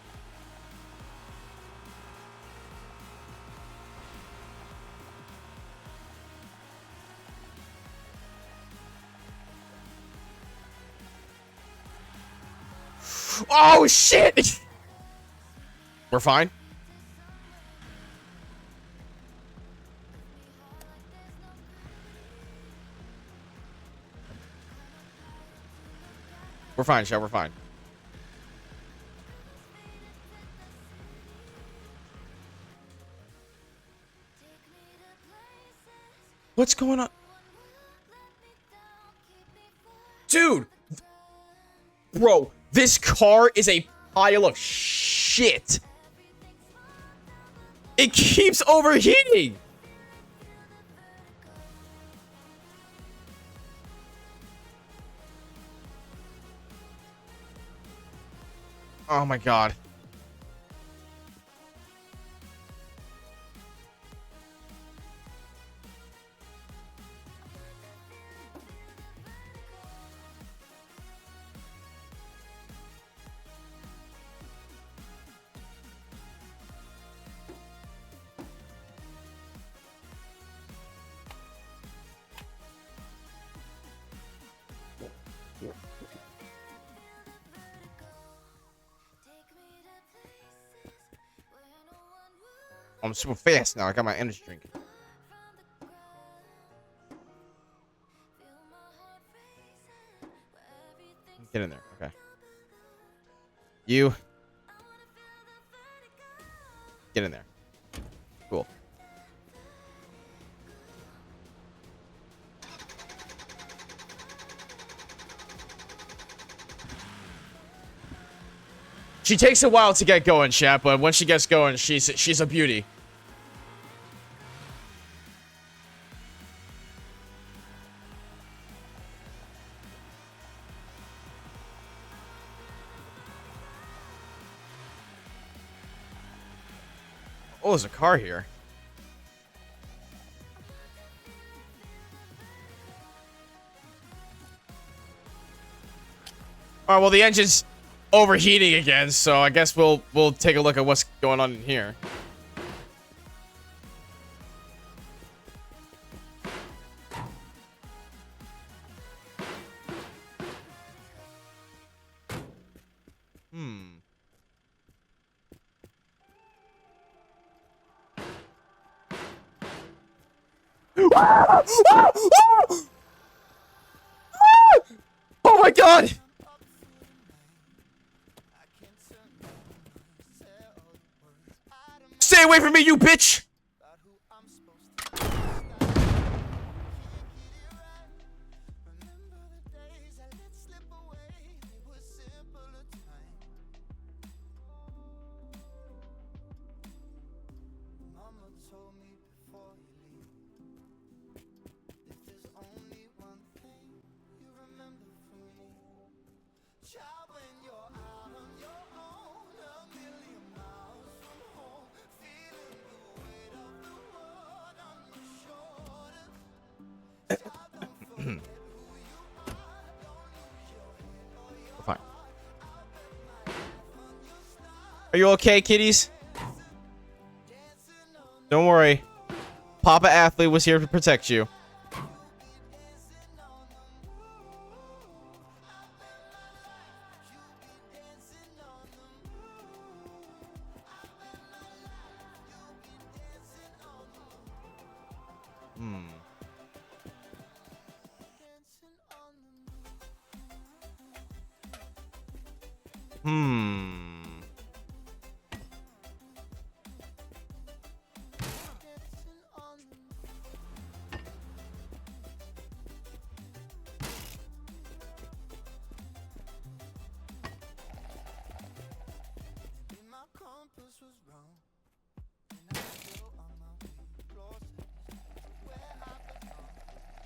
Oh shit! We're fine. We're fine, Shell. We're fine. What's going on? Dude! Bro, this car is a pile of shit. It keeps overheating. Oh my god. I'm super fast now. I got my energy drink. Get in there. Okay. You. Get in there. Cool. She takes a while to get going, chat, but when she gets going, she's a beauty. Oh, there's a car here. All right, well, the engine's overheating again, so I guess we'll take a look at what's going on in here. Oh my god! Stay away from me, you bitch! We're fine. Are you okay, kitties? Don't worry. Papa Athlete was here to protect you.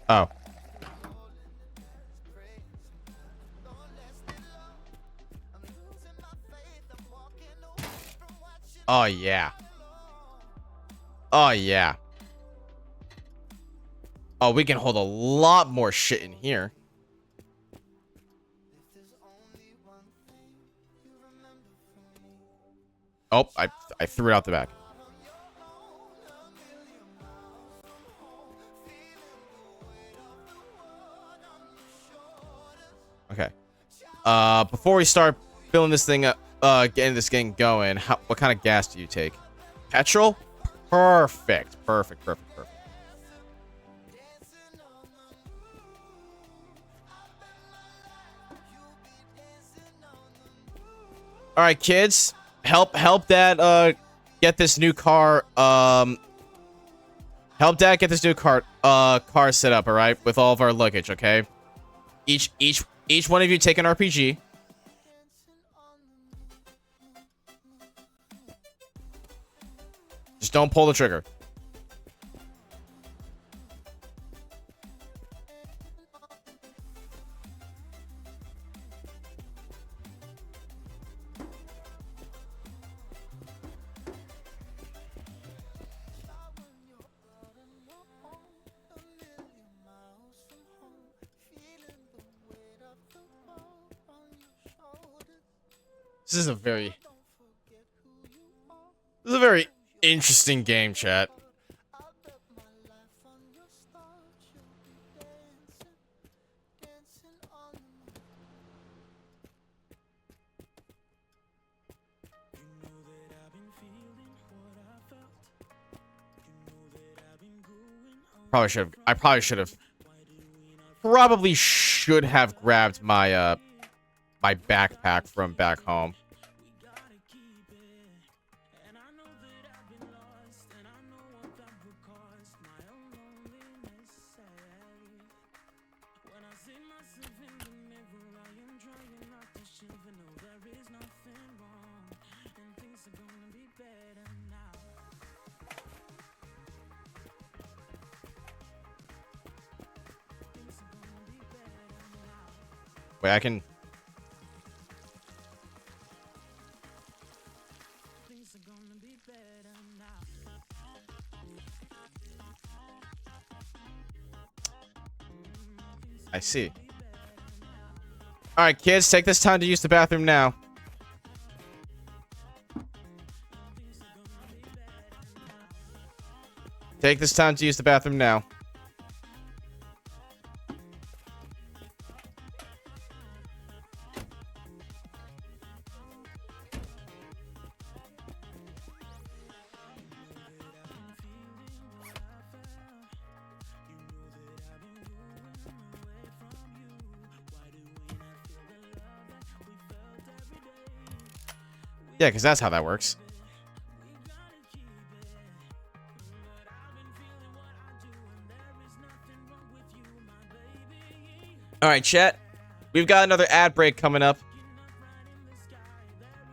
Oh. Oh, yeah. Oh, yeah. Oh, we can hold a lot more shit in here. Oh, I threw it out the back. Okay. Before we start filling this thing up, getting this thing going, what kind of gas do you take? Petrol? Perfect. Perfect. Perfect. Perfect. All right, kids, help Dad get this new car help Dad get this new car set up, all right, with all of our luggage, okay? Each one of you take an RPG. Just don't pull the trigger. This is a very interesting game, chat. I probably should have grabbed my my backpack from back home. Wait, I can... I see. Alright, kids, take this time to use the bathroom now. Take this time to use the bathroom now. Yeah, because that's how that works. All right, chat. We've got another ad break coming up.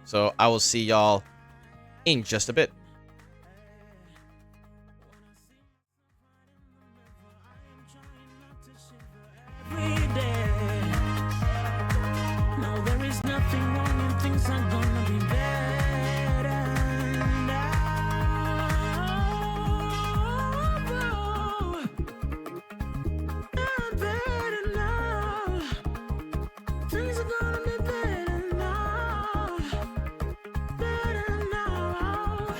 So I will see y'all in just a bit. No, there is nothing wrong and things are gonna be better now. Better now. Things are gonna be better now. Better now.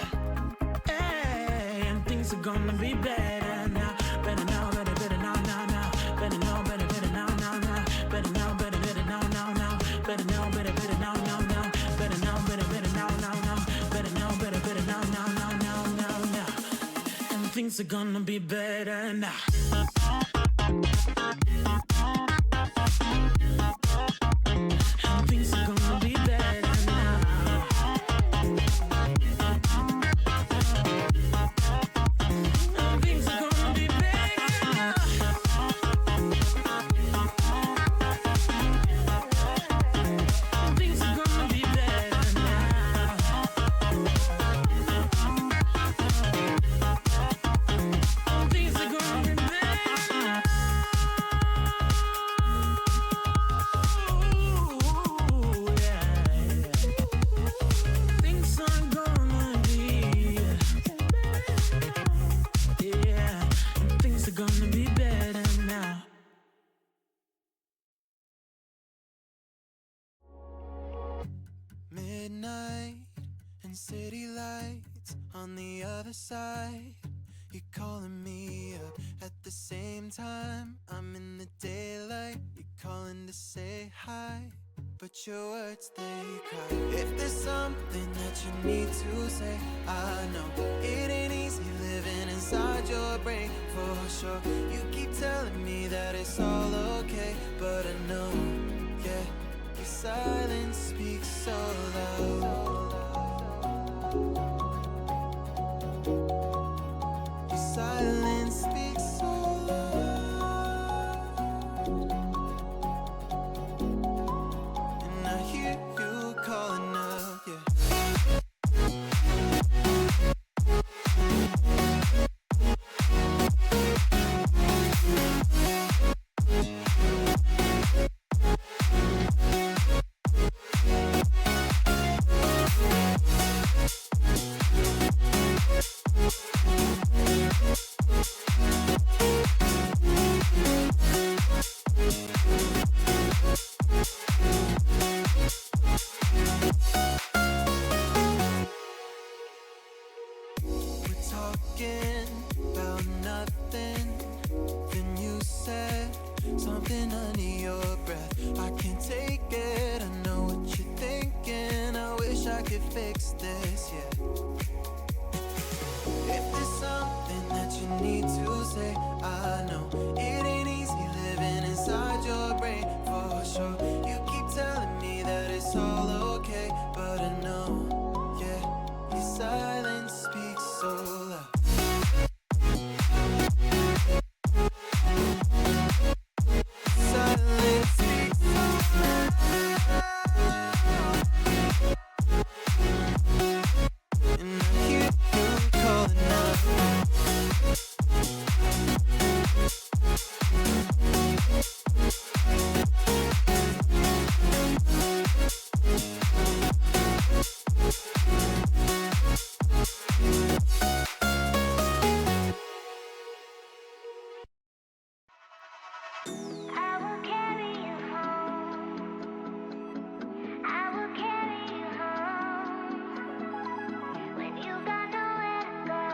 Hey, and things are gonna be better now. Better now, better now, now. Better now, better now, now. Better now, better now, now. Better now, better now, now. Better now, better now, now. Better now, better now, now. And things are gonna be better now. And things are gonna be better now. And things are gonna be better now. Things are gonna be better now. Things are gonna be better. Ooh, yeah. Things are gonna be, yeah. Things are gonna be better now. Midnight and city lights on the other side. You're calling me up at the same time. I'm in the daylight. You're calling to say hi, but your words they cry. If there's something that you need to say, I know it ain't easy living inside your brain for sure. You keep telling me that it's all okay, but I know, yeah, your silence speaks so loud. Your silence speaks so loud. And I hear you calling out, yeah. We're talking about nothing. Then you said something under your breath. I can't take it. I know what you're thinking. I wish I could fix this, yeah. If there's something that you need to say, I know it ain't easy living inside your brain for sure. You keep telling me that it's all okay, but I know, yeah, your silence speaks so loud. Silence speaks so loud. And I hear you calling out. I will carry you home. I will carry you home. When you got nowhere to go,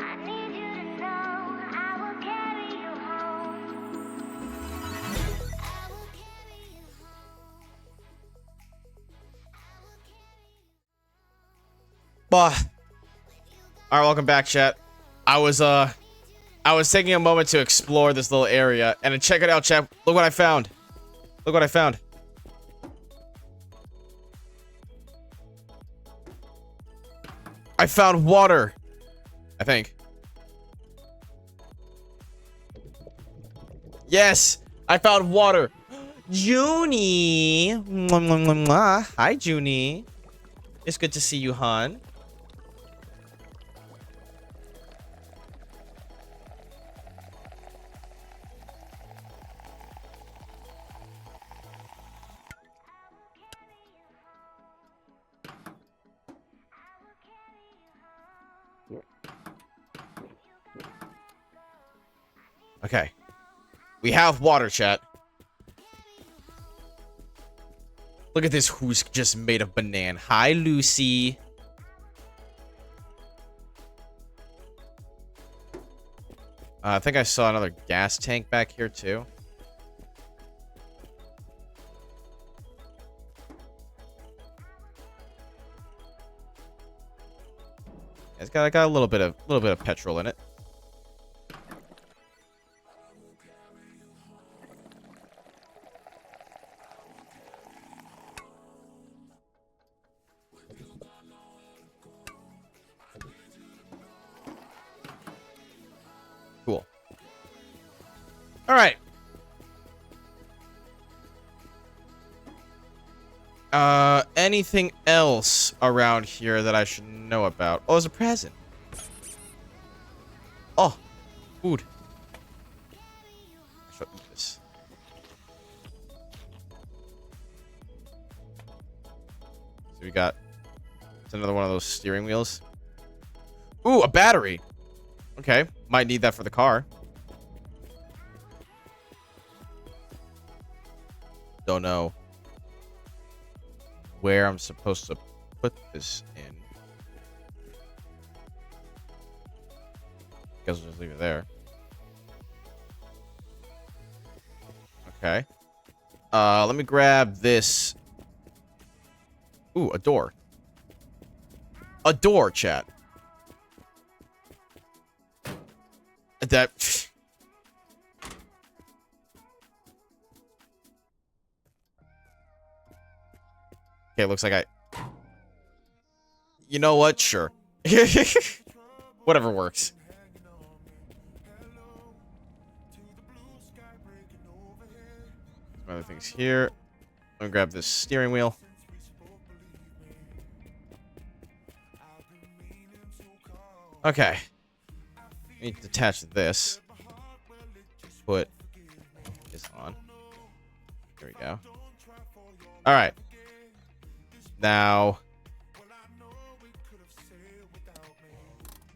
I need you to know I will carry you home. I will carry you home. Bah. All right, welcome back, chat. I was taking a moment to explore this little area, and check it out, chat. Look what I found. Look what I found. I found water. I think. Yes, I found water. Junie. Mwah, mwah, mwah, mwah. Hi, Junie. It's good to see you, hon. Okay. We have water, chat. Look at this who's just made of banana. Hi, Lucy. I think I saw another gas tank back here, too. It's got a little bit of petrol in it. Cool. All right. Anything else around here that I should know about? Oh, there's a present. Oh, food. I should eat this. So we got, it's another one of those steering wheels. Ooh, a battery. Okay, might need that for the car. Don't know where I'm supposed to put this in. Guess I'll just leave it there. Okay. Let me grab this. Ooh, a door. A door, chat. That. Okay, looks like I. You know what? Sure. Whatever works. Some other things here. Let me grab this steering wheel. Okay. Need to detach this. Put this on. There we go. All right. Now,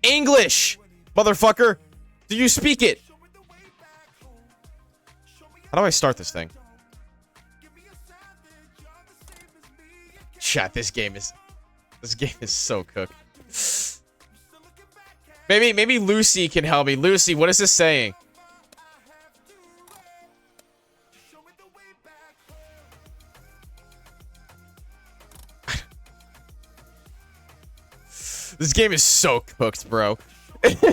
English, motherfucker. Do you speak it? How do I start this thing? Chat, this game is so cooked. Maybe Lucy can help me. Lucy, what is this saying? This game is so cooked, bro. I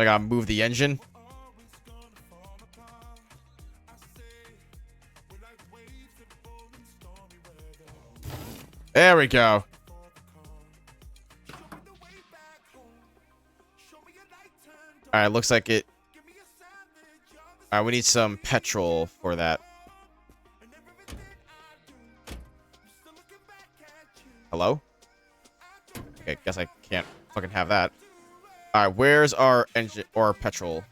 gotta move the engine. There we go. Alright, looks like it. Alright, we need some petrol for that. Hello? Okay, guess I can't fucking have that. Alright, where's our engine or petrol?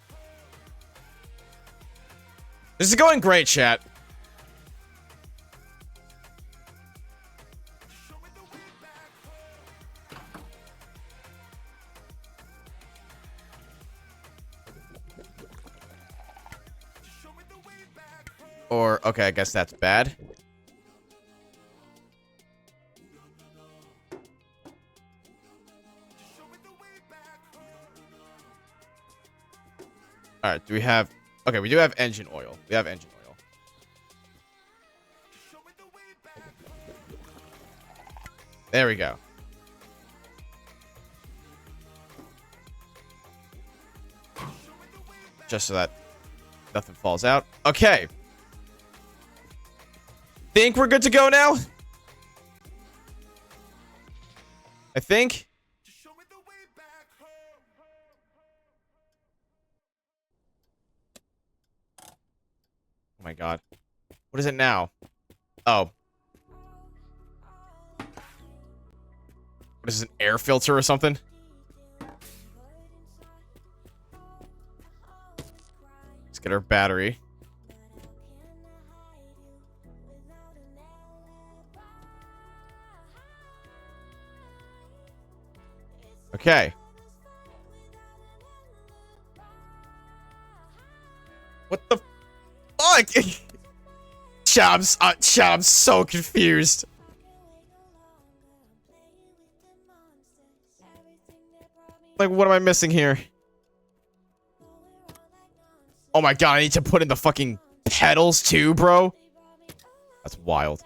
This is going great, chat. Or, okay, I guess that's bad. Alright, do we have... Okay, we do have engine oil. We have engine oil. There we go. Just so that nothing falls out. Okay. Think we're good to go now? I think. Oh my god. What is it now? Oh. What is this, an air filter or something? Let's get our battery. Okay. What the fuck? Chat, I'm so confused. Like, what am I missing here? Oh my god, I need to put in the fucking pedals too, bro. That's wild.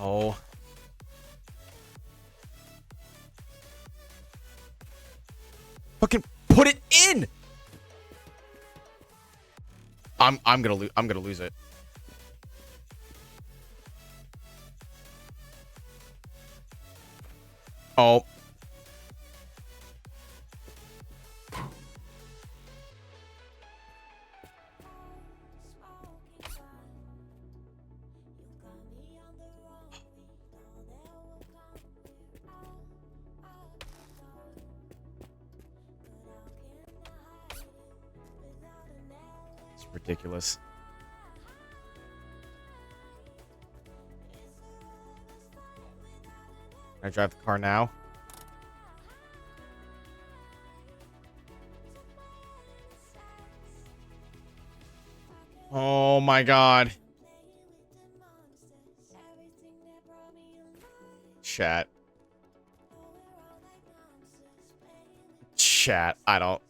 Oh. Fucking put it in. I'm gonna lose it. Oh. It's ridiculous. Can I drive the car now? Oh my god. Chat. Chat. I don't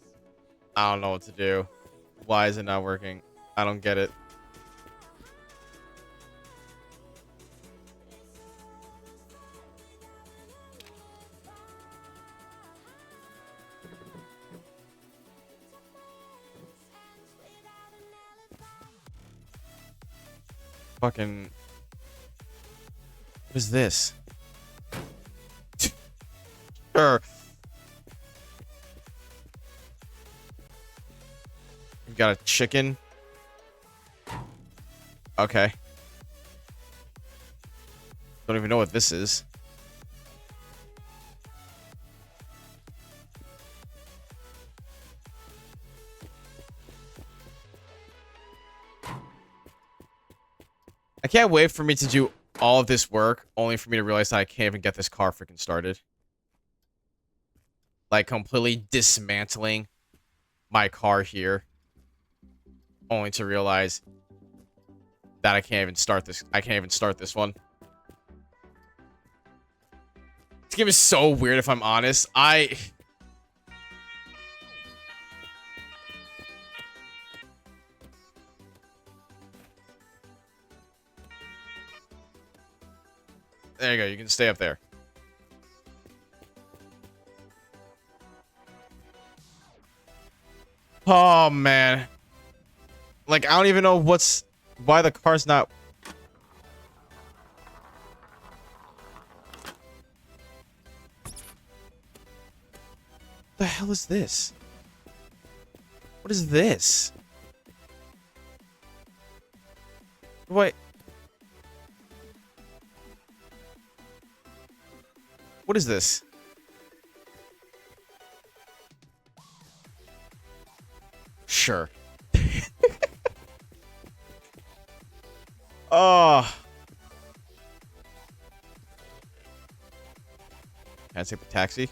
know what to do. Why is it not working? I don't get it. Fucking... What is this? Sure. We've got a chicken. Okay. Don't even know what this is. I can't wait for me to do all of this work, only for me to realize that I can't even get this car freaking started. Like, completely dismantling my car here. Only to realize that I can't even start this. I can't even start this one. This game is so weird, if I'm honest. There you go. You can stay up there. Oh, man. Like, I don't even know why the car's not... What the hell is this? What is this? Wait. What is this? Sure. Oh. Can I take the taxi?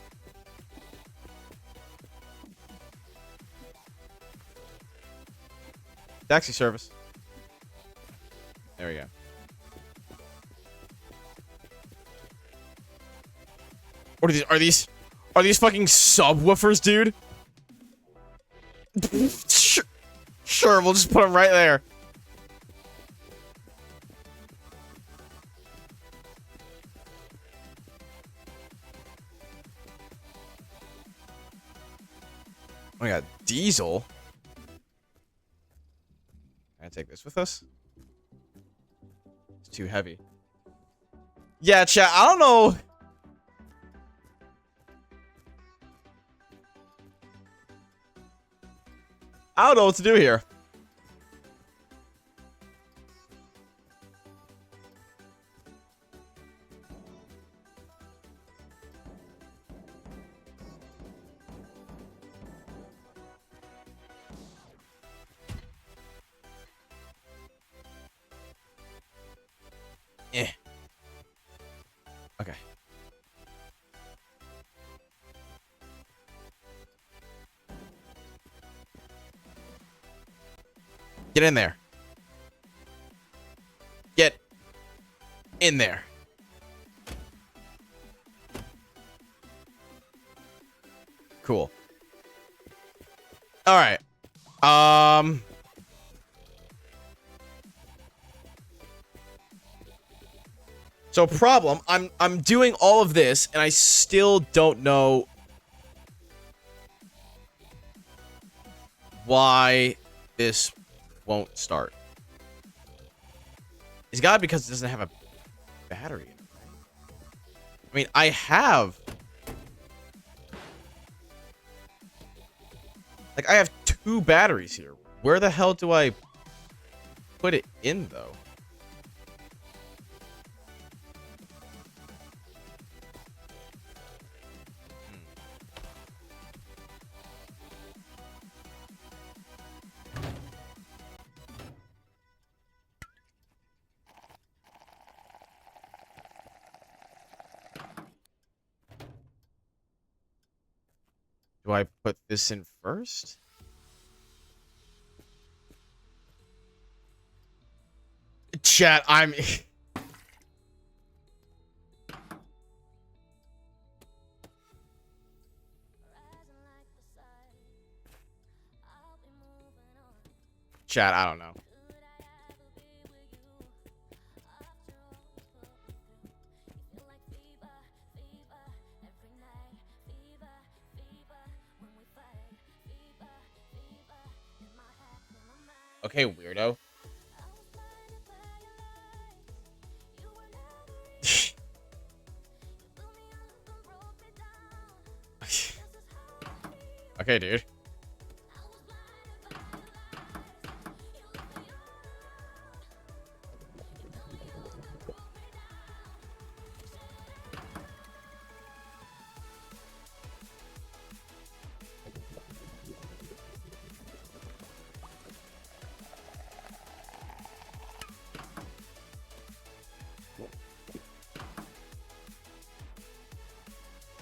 Taxi service. There we go. What are these fucking subwoofers, dude? Sure, we'll just put them right there. Oh my god, diesel. Can I take this with us? It's too heavy. Yeah, chat, I don't know. I don't know what to do here. Eh. Okay. Get in there. Get in there. Cool. All right. So problem, I'm doing all of this and I still don't know why this won't start. It's gotta be because it doesn't have a battery in it, right? I mean, I have like I have 2 batteries here. Where the hell do I put it in though? Do I put this in first? Chat, I'm... Chat, I don't know. Okay, weirdo. Okay, dude.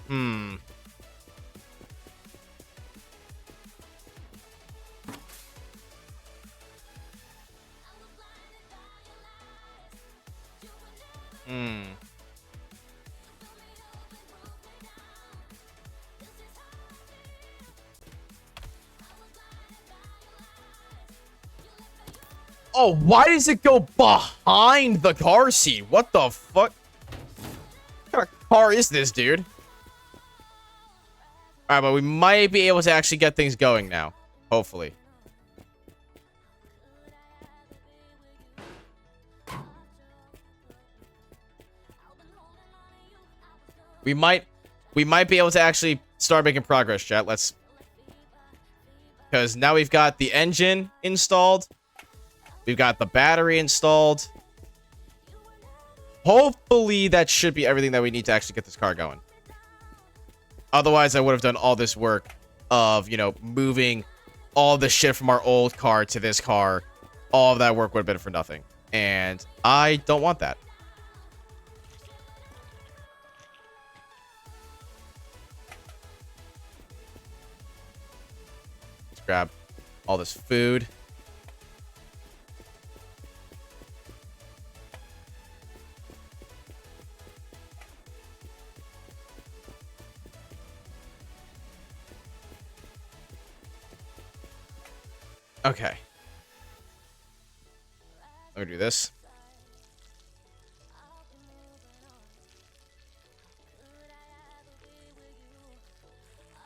Hmm. Hmm. Oh, why does it go behind the car seat? What the fuck? What kind of car is this, dude? Alright, but we might be able to actually get things going now. Hopefully. We might be able to actually start making progress, chat. Let's... Because now we've got the engine installed. We've got the battery installed. Hopefully that should be everything that we need to actually get this car going. Otherwise, I would have done all this work of, you know, moving all the shit from our old car to this car. All of that work would have been for nothing. And I don't want that. Let's grab all this food. Okay. Let me do this.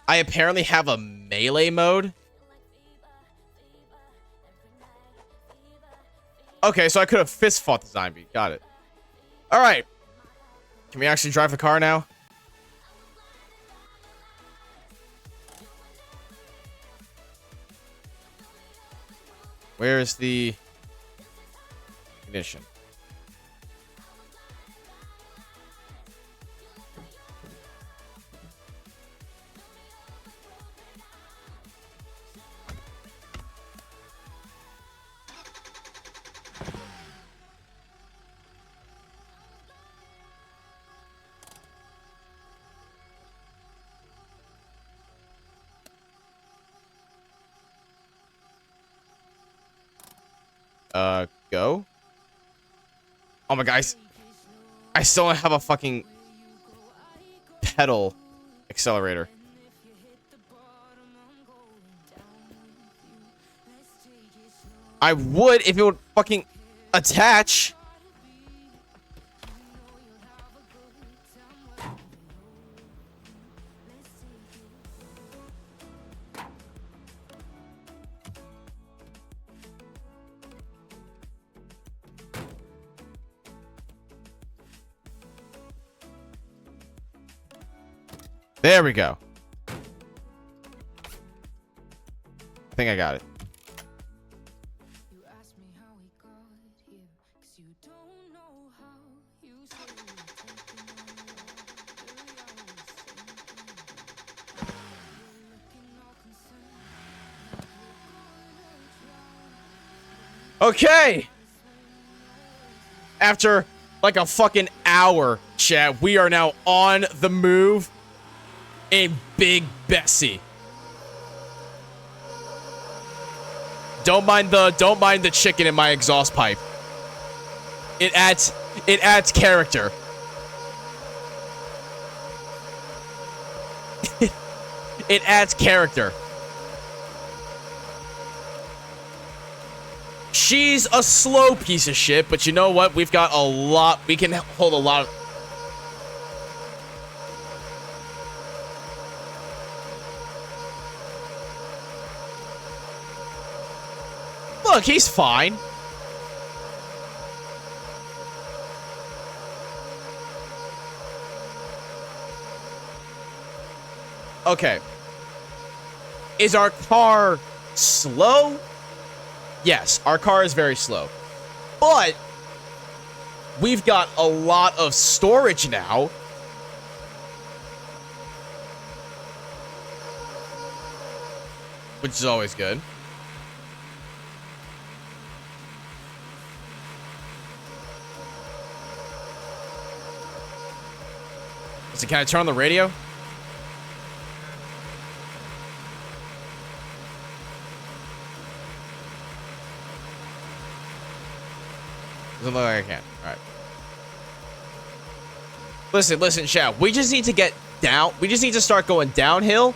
I apparently have a melee mode. Okay, so I could have fist fought the zombie. Got it. All right. Can we actually drive the car now? Where's the ignition? Go? Oh my guys. I still don't have a fucking pedal accelerator. I would if it would fucking attach. There we go. I think I got it. You ask me how we got here, 'cause you don't know how. You say you're taking on you're looking all concerned. Okay. After like a fucking hour, chat, we are now on the move in Big Bessie. Don't mind the chicken in my exhaust pipe. It adds character. It adds character. She's a slow piece of shit, but you know what? We've got a lot. We can hold a lot of... Look, he's fine. Okay. Is our car slow? Yes, our car is very slow. But we've got a lot of storage now. Which is always good. So can I turn on the radio? Doesn't look like I can. All right. Listen, chat. We just need to get down. We just need to start going downhill.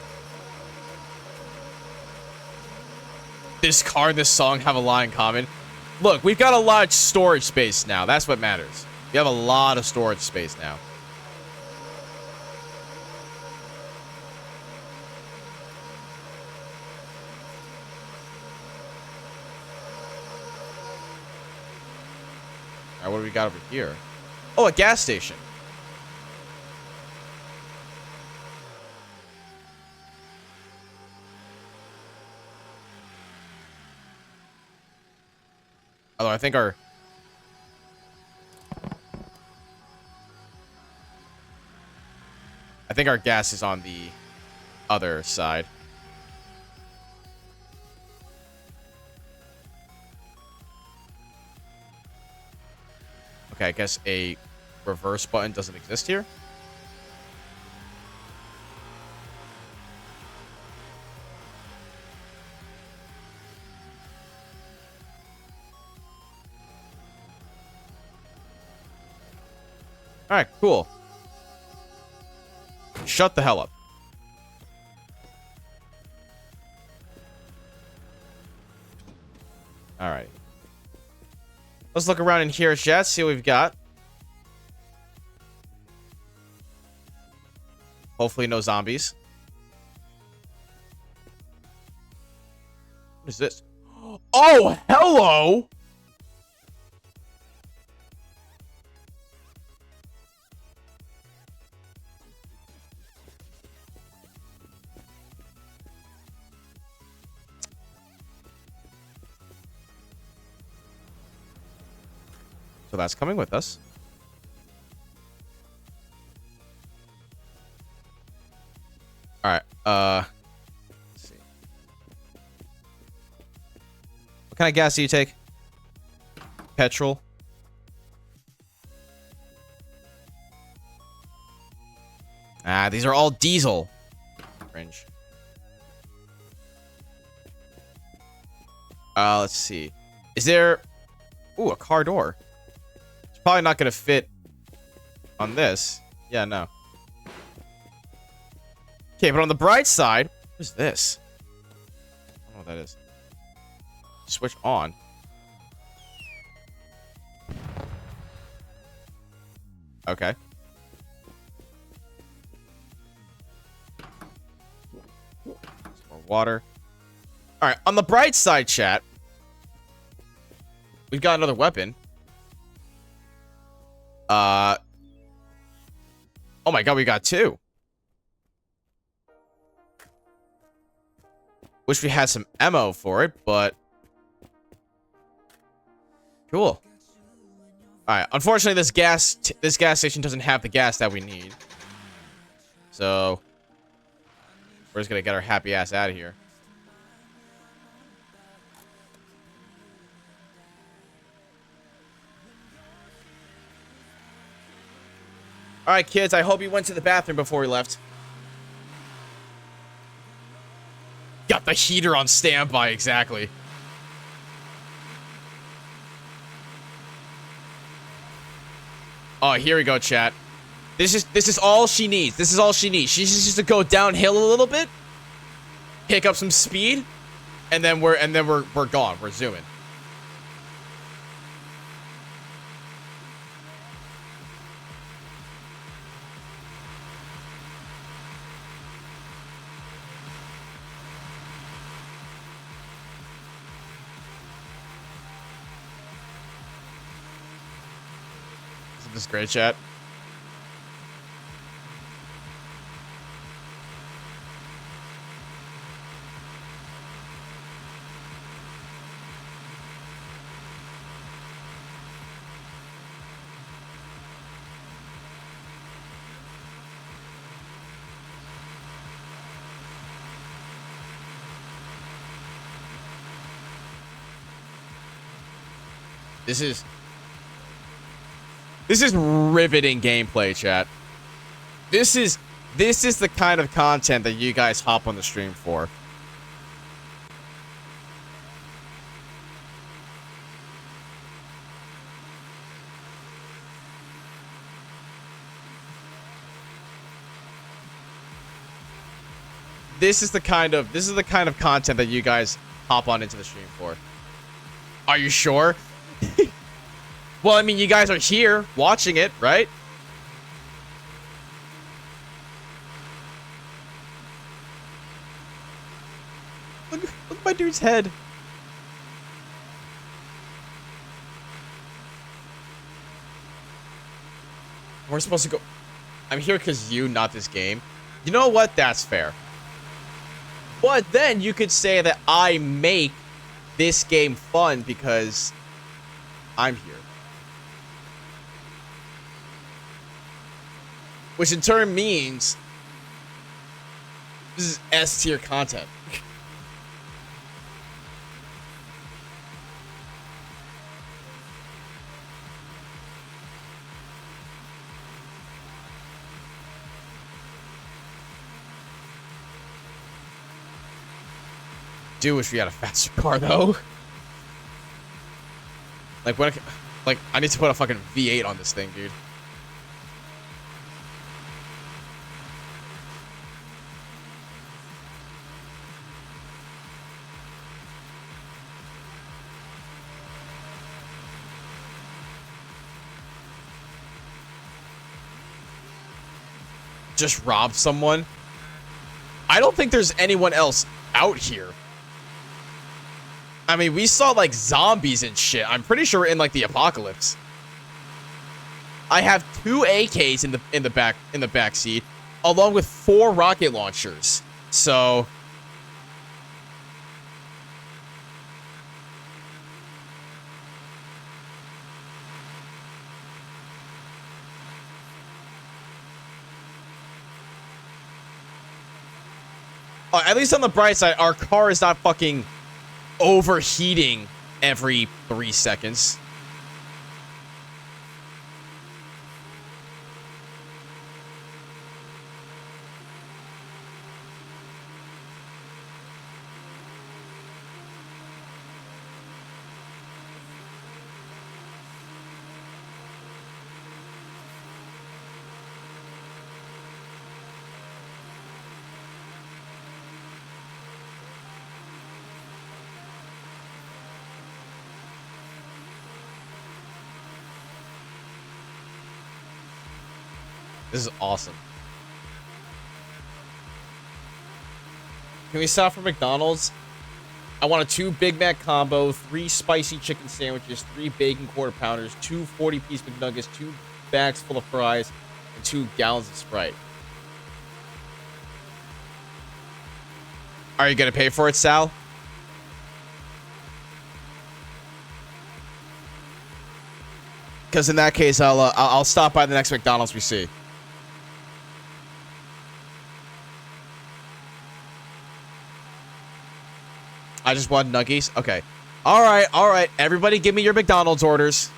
This car and this song have a lot in common. Look, we've got a lot of storage space now. That's what matters. We have a lot of storage space now. All right, what do we got over here? Oh, a gas station. Although I think our gas is on the other side. Okay, I guess a reverse button doesn't exist here. All right, cool. Shut the hell up. Let's look around in here, chat. See what we've got. Hopefully no zombies. What is this? Oh, hello! So that's coming with us. All right. Let's see. What kind of gas do you take? Petrol. Ah, these are all diesel. Cringe. Let's see. Is there... Ooh, a car door. It's probably not going to fit on this. Yeah, no. Okay, but on the bright side... What is this? I don't know what that is. Switch on. Okay. Some more water. All right, on the bright side, chat, we've got another weapon. Oh my god, we got two. Wish we had some ammo for it, but cool. All right, unfortunately, this gas station doesn't have the gas that we need, so we're just gonna get our happy ass out of here. All right, kids, I hope you went to the bathroom before we left. Got the heater on standby, exactly. Oh, here we go, chat. This is all she needs. This is all she needs. She just needs to go downhill a little bit, pick up some speed, and then we're gone. We're zooming. This is great, chat. This is riveting gameplay, chat. This is the kind of content that you guys hop on the stream for. This is the kind of content that you guys hop on into the stream for. Are you sure? Well, I mean, you guys are here watching it, right? Look at my dude's head. We're supposed to go... I'm here because you, not this game. You know what? That's fair. But then you could say that I make this game fun because I'm here. Which in turn means this is S tier content. Do wish we had a faster car though. Like I need to put a fucking V8 on this thing, dude. just rob someone. I don't think there's anyone else out here. I mean, we saw like zombies and shit. I'm pretty sure we're in like the apocalypse. I have 2 AKs in the back seat, along with 4 rocket launchers. So at least on the bright side, our car is not fucking overheating every 3 seconds. This is awesome. Can we stop for McDonald's? I want a 2 Big Mac combo, 3 spicy chicken sandwiches, 3 bacon quarter pounders, 2 40-piece McNuggets, 2 bags full of fries, and 2 gallons of Sprite. Are you gonna pay for it, Sal? Because in that case, I'll stop by the next McDonald's we see. I just want nuggies. Okay. All right. All right. Everybody give me your McDonald's orders.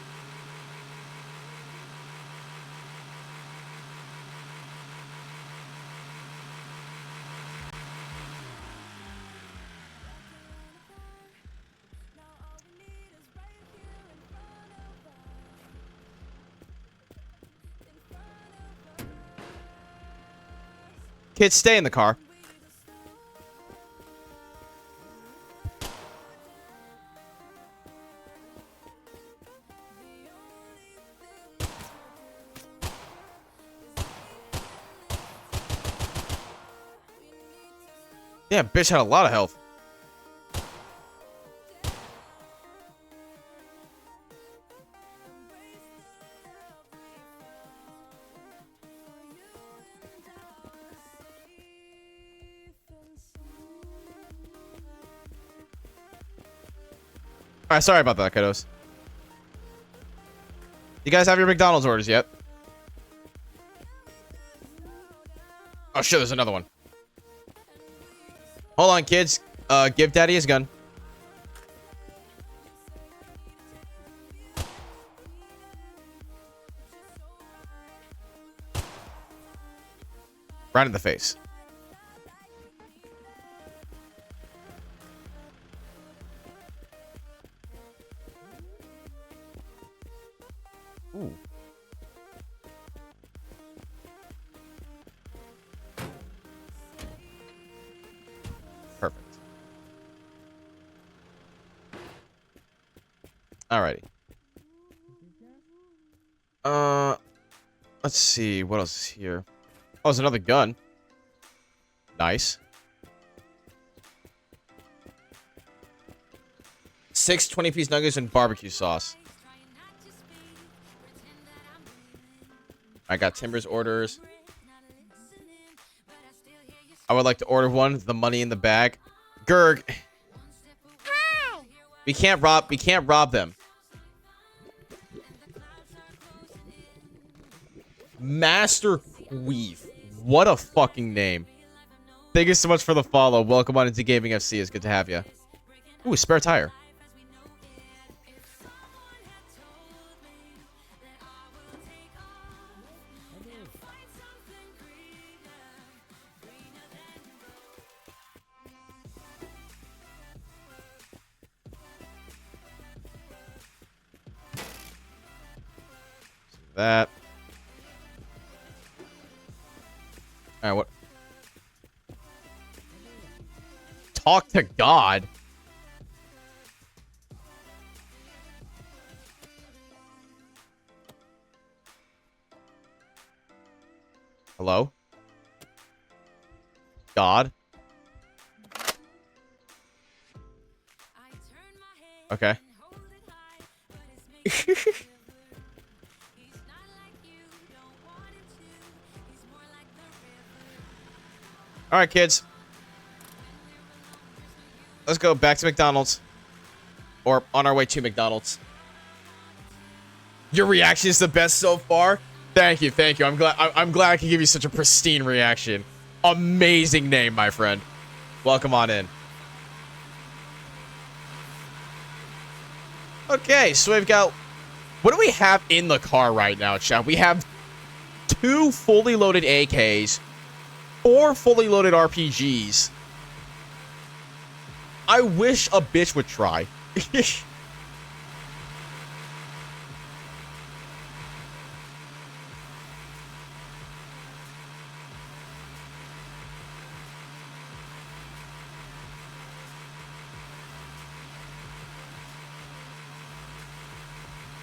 Kids, stay in the car. Yeah, bitch had a lot of health. Alright, sorry about that, kiddos. You guys have your McDonald's orders yet? Oh shit, there's another one. Hold on, kids. Give Daddy his gun. Right in the face. Ooh. Perfect. Alrighty. Let's see. What else is here? Oh, there's another gun. Nice. 6 20-piece nuggets and barbecue sauce. I got Timber's orders. I would like to order one. The money in the bag. Gerg. Hi. We can't rob them. Master Queef. What a fucking name. Thank you so much for the follow. Welcome on into Gaming FC. It's good to have you. Ooh, spare tire. That. All right, what? Talk to God. Hello? God. Okay. All right, kids. Let's go back to McDonald's. Or on our way to McDonald's. Your reaction is the best so far. Thank you, thank you. I'm glad I can give you such a pristine reaction. Amazing name, my friend. Welcome on in. Okay, so we've got... What do we have in the car right now, chat? We have 2 fully loaded AKs, 4 fully loaded RPGs. I wish a bitch would try.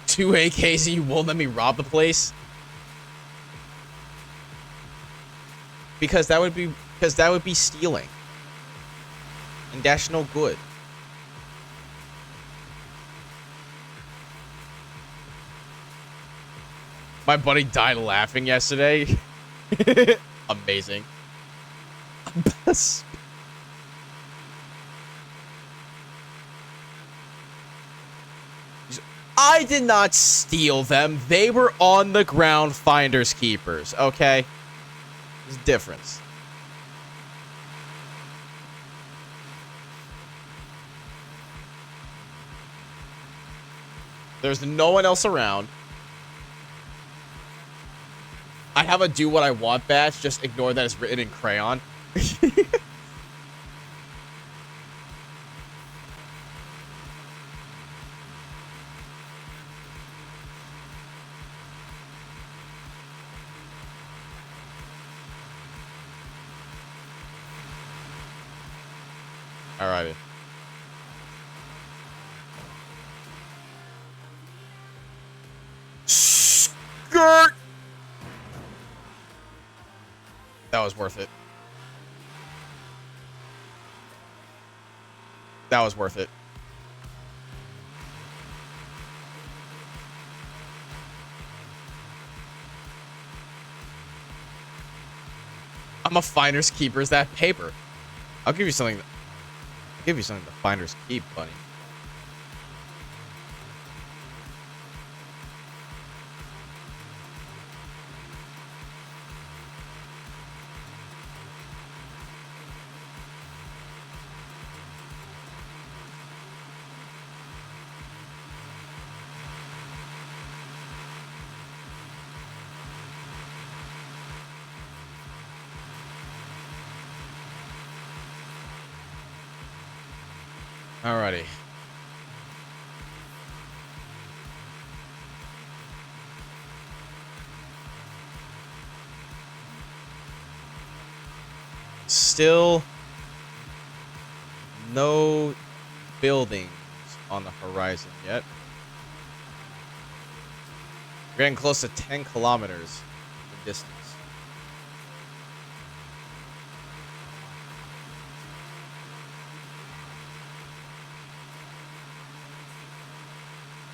Two AKs and you won't let me rob the place? Because that would be stealing. And that's no good. My buddy died laughing yesterday. Amazing. I did not steal them. They were on the ground, finders keepers, okay? There's a difference. There's no one else around. I have a do what I want badge. Just ignore that it's written in crayon. Alrighty. Skirt! That was worth it. That was worth it. I'm a finder's keeper. Is that paper? I'll give you something. I'll give you something to finders keep, buddy. Alrighty. Still no buildings on the horizon yet. We're getting close to 10 kilometers in distance.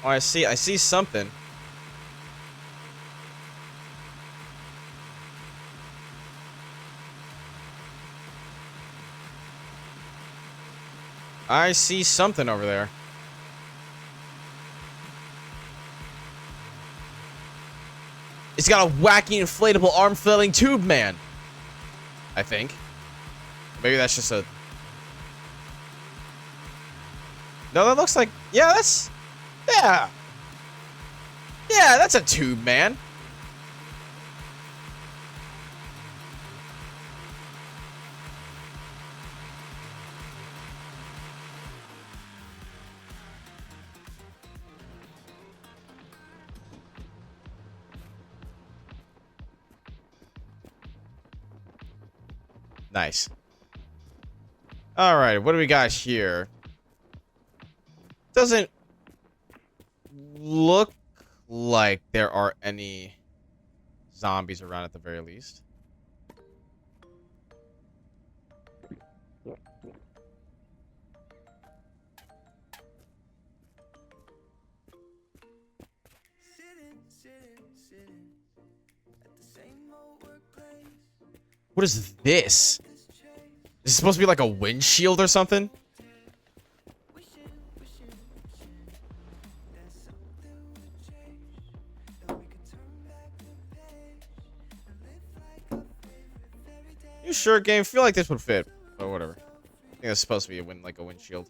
Oh, I see something. I see something over there. It's got a wacky inflatable arm flailing tube man. I think. Maybe that's just a... No, that looks like... Yeah, that's... Yeah. Yeah, that's a tube man. Nice. All right, what do we got here? Doesn't look like there are any zombies around at the very least. What is this? Is this supposed to be like a windshield or something? You sure, game? Feel like this would fit, but whatever. I think it's supposed to be a like a windshield.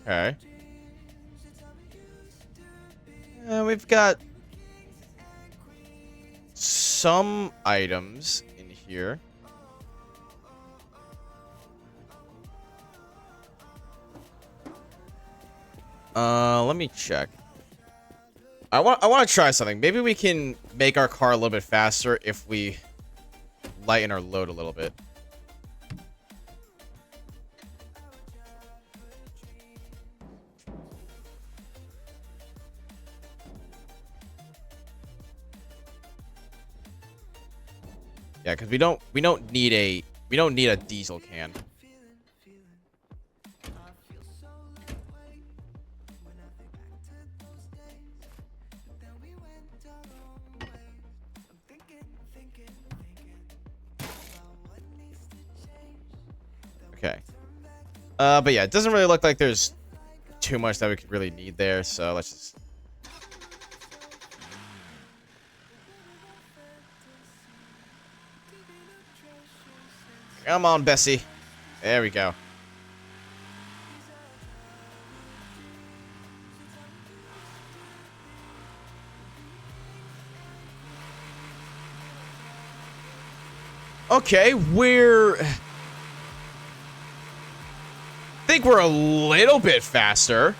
Okay. We've got some items in here. Let me check. I want to try something. Maybe we can make our car a little bit faster if we lighten our load a little bit. Yeah, because we don't need a diesel can. Okay. But yeah, it doesn't really look like there's too much that we could really need there, so let's just... Come on, Bessie. There we go. Okay, I think we're a little bit faster.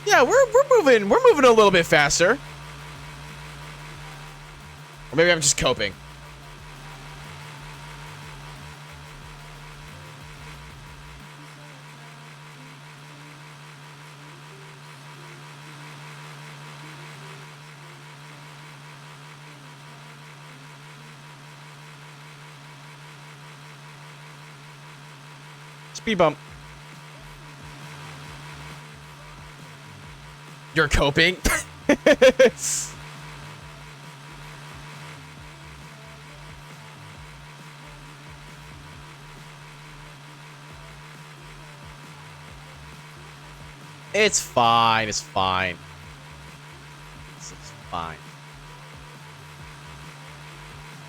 Yeah, we're moving a little bit faster. Or maybe I'm just coping. Speed bump. You're coping? It's fine. It's fine. It's fine.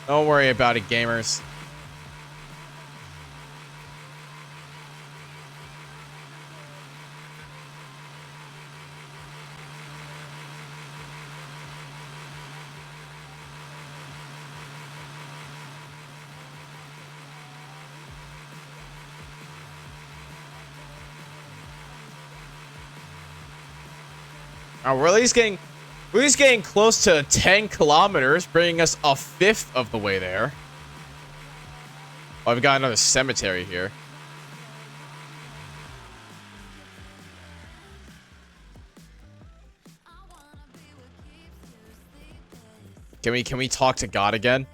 Don't worry about it, gamers. We're at least getting close to 10 kilometers, bringing us a fifth of the way there. Oh, I've got another cemetery here. Can we talk to God again?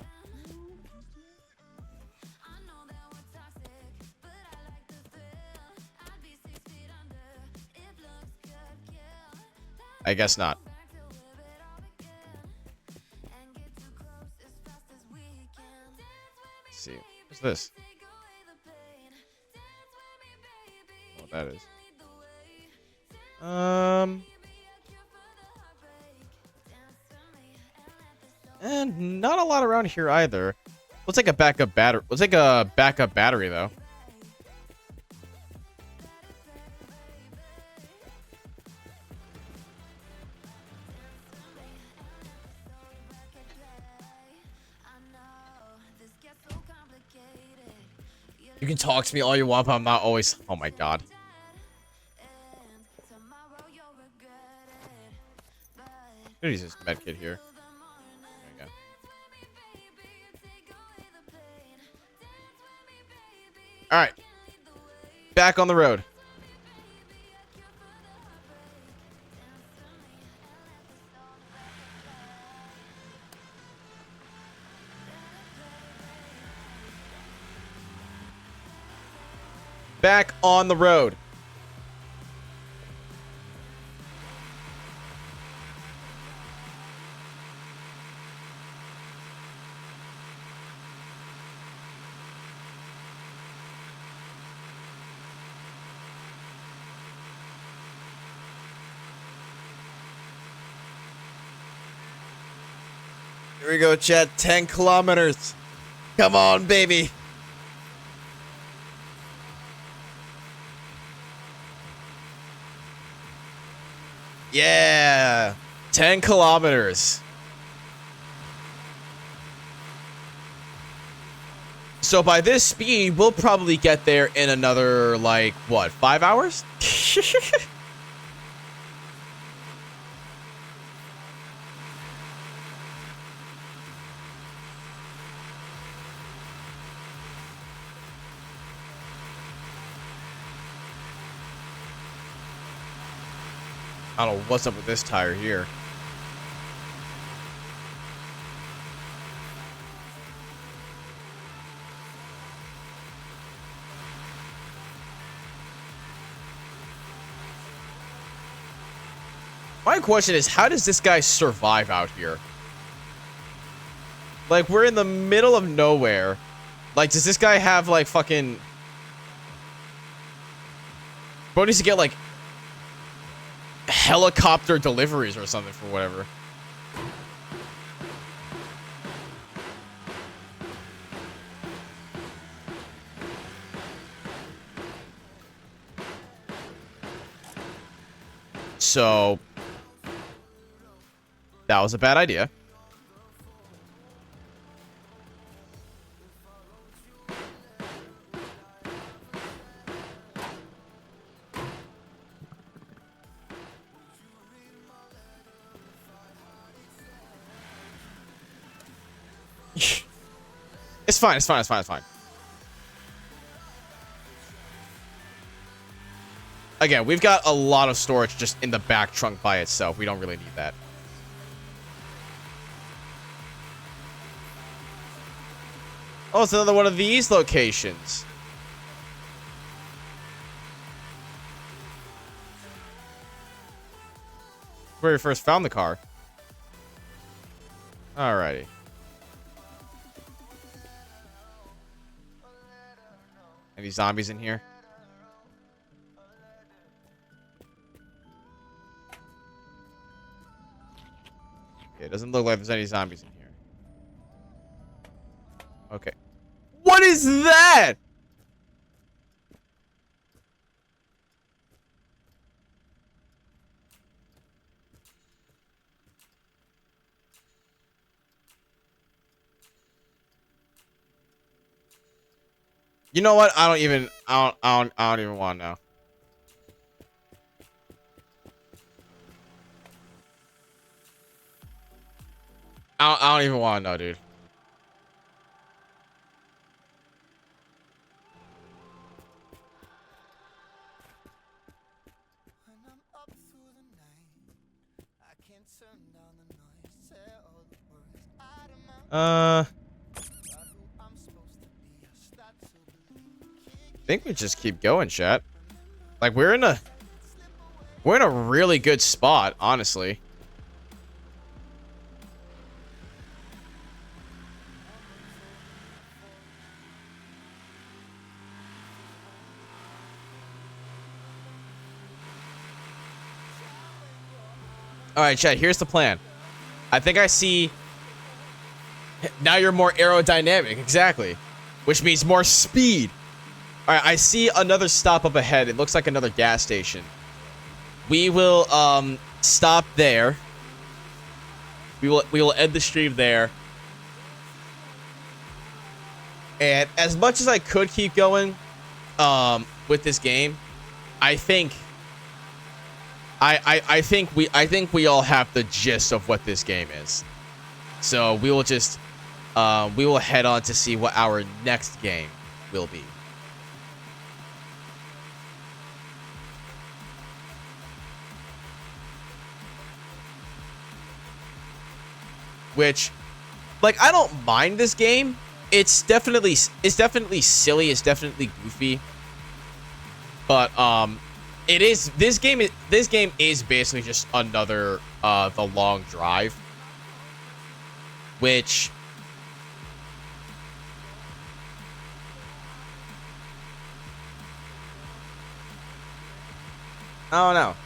I guess not. Let's see. What's this? What that is. And not a lot around here either. Let's take a backup battery. Let's take a backup battery though. You can talk to me all you want, but I'm not always... Oh my god. Maybe use this medkit here. There we go. Alright. back on the road. Back on the road. Here we go, chat. 10 kilometers. Come on, baby. Yeah. 10 kilometers. So by this speed, we'll probably get there in another, like, what, 5 hours? I don't know what's up with this tire here. My question is, how does this guy survive out here? Like, we're in the middle of nowhere. Like, does this guy have, like, fucking... Bro needs to get, like, helicopter deliveries or something for whatever. So that was a bad idea. It's fine, it's fine, it's fine, it's fine. Again, we've got a lot of storage just in the back trunk by itself. We don't really need that. Oh, it's another one of these locations. Where we first found the car. Alrighty. Any zombies in here? Okay, it doesn't look like there's any zombies in here. Okay. What is that? You know what? I don't even want to know. I don't even want to know, dude. I think we just keep going, chat. Like, we're in a really good spot, honestly. All right, chat, here's the plan. I think I see... Now you're more aerodynamic, exactly. Which means more speed. All right, I see another stop up ahead. It looks like another gas station. We will stop there. We will end the stream there. And as much as I could keep going with this game, I think I think we all have the gist of what this game is. So we will just we will head on to see what our next game will be. which, like, I don't mind this game. It's definitely silly. It's definitely goofy. But it is this game is basically just another The Long Drive, which I don't know.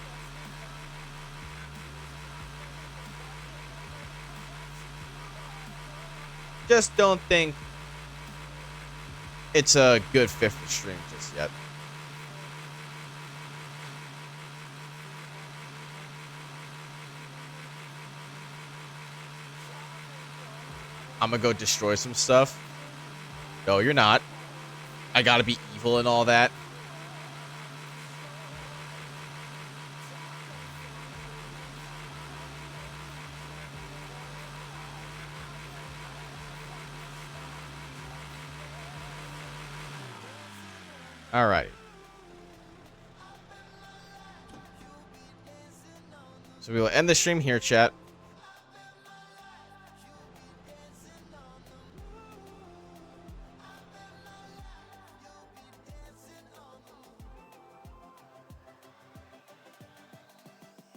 Just don't think it's a good fit for stream just yet. I'm gonna go destroy some stuff. No, you're not. I gotta be evil and all that. All right. So we will end the stream here, chat.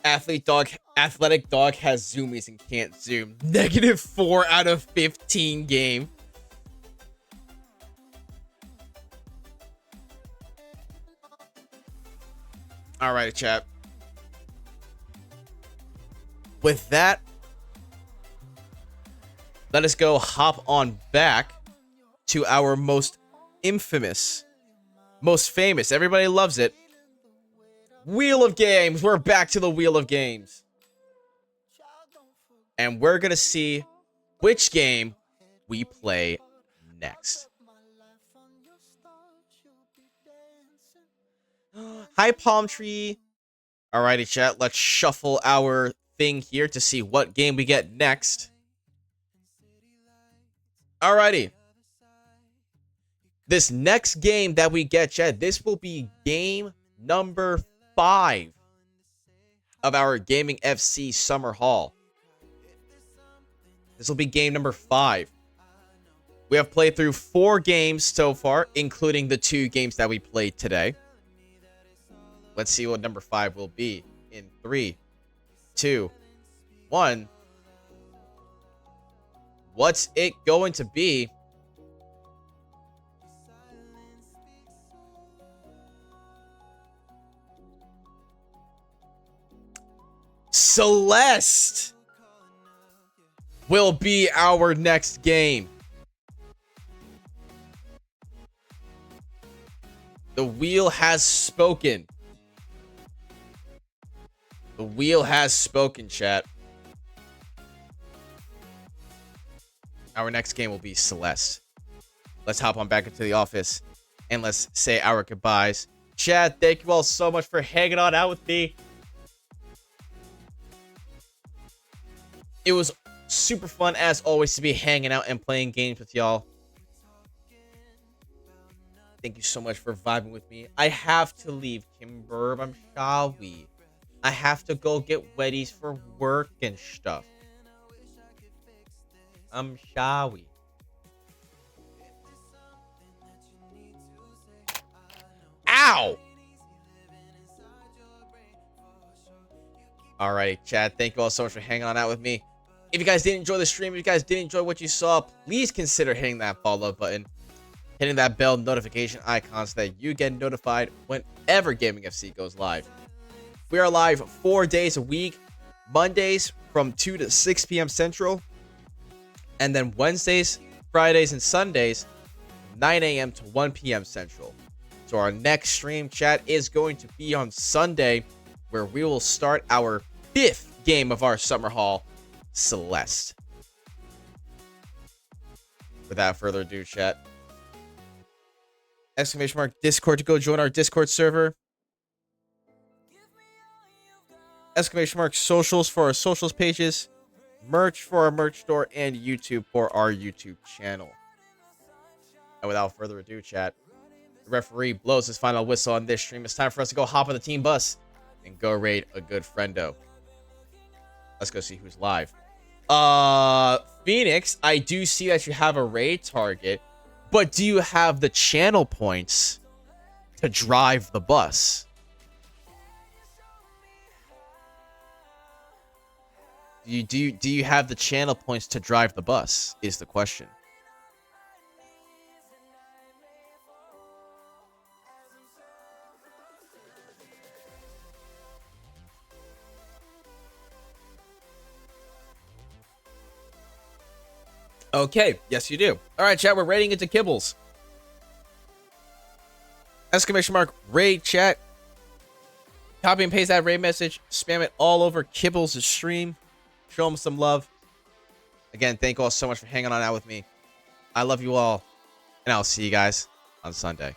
Athletic dog has zoomies and can't zoom. -4 out of 15 game. All right, chat. With that, let us go hop on back to our most infamous, most famous, everybody loves it, Wheel of Games. We're back to the Wheel of Games. And we're going to see which game we play next. Hi, Palm Tree. Alrighty, chat. Let's shuffle our thing here to see what game we get next. Alrighty. This next game that we get, chat, this will be game number 5 of our Gaming FC Summer Haul. This will be game number 5. We have played through 4 games so far, including the 2 games that we played today. Let's see what number 5 will be in 3, 2, 1. What's it going to be? Celeste will be our next game. The wheel has spoken. The wheel has spoken, chat. Our next game will be Celeste. Let's hop on back into the office and let's say our goodbyes. Chat, thank you all so much for hanging on out with me. It was super fun, as always, to be hanging out and playing games with y'all. Thank you so much for vibing with me. I have to leave, Kimberb. I'm sorry. I have to go get weddies for work and stuff. I'm sorry. Ow! Alright, chat. Thank you all so much for hanging on out with me. If you guys did enjoy the stream, if you guys did enjoy what you saw, please consider hitting that follow button, hitting that bell notification icon so that you get notified whenever Gaming FC goes live. We are live 4 days a week, Mondays from 2 to 6 p.m. Central, and then Wednesdays, Fridays, and Sundays, 9 a.m. to 1 p.m. Central. So our next stream, chat, is going to be on Sunday, where we will start our 5th game of our Summer Haul, Celeste. Without further ado, chat, !! Discord to go join our Discord server. ! Socials for our socials pages. Merch for our merch store, and YouTube for our YouTube channel. And without further ado, chat, the referee blows his final whistle on this stream. It's time for us to go hop on the team bus and go raid a good friendo. Let's go see who's live. Phoenix, I do see that you have a raid target, but do you have the channel points to drive the bus? Do you have the channel points to drive the bus is the question. Okay, yes you do. All right, chat, we're raiding into Kibbles. Exclamation mark raid, chat. Copy and paste that raid message. Spam it all over Kibbles' stream. Show him some love. Again, thank you all so much for hanging on out with me. I love you all, and I'll see you guys on Sunday.